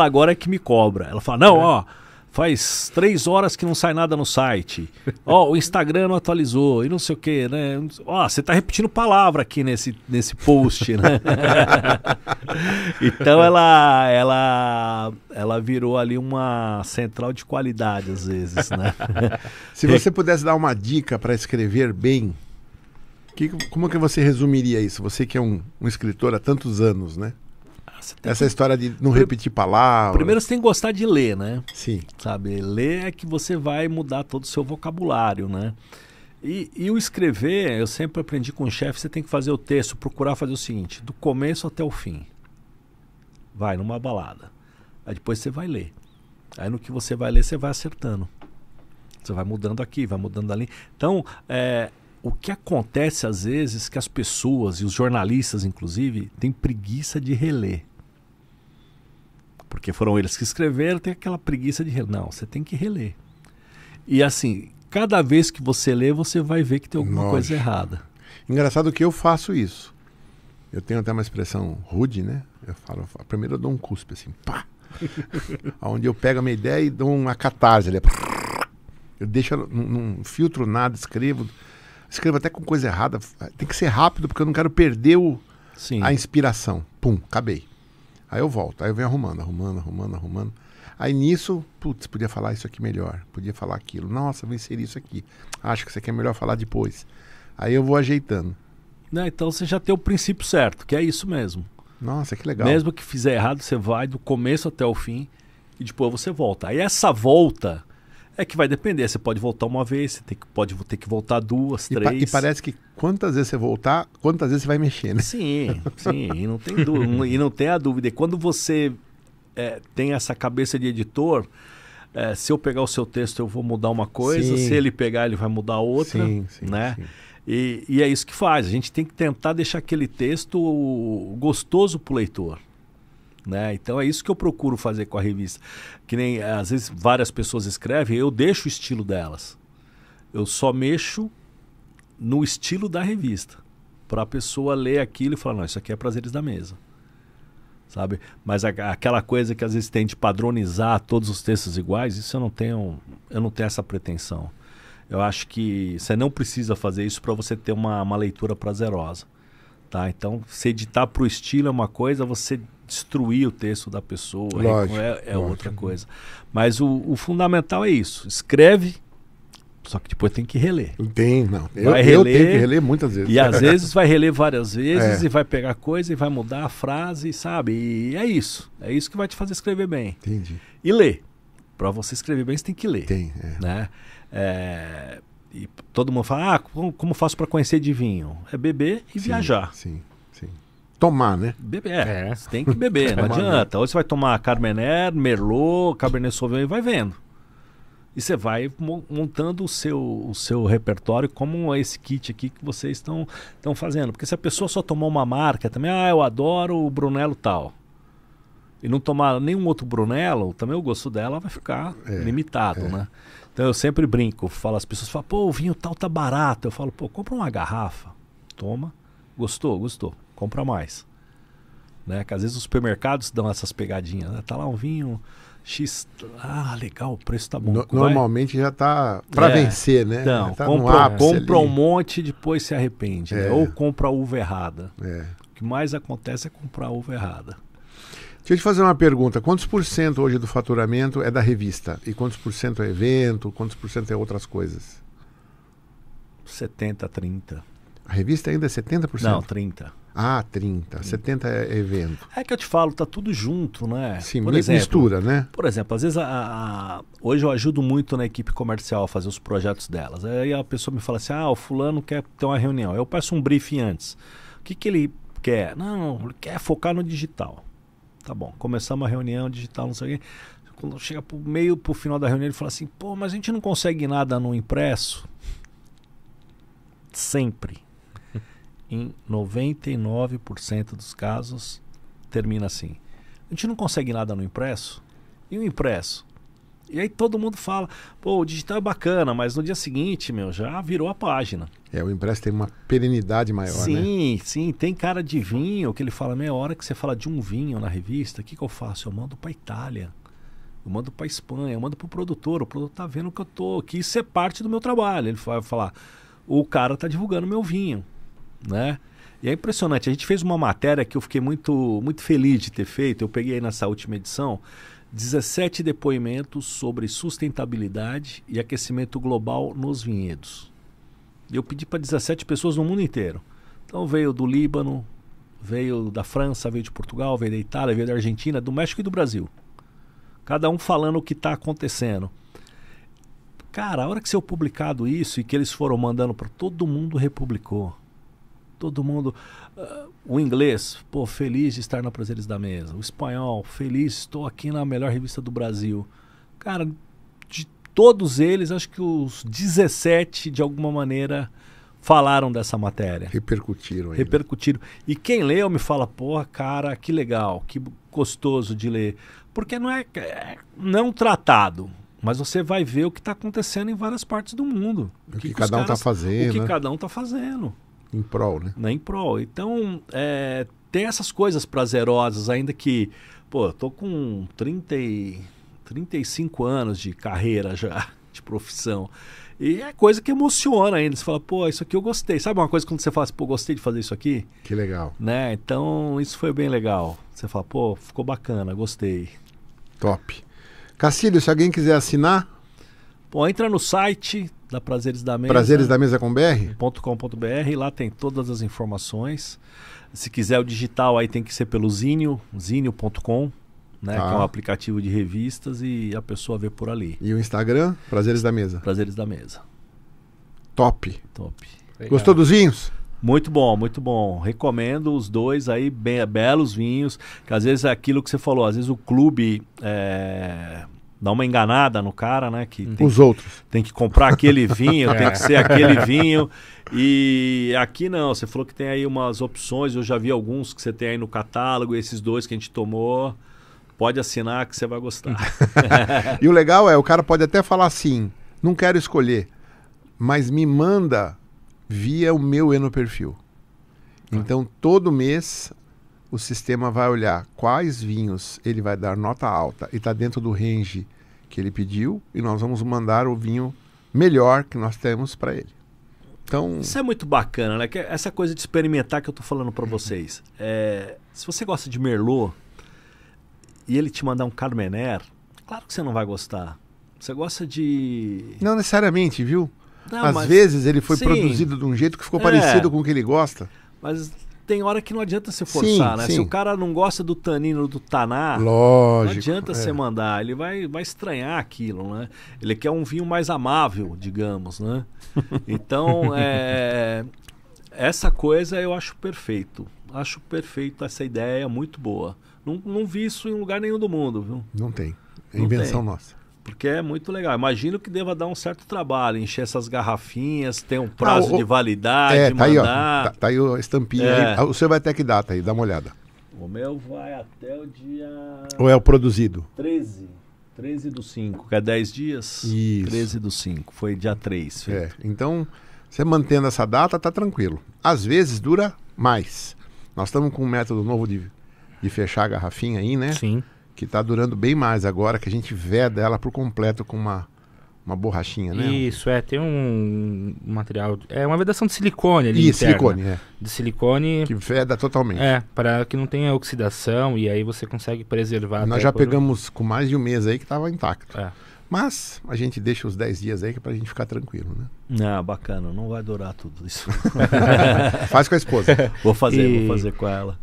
[SPEAKER 2] agora é que me cobra. Ela fala, não, ó, faz 3 horas que não sai nada no site. Ó, o Instagram não atualizou e não sei o quê, né? Ó, você tá repetindo palavra aqui nesse post, né? Então ela virou ali uma central de qualidade às vezes, né?
[SPEAKER 1] Se você pudesse dar uma dica para escrever bem, como que você resumiria isso? Você que é um escritor há tantos anos, né? Essa história de não repetir palavras.
[SPEAKER 2] Primeiro você tem que gostar de ler, né?
[SPEAKER 1] Sim.
[SPEAKER 2] Sabe, ler é que você vai mudar todo o seu vocabulário, né? E o escrever, eu sempre aprendi com o chefe, você tem que fazer o texto, procurar fazer o seguinte, do começo até o fim. Vai numa balada. Aí depois você vai ler. Aí no que você vai ler, você vai acertando. Você vai mudando aqui, vai mudando ali. Então, o que acontece às vezes que as pessoas, e os jornalistas inclusive, têm preguiça de reler. Porque foram eles que escreveram, tem aquela preguiça de reler. Não, você tem que reler. E assim, cada vez que você lê, você vai ver que tem alguma coisa errada.
[SPEAKER 1] Engraçado que eu faço isso. Eu tenho até uma expressão rude, né? Eu falo, primeiro eu dou um cuspe assim, pá! Onde eu pego a minha ideia e dou uma catarse ali. Eu deixo, não filtro nada, escrevo até com coisa errada. Tem que ser rápido, porque eu não quero perder a inspiração. Pum, acabei. Aí eu volto, aí eu venho arrumando. Aí nisso, putz, podia falar isso aqui melhor, podia falar aquilo. Nossa, vou inserir isso aqui. Acho que isso aqui é melhor falar depois. Aí eu vou ajeitando.
[SPEAKER 2] Então você já tem o princípio certo, que é isso mesmo.
[SPEAKER 1] Nossa, que legal.
[SPEAKER 2] Mesmo que fizer errado, você vai do começo até o fim e depois você volta. Aí essa volta é que vai depender. Você pode voltar uma vez, você pode ter que voltar 2, 3.
[SPEAKER 1] E parece que quantas vezes você voltar, quantas vezes você vai mexer, né?
[SPEAKER 2] Sim, e não tem dúvida. E não tem a dúvida. E quando você tem essa cabeça de editor, se eu pegar o seu texto, eu vou mudar uma coisa.
[SPEAKER 1] Sim.
[SPEAKER 2] Se ele pegar, ele vai mudar outra.
[SPEAKER 1] Sim,
[SPEAKER 2] né?
[SPEAKER 1] Sim.
[SPEAKER 2] E é isso que faz. A gente tem que tentar deixar aquele texto gostoso para o leitor. Né? Então é isso que eu procuro fazer com a revista. Que nem às vezes várias pessoas escrevem, eu deixo o estilo delas. Eu só mexo no estilo da revista. Para a pessoa ler aquilo e falar, não, isso aqui é Prazeres da Mesa. Sabe? Mas aquela coisa que às vezes tem de padronizar todos os textos iguais, isso eu não tenho essa pretensão. Eu acho que você não precisa fazer isso para você ter uma leitura prazerosa. Tá? Então, se editar para o estilo é uma coisa, você destruir o texto da pessoa
[SPEAKER 1] lógico,
[SPEAKER 2] outra coisa. Mas o fundamental é isso. Escreve, só que depois tem que reler.
[SPEAKER 1] Eu tenho que reler muitas vezes.
[SPEAKER 2] E às vezes vai reler várias vezes e vai pegar coisa e vai mudar a frase, sabe? E é isso. É isso que vai te fazer escrever bem.
[SPEAKER 1] Entendi.
[SPEAKER 2] E ler. Para você escrever bem, você tem que ler. Né? E todo mundo fala, como faço para conhecer de vinho? É beber e viajar.
[SPEAKER 1] Sim. Tomar, né?
[SPEAKER 2] Beber, você tem que beber, não adianta. Ou você vai tomar Carmener, Merlot, Cabernet Sauvignon e vai vendo. E você vai montando o seu repertório como esse kit aqui que vocês estão fazendo. Porque se a pessoa só tomou uma marca também, eu adoro o Brunello tal. E não tomar nenhum outro Brunello, também o gosto dela vai ficar limitado, né? Então eu sempre brinco, falo, as pessoas falam, o vinho tal tá barato. Eu falo, compra uma garrafa, toma, gostou, compra mais. Né? Que às vezes os supermercados dão essas pegadinhas, né? Tá lá um vinho X, legal, o preço tá bom.
[SPEAKER 1] Normalmente já tá para vencer, né?
[SPEAKER 2] Então,
[SPEAKER 1] tá
[SPEAKER 2] compra um monte e depois se arrepende, né? Ou compra a uva errada. O que mais acontece é comprar a uva errada.
[SPEAKER 1] Deixa eu te fazer uma pergunta. Quantos por cento hoje do faturamento é da revista? E quantos por cento é evento? Quantos por cento é outras coisas?
[SPEAKER 2] 70, 30.
[SPEAKER 1] A revista ainda é 70%?
[SPEAKER 2] Não, 30.
[SPEAKER 1] Ah, 30. 70 é evento.
[SPEAKER 2] É que eu te falo, tá tudo junto, né?
[SPEAKER 1] Sim,
[SPEAKER 2] Por exemplo,
[SPEAKER 1] mistura, né?
[SPEAKER 2] Por exemplo, às vezes hoje eu ajudo muito na equipe comercial a fazer os projetos delas. Aí a pessoa me fala assim, o fulano quer ter uma reunião. Eu peço um briefing antes. O que ele quer? Não, ele quer focar no digital. Tá bom, começamos a reunião digital, não sei o quê. Quando chega pro final da reunião, ele fala assim, pô, mas a gente não consegue nada no impresso? Sempre. Em 99% dos casos, termina assim. A gente não consegue nada no impresso? E o impresso? E aí todo mundo fala, pô, o digital é bacana, mas no dia seguinte, já virou a página.
[SPEAKER 1] O impresso tem uma perenidade maior, né?
[SPEAKER 2] Sim, sim. Tem cara de vinho que ele fala, a hora que você fala de um vinho na revista, o que eu faço? Eu mando para Itália, eu mando para Espanha, eu mando para o produtor tá vendo que eu tô aqui, isso é parte do meu trabalho. Ele vai falar, o cara tá divulgando meu vinho, né? E é impressionante, a gente fez uma matéria que eu fiquei muito, muito feliz de ter feito, eu peguei aí nessa última edição, 17 depoimentos sobre sustentabilidade e aquecimento global nos vinhedos. Eu pedi para 17 pessoas no mundo inteiro. Então veio do Líbano, veio da França, veio de Portugal, veio da Itália, veio da Argentina, do México e do Brasil. Cada um falando o que está acontecendo. Cara, a hora que você publicado isso e que eles foram mandando para todo mundo, republicou. Todo mundo... o inglês, pô, feliz de estar na Prazeres da Mesa. O espanhol, feliz, estou aqui na melhor revista do Brasil. Cara, de todos eles, acho que os 17, de alguma maneira, falaram dessa matéria.
[SPEAKER 1] Repercutiram.
[SPEAKER 2] Repercutiram. E quem leu me fala, porra, cara, que legal, que gostoso de ler. Porque não é um tratado, mas você vai ver o que está acontecendo em várias partes do mundo.
[SPEAKER 1] O que cada um está fazendo.
[SPEAKER 2] O que cada um está fazendo.
[SPEAKER 1] Em prol, né?
[SPEAKER 2] Em prol. Então, tem essas coisas prazerosas, ainda que, pô, eu tô com 35 anos de carreira já, de profissão. E é coisa que emociona ainda. Você fala, pô, isso aqui eu gostei. Sabe uma coisa quando você fala assim, pô, gostei de fazer isso aqui?
[SPEAKER 1] Que legal.
[SPEAKER 2] Né? Então, isso foi bem legal. Você fala, pô, ficou bacana, gostei.
[SPEAKER 1] Top. Cacílio, se alguém quiser assinar...
[SPEAKER 2] Bom, entra no site da Prazeres da Mesa.
[SPEAKER 1] Prazeres da Mesa com BR?
[SPEAKER 2] .com.br, lá tem todas as informações. Se quiser o digital, aí tem que ser pelo Zinio, zinio.com, né, que é um aplicativo de revistas e a pessoa vê por ali.
[SPEAKER 1] E o Instagram, Prazeres da Mesa.
[SPEAKER 2] Prazeres da Mesa.
[SPEAKER 1] Top.
[SPEAKER 2] Top.
[SPEAKER 1] Legal. Gostou dos vinhos?
[SPEAKER 2] Muito bom, muito bom. Recomendo os dois aí, belos vinhos, que às vezes é aquilo que você falou, às vezes o clube... dá uma enganada no cara, né? Que
[SPEAKER 1] os outros.
[SPEAKER 2] Tem que comprar aquele vinho, tem que ser aquele vinho. E aqui não, você falou que tem aí umas opções, eu já vi alguns que você tem aí no catálogo, esses dois que a gente tomou, pode assinar que você vai gostar.
[SPEAKER 1] E o legal o cara pode até falar assim, não quero escolher, mas me manda via o meu Enoperfil. Então todo mês... o sistema vai olhar quais vinhos ele vai dar nota alta e está dentro do range que ele pediu e nós vamos mandar o vinho melhor que nós temos para ele. Então... Isso
[SPEAKER 2] é muito bacana, né? Essa coisa de experimentar que eu estou falando para vocês. Se você gosta de Merlot e ele te mandar um Carmener, claro que você não vai gostar. Você gosta de...
[SPEAKER 1] Não necessariamente, viu?
[SPEAKER 2] Não,
[SPEAKER 1] Às vezes ele foi produzido de um jeito que ficou parecido com o que ele gosta.
[SPEAKER 2] Mas... tem hora que não adianta você forçar, né?
[SPEAKER 1] Sim.
[SPEAKER 2] Se o cara não gosta do tanino do taná,
[SPEAKER 1] lógico,
[SPEAKER 2] não adianta você mandar. Ele vai estranhar aquilo, né? Ele quer um vinho mais amável, digamos, né? Então, essa coisa eu acho perfeito. Acho perfeito essa ideia, muito boa. Não vi isso em lugar nenhum do mundo, viu?
[SPEAKER 1] Não tem. É invenção nossa.
[SPEAKER 2] Porque é muito legal. Imagino que deva dar um certo trabalho, encher essas garrafinhas, ter um prazo de validade,
[SPEAKER 1] tá
[SPEAKER 2] mandar...
[SPEAKER 1] Aí, ó, tá aí a estampinha aí. O seu vai até que data aí, dá uma olhada.
[SPEAKER 2] O meu vai até o dia...
[SPEAKER 1] Ou é o produzido?
[SPEAKER 2] 13 do 5, que é 10 dias.
[SPEAKER 1] Isso.
[SPEAKER 2] 13 do 5, foi dia 3.
[SPEAKER 1] Então, você mantendo essa data, tá tranquilo. Às vezes dura mais. Nós estamos com um método novo de fechar a garrafinha aí, né?
[SPEAKER 3] Sim.
[SPEAKER 1] Que está durando bem mais agora, que a gente veda ela por completo com uma borrachinha, né?
[SPEAKER 3] Isso, tem um material, é uma vedação de silicone ali
[SPEAKER 1] Isso,
[SPEAKER 3] interna.
[SPEAKER 1] silicone,
[SPEAKER 3] De silicone,
[SPEAKER 1] que veda totalmente.
[SPEAKER 3] para que não tenha oxidação e aí você consegue preservar.
[SPEAKER 1] Nós
[SPEAKER 3] até
[SPEAKER 1] já
[SPEAKER 3] por-
[SPEAKER 1] pegamos com mais de um mês aí que estava intacto.
[SPEAKER 3] É.
[SPEAKER 1] Mas a gente deixa os 10 dias aí que é pra gente ficar tranquilo, né?
[SPEAKER 2] Ah, bacana, não vai durar tudo isso.
[SPEAKER 1] Faz com a esposa.
[SPEAKER 2] Vou fazer
[SPEAKER 3] E-
[SPEAKER 2] com ela.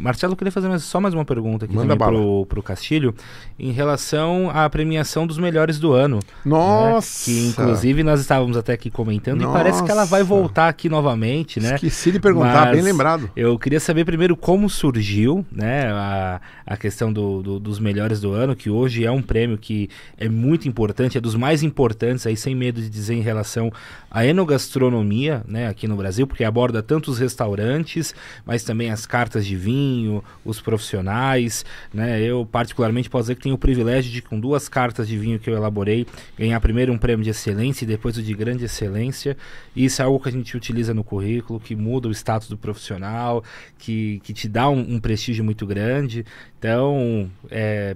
[SPEAKER 3] Marcelo, eu queria fazer só mais uma pergunta aqui
[SPEAKER 1] Manda
[SPEAKER 3] também pro Castilho, em relação à premiação dos melhores do ano.
[SPEAKER 1] Nossa!
[SPEAKER 3] Né? Que inclusive nós estávamos até aqui comentando e parece que ela vai
[SPEAKER 1] Nossa.
[SPEAKER 3] voltar aqui novamente, né?
[SPEAKER 1] Esqueci de perguntar,
[SPEAKER 3] Mas
[SPEAKER 1] bem lembrado.
[SPEAKER 3] Eu queria saber primeiro como surgiu, né, a questão dos melhores do ano, que hoje é um prêmio que é muito importante, é dos mais importantes, aí sem medo de dizer, em relação à enogastronomia, né, aqui no Brasil, porque aborda tanto os restaurantes, mas também as cartas de vinho, os profissionais, né? Eu particularmente posso dizer que tenho o privilégio de, com 2 cartas de vinho que eu elaborei, ganhar primeiro um prêmio de excelência e depois o de grande excelência. E isso é algo que a gente utiliza no currículo, que muda o status do profissional, que te dá um prestígio muito grande. Então,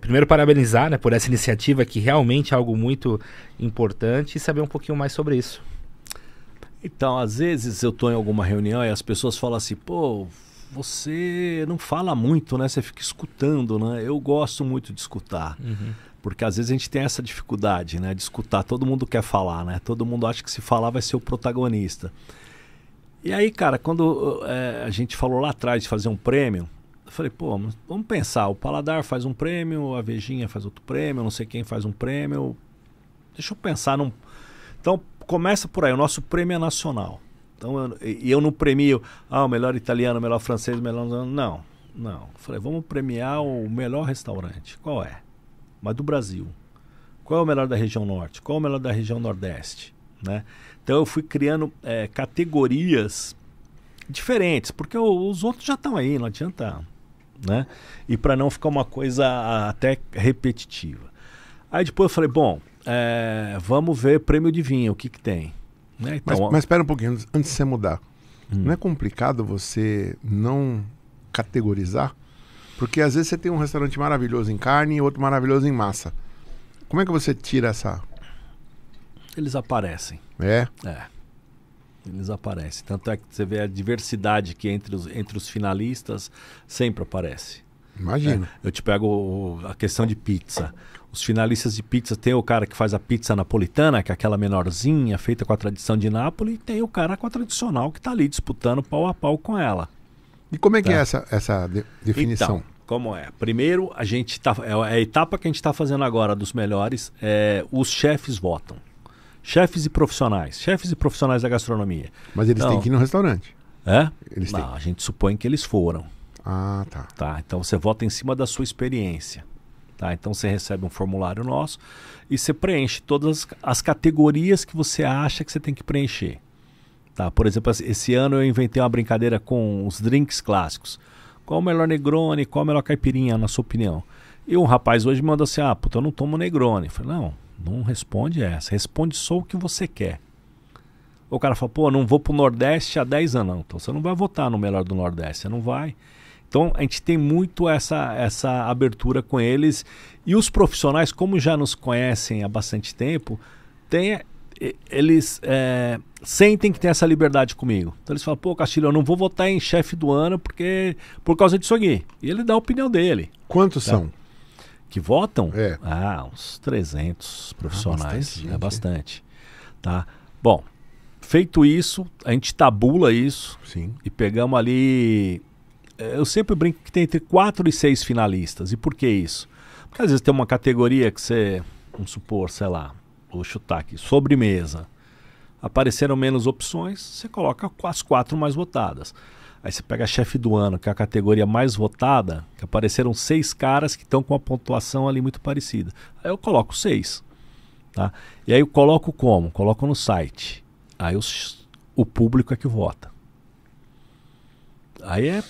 [SPEAKER 3] primeiro parabenizar, né, por essa iniciativa, que realmente é algo muito importante, e saber um pouquinho mais sobre isso.
[SPEAKER 2] Então, às vezes eu estou em alguma reunião e as pessoas falam assim, pô, você não fala muito, né? Você fica escutando, né? Eu gosto muito de escutar. Porque às vezes a gente tem essa dificuldade, né? De escutar. Todo mundo quer falar, né? Todo mundo acha que se falar vai ser o protagonista. E aí, cara, quando a gente falou lá atrás de fazer um prêmio, eu falei, pô, mas vamos pensar. O Paladar faz um prêmio, a Vejinha faz outro prêmio, não sei quem faz um prêmio. Deixa eu pensar num... Então, começa por aí. O nosso prêmio é nacional. Então, eu não premio o melhor italiano, o melhor francês, o melhor... Não. Falei, vamos premiar o melhor restaurante. Qual é? Mas do Brasil. Qual é o melhor da região norte? Qual é o melhor da região nordeste? Né? Então, eu fui criando categorias diferentes, porque os outros já estão aí, não adianta... Né? E para não ficar uma coisa até repetitiva. Aí depois eu falei, bom, vamos ver prêmio de vinho, o que tem? Né? Então,
[SPEAKER 1] Mas espera um pouquinho, antes de você mudar. Não é complicado você não categorizar? Porque às vezes você tem um restaurante maravilhoso em carne e outro maravilhoso em massa. Como é que você tira essa...
[SPEAKER 2] Eles aparecem. Eles aparecem. Tanto é que você vê a diversidade que entre os finalistas sempre aparece.
[SPEAKER 1] Imagino.
[SPEAKER 2] Eu te pego a questão de pizza. Os finalistas de pizza, tem o cara que faz a pizza napolitana, que é aquela menorzinha, feita com a tradição de Nápoles, e tem o cara com a tradicional que está ali disputando pau a pau com ela.
[SPEAKER 1] E como é que é essa definição?
[SPEAKER 2] Então, como é? Primeiro, a etapa que a gente está fazendo agora dos melhores, os chefes votam. Chefes e profissionais da gastronomia.
[SPEAKER 1] Mas eles têm que ir no restaurante. Eles têm.
[SPEAKER 2] Não, a gente supõe que eles foram.
[SPEAKER 1] Ah, tá.
[SPEAKER 2] Tá, então você vota em cima da sua experiência. Tá, então você recebe um formulário nosso e você preenche todas as categorias que você acha que você tem que preencher. Tá, por exemplo, esse ano eu inventei uma brincadeira com os drinks clássicos. Qual o melhor Negroni, qual a melhor caipirinha, na sua opinião? E um rapaz hoje me mandou assim, puta, eu não tomo Negroni. Eu falei, não responde essa, responde só o que você quer. O cara fala, pô, não vou pro Nordeste há 10 anos. Não, então você não vai votar no melhor do Nordeste, você não vai. Então a gente tem muito essa abertura com eles. E os profissionais, como já nos conhecem há bastante tempo, eles sentem que tem essa liberdade comigo. Então eles falam, pô, Castilho, eu não vou votar em chefe do ano por causa disso aqui. E ele dá a opinião dele.
[SPEAKER 1] Quantos são?
[SPEAKER 2] Que votam?
[SPEAKER 1] É.
[SPEAKER 2] Uns 300 profissionais.
[SPEAKER 1] Bastante,
[SPEAKER 2] é bastante. Tá? Bom, feito isso, a gente tabula isso.
[SPEAKER 1] Sim.
[SPEAKER 2] E pegamos ali... Eu sempre brinco que tem entre 4 e 6 finalistas. E por que isso? Porque às vezes tem uma categoria que você... Vamos supor, sei lá, vou chutar aqui, sobremesa. Apareceram menos opções, você coloca as 4 mais votadas. Aí você pega a chefe do ano, que é a categoria mais votada, que apareceram 6 caras que estão com a pontuação ali muito parecida. Aí eu coloco 6. Tá? E aí eu coloco como? Coloco no site. Aí o público é que vota. Aí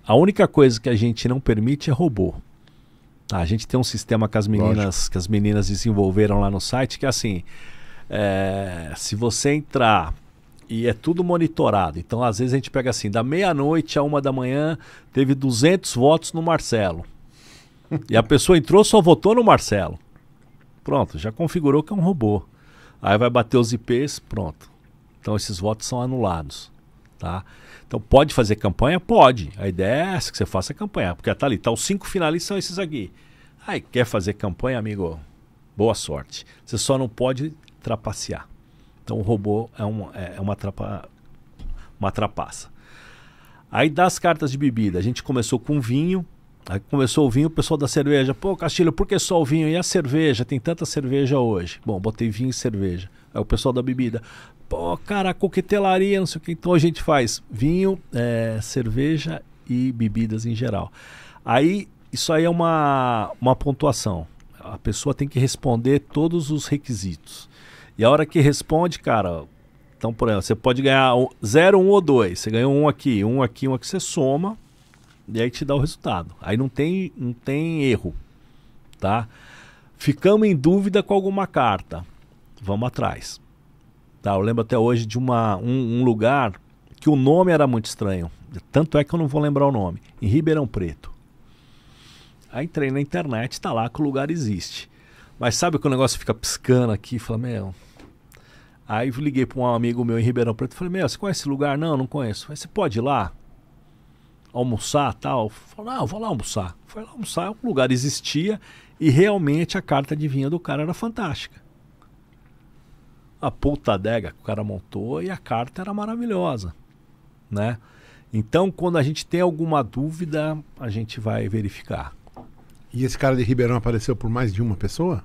[SPEAKER 2] a única coisa que a gente não permite é robô. Tá? A gente tem um sistema que as meninas desenvolveram lá no site, que é assim, se você entrar e é tudo monitorado, então às vezes a gente pega assim, da meia-noite a 1 da manhã, teve 200 votos no Marcelo. E a pessoa entrou, só votou no Marcelo. Pronto, já configurou que é um robô. Aí vai bater os IPs, pronto. Então esses votos são anulados, tá? Então pode fazer campanha? Pode. A ideia é essa, que você faça campanha. Porque tá ali, tá os 5 finalistas são esses aqui. Aí quer fazer campanha, amigo? Boa sorte. Você só não pode trapacear. Então o robô é uma trapaça. Aí das cartas de bebida, a gente começou com vinho. Aí começou o vinho, o pessoal da cerveja. Pô, Castilho, por que só o vinho? E a cerveja? Tem tanta cerveja hoje. Bom, botei vinho e cerveja. Aí o pessoal da bebida. Pô, cara, coquetelaria, não sei o que. Então a gente faz vinho, cerveja e bebidas em geral. Aí, isso aí é uma pontuação. A pessoa tem que responder todos os requisitos. E a hora que responde, cara... Então, por exemplo, você pode ganhar 0, 1 ou 2. Você ganhou um aqui, você soma e aí te dá o resultado. Aí não tem erro, tá? Ficamos em dúvida com alguma carta. Vamos atrás. Tá, eu lembro até hoje de um lugar que o nome era muito estranho. Tanto é que eu não vou lembrar o nome. Em Ribeirão Preto. Aí entrei na internet, tá lá que o lugar existe. Mas sabe que o negócio fica piscando aqui? Fala, meu... Aí eu liguei para um amigo meu em Ribeirão Preto e falei, meu, você conhece esse lugar? Não, não conheço. Falei, você pode ir lá? Almoçar, tal? Falei, não, eu vou lá almoçar. Foi lá almoçar, o lugar existia e realmente a carta de vinho do cara era fantástica. A puta adega que o cara montou e a carta era maravilhosa, né? Então, quando a gente tem alguma dúvida, a gente vai verificar.
[SPEAKER 1] E esse cara de Ribeirão apareceu por mais de uma pessoa?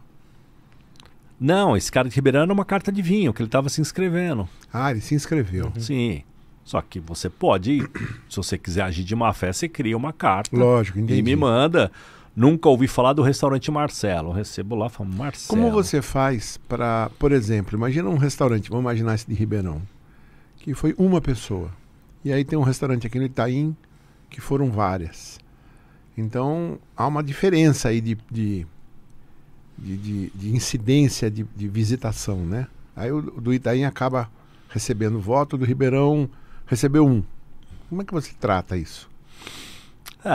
[SPEAKER 2] Não, esse cara de Ribeirão era uma carta de vinho, que ele estava se inscrevendo.
[SPEAKER 1] Ah, ele se inscreveu.
[SPEAKER 2] Sim. Só que você pode, se você quiser agir de má fé, você cria uma carta.
[SPEAKER 1] Lógico, entendi.
[SPEAKER 2] E me manda. Nunca ouvi falar do restaurante Marcelo. Eu recebo lá e falo, Marcelo.
[SPEAKER 1] Como você faz para, por exemplo, imagina um restaurante, vamos imaginar esse de Ribeirão, que foi uma pessoa. E aí tem um restaurante aqui no Itaim, que foram várias. Então, há uma diferença aí de incidência de visitação, né? Aí o do Itaim acaba recebendo voto, do Ribeirão recebeu um. Como é que você trata isso?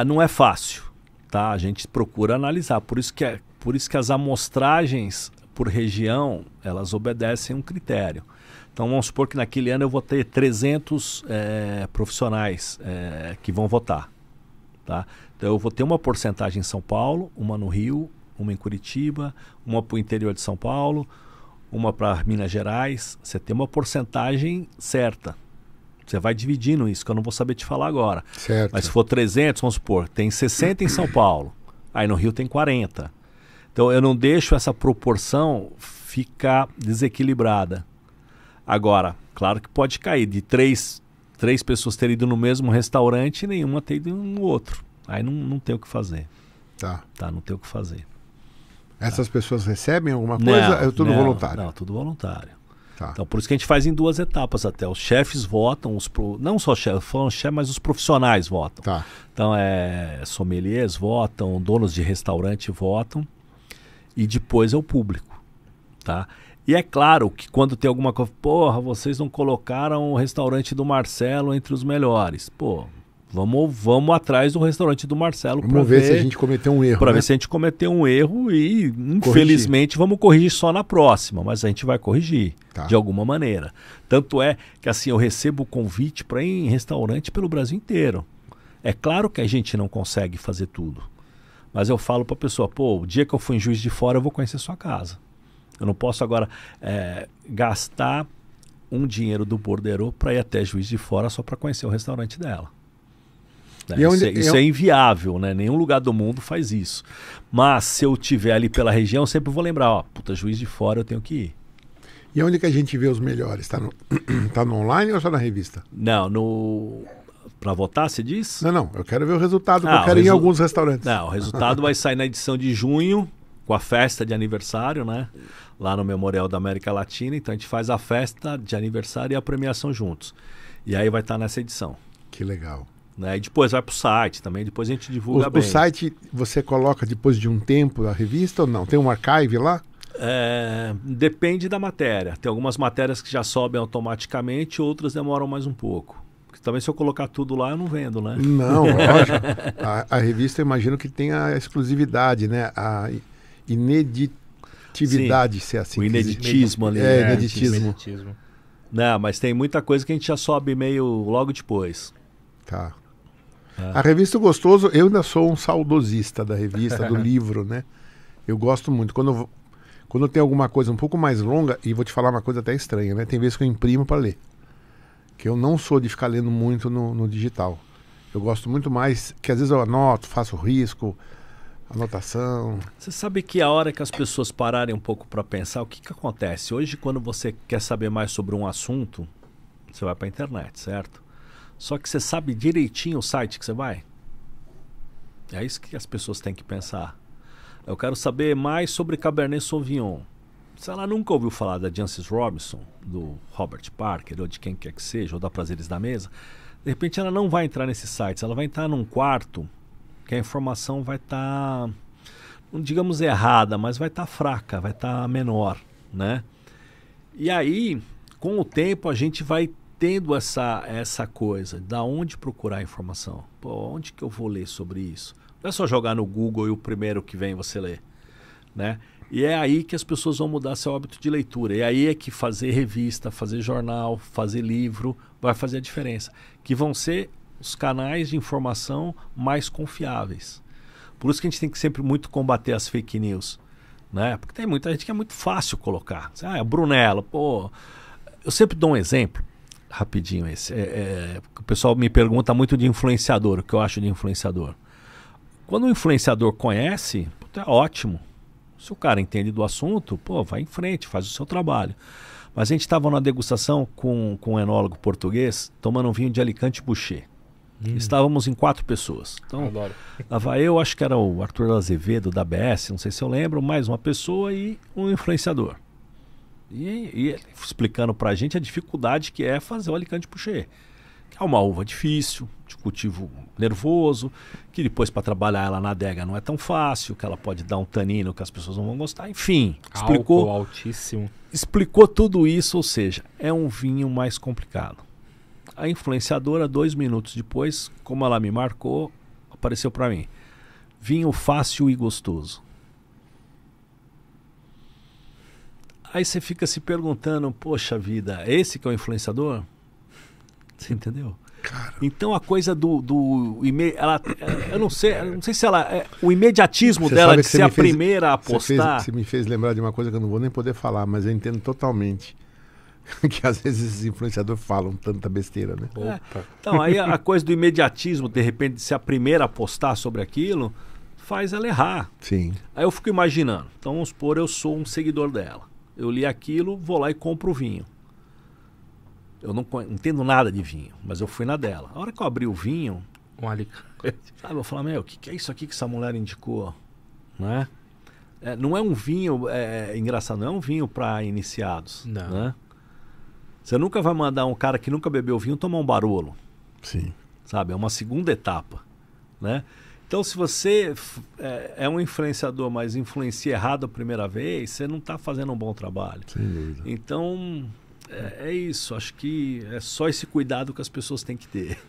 [SPEAKER 2] Não é fácil, tá? A gente procura analisar. Por isso que as amostragens por região, elas obedecem um critério. Então vamos supor que naquele ano eu vou ter 300 profissionais que vão votar, tá? Então eu vou ter uma porcentagem em São Paulo, uma no Rio, uma em Curitiba, uma para o interior de São Paulo, uma para Minas Gerais. Você tem uma porcentagem certa. Você vai dividindo isso, que eu não vou saber te falar agora.
[SPEAKER 1] Certo.
[SPEAKER 2] Mas se for 300, vamos supor, tem 60 em São Paulo. Aí no Rio tem 40. Então eu não deixo essa proporção ficar desequilibrada. Agora, claro que pode cair de três pessoas terem ido no mesmo restaurante e nenhuma ter ido no outro. Aí não tem o que fazer.
[SPEAKER 1] Tá,
[SPEAKER 2] não tem o que fazer.
[SPEAKER 1] Essas pessoas recebem alguma coisa? É tudo voluntário?
[SPEAKER 2] Não, tudo voluntário.
[SPEAKER 1] Tá.
[SPEAKER 2] Então, por isso que a gente faz em 2 etapas até. Os chefes votam, não só chefes, mas os profissionais votam.
[SPEAKER 1] Tá.
[SPEAKER 2] Então, sommeliers votam, donos de restaurante votam e depois é o público, tá? E é claro que quando tem alguma coisa, porra, vocês não colocaram o restaurante do Marcelo entre os melhores. Pô, vamos atrás do restaurante do Marcelo.
[SPEAKER 1] Vamos ver se a gente cometeu um erro.
[SPEAKER 2] Para
[SPEAKER 1] né?
[SPEAKER 2] ver se a gente cometeu um erro e, infelizmente, vamos corrigir só na próxima. Mas a gente vai corrigir, de alguma maneira. Tanto é que assim eu recebo convite para ir em restaurante pelo Brasil inteiro. É claro que a gente não consegue fazer tudo. Mas eu falo para a pessoa, pô, o dia que eu for em Juiz de Fora eu vou conhecer sua casa. Eu não posso agora gastar um dinheiro do borderô para ir até Juiz de Fora só para conhecer o restaurante dela. Isso é inviável, né? Nenhum lugar do mundo faz isso. Mas se eu estiver ali pela região, eu sempre vou lembrar, Juiz de Fora eu tenho que ir.
[SPEAKER 1] E onde que a gente vê os melhores? Tá no online ou só na revista?
[SPEAKER 2] Não, para votar, você diz?
[SPEAKER 1] Não, eu quero ver o resultado, eu quero ir em alguns restaurantes.
[SPEAKER 2] Não, o resultado vai sair na edição de junho, com a festa de aniversário, né? Lá no Memorial da América Latina. Então a gente faz a festa de aniversário e a premiação juntos. E aí vai estar nessa edição.
[SPEAKER 1] Que legal.
[SPEAKER 2] Né? E depois vai para o site também, depois a gente divulga bem.
[SPEAKER 1] O site você coloca depois de um tempo a revista ou não? Tem um archive lá?
[SPEAKER 2] Depende da matéria. Tem algumas matérias que já sobem automaticamente, outras demoram mais um pouco. Porque também se eu colocar tudo lá, eu não vendo, né?
[SPEAKER 1] Não, lógico. A revista eu imagino que tem a exclusividade, né? ineditividade, se é assim.
[SPEAKER 2] O ineditismo ali.
[SPEAKER 1] É,
[SPEAKER 2] né?
[SPEAKER 1] ineditismo.
[SPEAKER 2] Não, mas tem muita coisa que a gente já sobe meio logo depois.
[SPEAKER 1] Tá. A revista O Gostoso, eu ainda sou um saudosista da revista, do livro, né? Eu gosto muito. Quando tem alguma coisa um pouco mais longa, e vou te falar uma coisa até estranha, né? Tem vezes que eu imprimo para ler. Que eu não sou de ficar lendo muito no digital. Eu gosto muito mais, que às vezes eu anoto, faço risco, anotação.
[SPEAKER 2] Você sabe que a hora que as pessoas pararem um pouco para pensar, o que acontece? Hoje, quando você quer saber mais sobre um assunto, você vai para a internet, certo? Só que você sabe direitinho o site que você vai? É isso que as pessoas têm que pensar. Eu quero saber mais sobre Cabernet Sauvignon. Se ela nunca ouviu falar da Jancis Robinson, do Robert Parker, ou de quem quer que seja, ou da Prazeres da Mesa, de repente ela não vai entrar nesses sites, ela vai entrar num quarto que a informação vai estar, não digamos errada, mas vai estar fraca, vai estar menor, né? E aí, com o tempo, a gente vai tendo essa coisa, da onde procurar a informação. Pô, onde que eu vou ler sobre isso? Não é só jogar no Google e o primeiro que vem você lê, né? E é aí que as pessoas vão mudar seu hábito de leitura. E aí é que fazer revista, fazer jornal, fazer livro vai fazer a diferença. Que vão ser os canais de informação mais confiáveis. Por isso que a gente tem que sempre muito combater as fake news, né? Porque tem muita gente que é muito fácil colocar. Ah, Brunello, pô... Eu sempre dou um exemplo, rapidinho esse. O pessoal me pergunta muito de influenciador, o que eu acho de influenciador. Quando o influenciador conhece, é ótimo. Se o cara entende do assunto, pô, vai em frente, faz o seu trabalho. Mas a gente estava numa degustação com um enólogo português, tomando um vinho de Alicante Boucher. Estávamos em 4 pessoas. Então,
[SPEAKER 3] Adoro.
[SPEAKER 2] estava eu, acho que era o Arthur Azevedo da BS, não sei se eu lembro, mais uma pessoa e um influenciador. E ele explicando pra gente a dificuldade que é fazer o Alicante Boucher. É uma uva difícil, de cultivo nervoso, que depois para trabalhar ela na adega não é tão fácil, que ela pode dar um tanino que as pessoas não vão gostar. Enfim, explicou,
[SPEAKER 3] Álcool altíssimo.
[SPEAKER 2] explicou tudo isso, ou seja, é um vinho mais complicado. A influenciadora, 2 minutos depois, como ela me marcou, apareceu para mim. Vinho fácil e gostoso. Aí você fica se perguntando, poxa vida, esse que é o influenciador? Você entendeu?
[SPEAKER 1] Cara.
[SPEAKER 2] Então a coisa eu não sei se ela o imediatismo
[SPEAKER 1] Você
[SPEAKER 2] dela
[SPEAKER 1] sabe
[SPEAKER 2] de
[SPEAKER 1] que você
[SPEAKER 2] ser a
[SPEAKER 1] me fez-
[SPEAKER 2] primeira a postar.
[SPEAKER 1] Você me fez lembrar de uma coisa que eu não vou nem poder falar, mas eu entendo totalmente. Que às vezes esses influenciadores falam tanta besteira, né?
[SPEAKER 3] Opa.
[SPEAKER 2] Então aí a coisa do imediatismo, de repente de ser a primeira a postar sobre aquilo, faz ela errar.
[SPEAKER 1] Sim.
[SPEAKER 2] Aí eu fico imaginando, então vamos supor, eu sou um seguidor dela. Eu li aquilo, vou lá e compro o vinho. Eu não entendo nada de vinho, mas eu fui na dela. A hora que eu abri o vinho,
[SPEAKER 3] Um Alicante.
[SPEAKER 2] sabe, eu falo, o que é isso aqui que essa mulher indicou? Não é? Não é um vinho, engraçado, não é um vinho para iniciados.
[SPEAKER 3] Não.
[SPEAKER 2] Né? Você nunca vai mandar um cara que nunca bebeu vinho tomar um Barolo.
[SPEAKER 1] Sim.
[SPEAKER 2] Sabe? É uma segunda etapa. Né? Então, se você é um influenciador, mas influencia errado a primeira vez, você não está fazendo um bom trabalho.
[SPEAKER 1] Sem dúvida.
[SPEAKER 2] Então, é isso. Acho que é só esse cuidado que as pessoas têm que ter.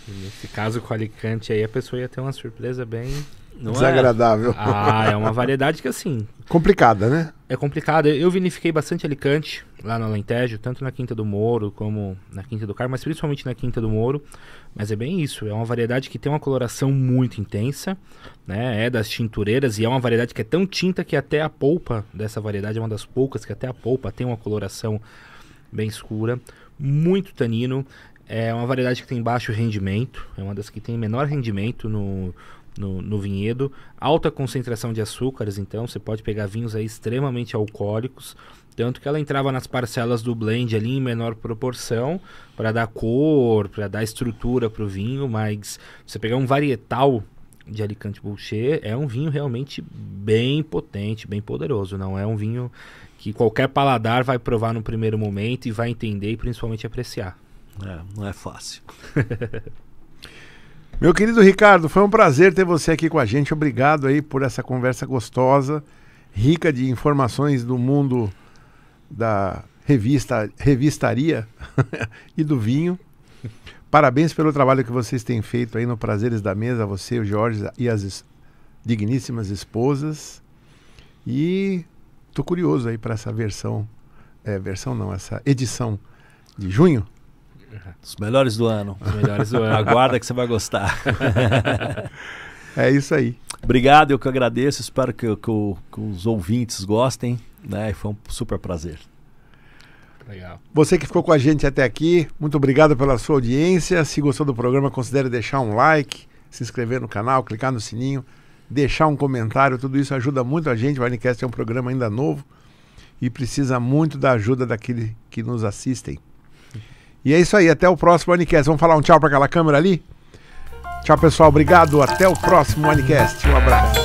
[SPEAKER 3] Nesse caso com o Alicante aí, a pessoa ia ter uma surpresa bem...
[SPEAKER 2] Não
[SPEAKER 1] Desagradável.
[SPEAKER 3] É uma variedade que assim,
[SPEAKER 1] Complicada, né?
[SPEAKER 3] é complicado. Eu vinifiquei bastante Alicante lá no Alentejo, tanto na Quinta do Moro como na Quinta do Carmo, mas principalmente na Quinta do Moro. Mas é bem isso, é uma variedade que tem uma coloração muito intensa, né? É das tintureiras e é uma variedade que é tão tinta que até a polpa dessa variedade é uma das poucas que até a polpa tem uma coloração bem escura, muito tanino. É uma variedade que tem baixo rendimento, é uma das que tem menor rendimento no vinhedo, alta concentração de açúcares, então você pode pegar vinhos aí extremamente alcoólicos, tanto que ela entrava nas parcelas do blend ali em menor proporção, para dar cor, para dar estrutura para o vinho, mas você pegar um varietal de Alicante Boucher, é um vinho realmente bem potente, bem poderoso, não é um vinho que qualquer paladar vai provar no primeiro momento e vai entender e principalmente apreciar.
[SPEAKER 2] Não é fácil.
[SPEAKER 1] Meu querido Ricardo, foi um prazer ter você aqui com a gente. Obrigado aí por essa conversa gostosa, rica de informações do mundo da revistaria e do vinho. Parabéns pelo trabalho que vocês têm feito aí no Prazeres da Mesa, você, o Jorge e as digníssimas esposas. E tô curioso aí para essa essa edição de junho.
[SPEAKER 2] Os melhores do ano.
[SPEAKER 3] Os melhores do ano.
[SPEAKER 2] Aguarda que você vai gostar.
[SPEAKER 1] É isso aí.
[SPEAKER 2] Obrigado, eu que agradeço. Espero que os ouvintes gostem, né? Foi um super prazer.
[SPEAKER 3] Legal.
[SPEAKER 1] Você que ficou com a gente até aqui, muito obrigado pela sua audiência. Se gostou do programa, considere deixar um like, se inscrever no canal, clicar no sininho, deixar um comentário. Tudo isso ajuda muito a gente. O Winecast é um programa ainda novo e precisa muito da ajuda daqueles que nos assistem. E é isso aí, até o próximo Winecast. Vamos falar um tchau para aquela câmera ali? Tchau, pessoal. Obrigado. Até o próximo Winecast. Um abraço.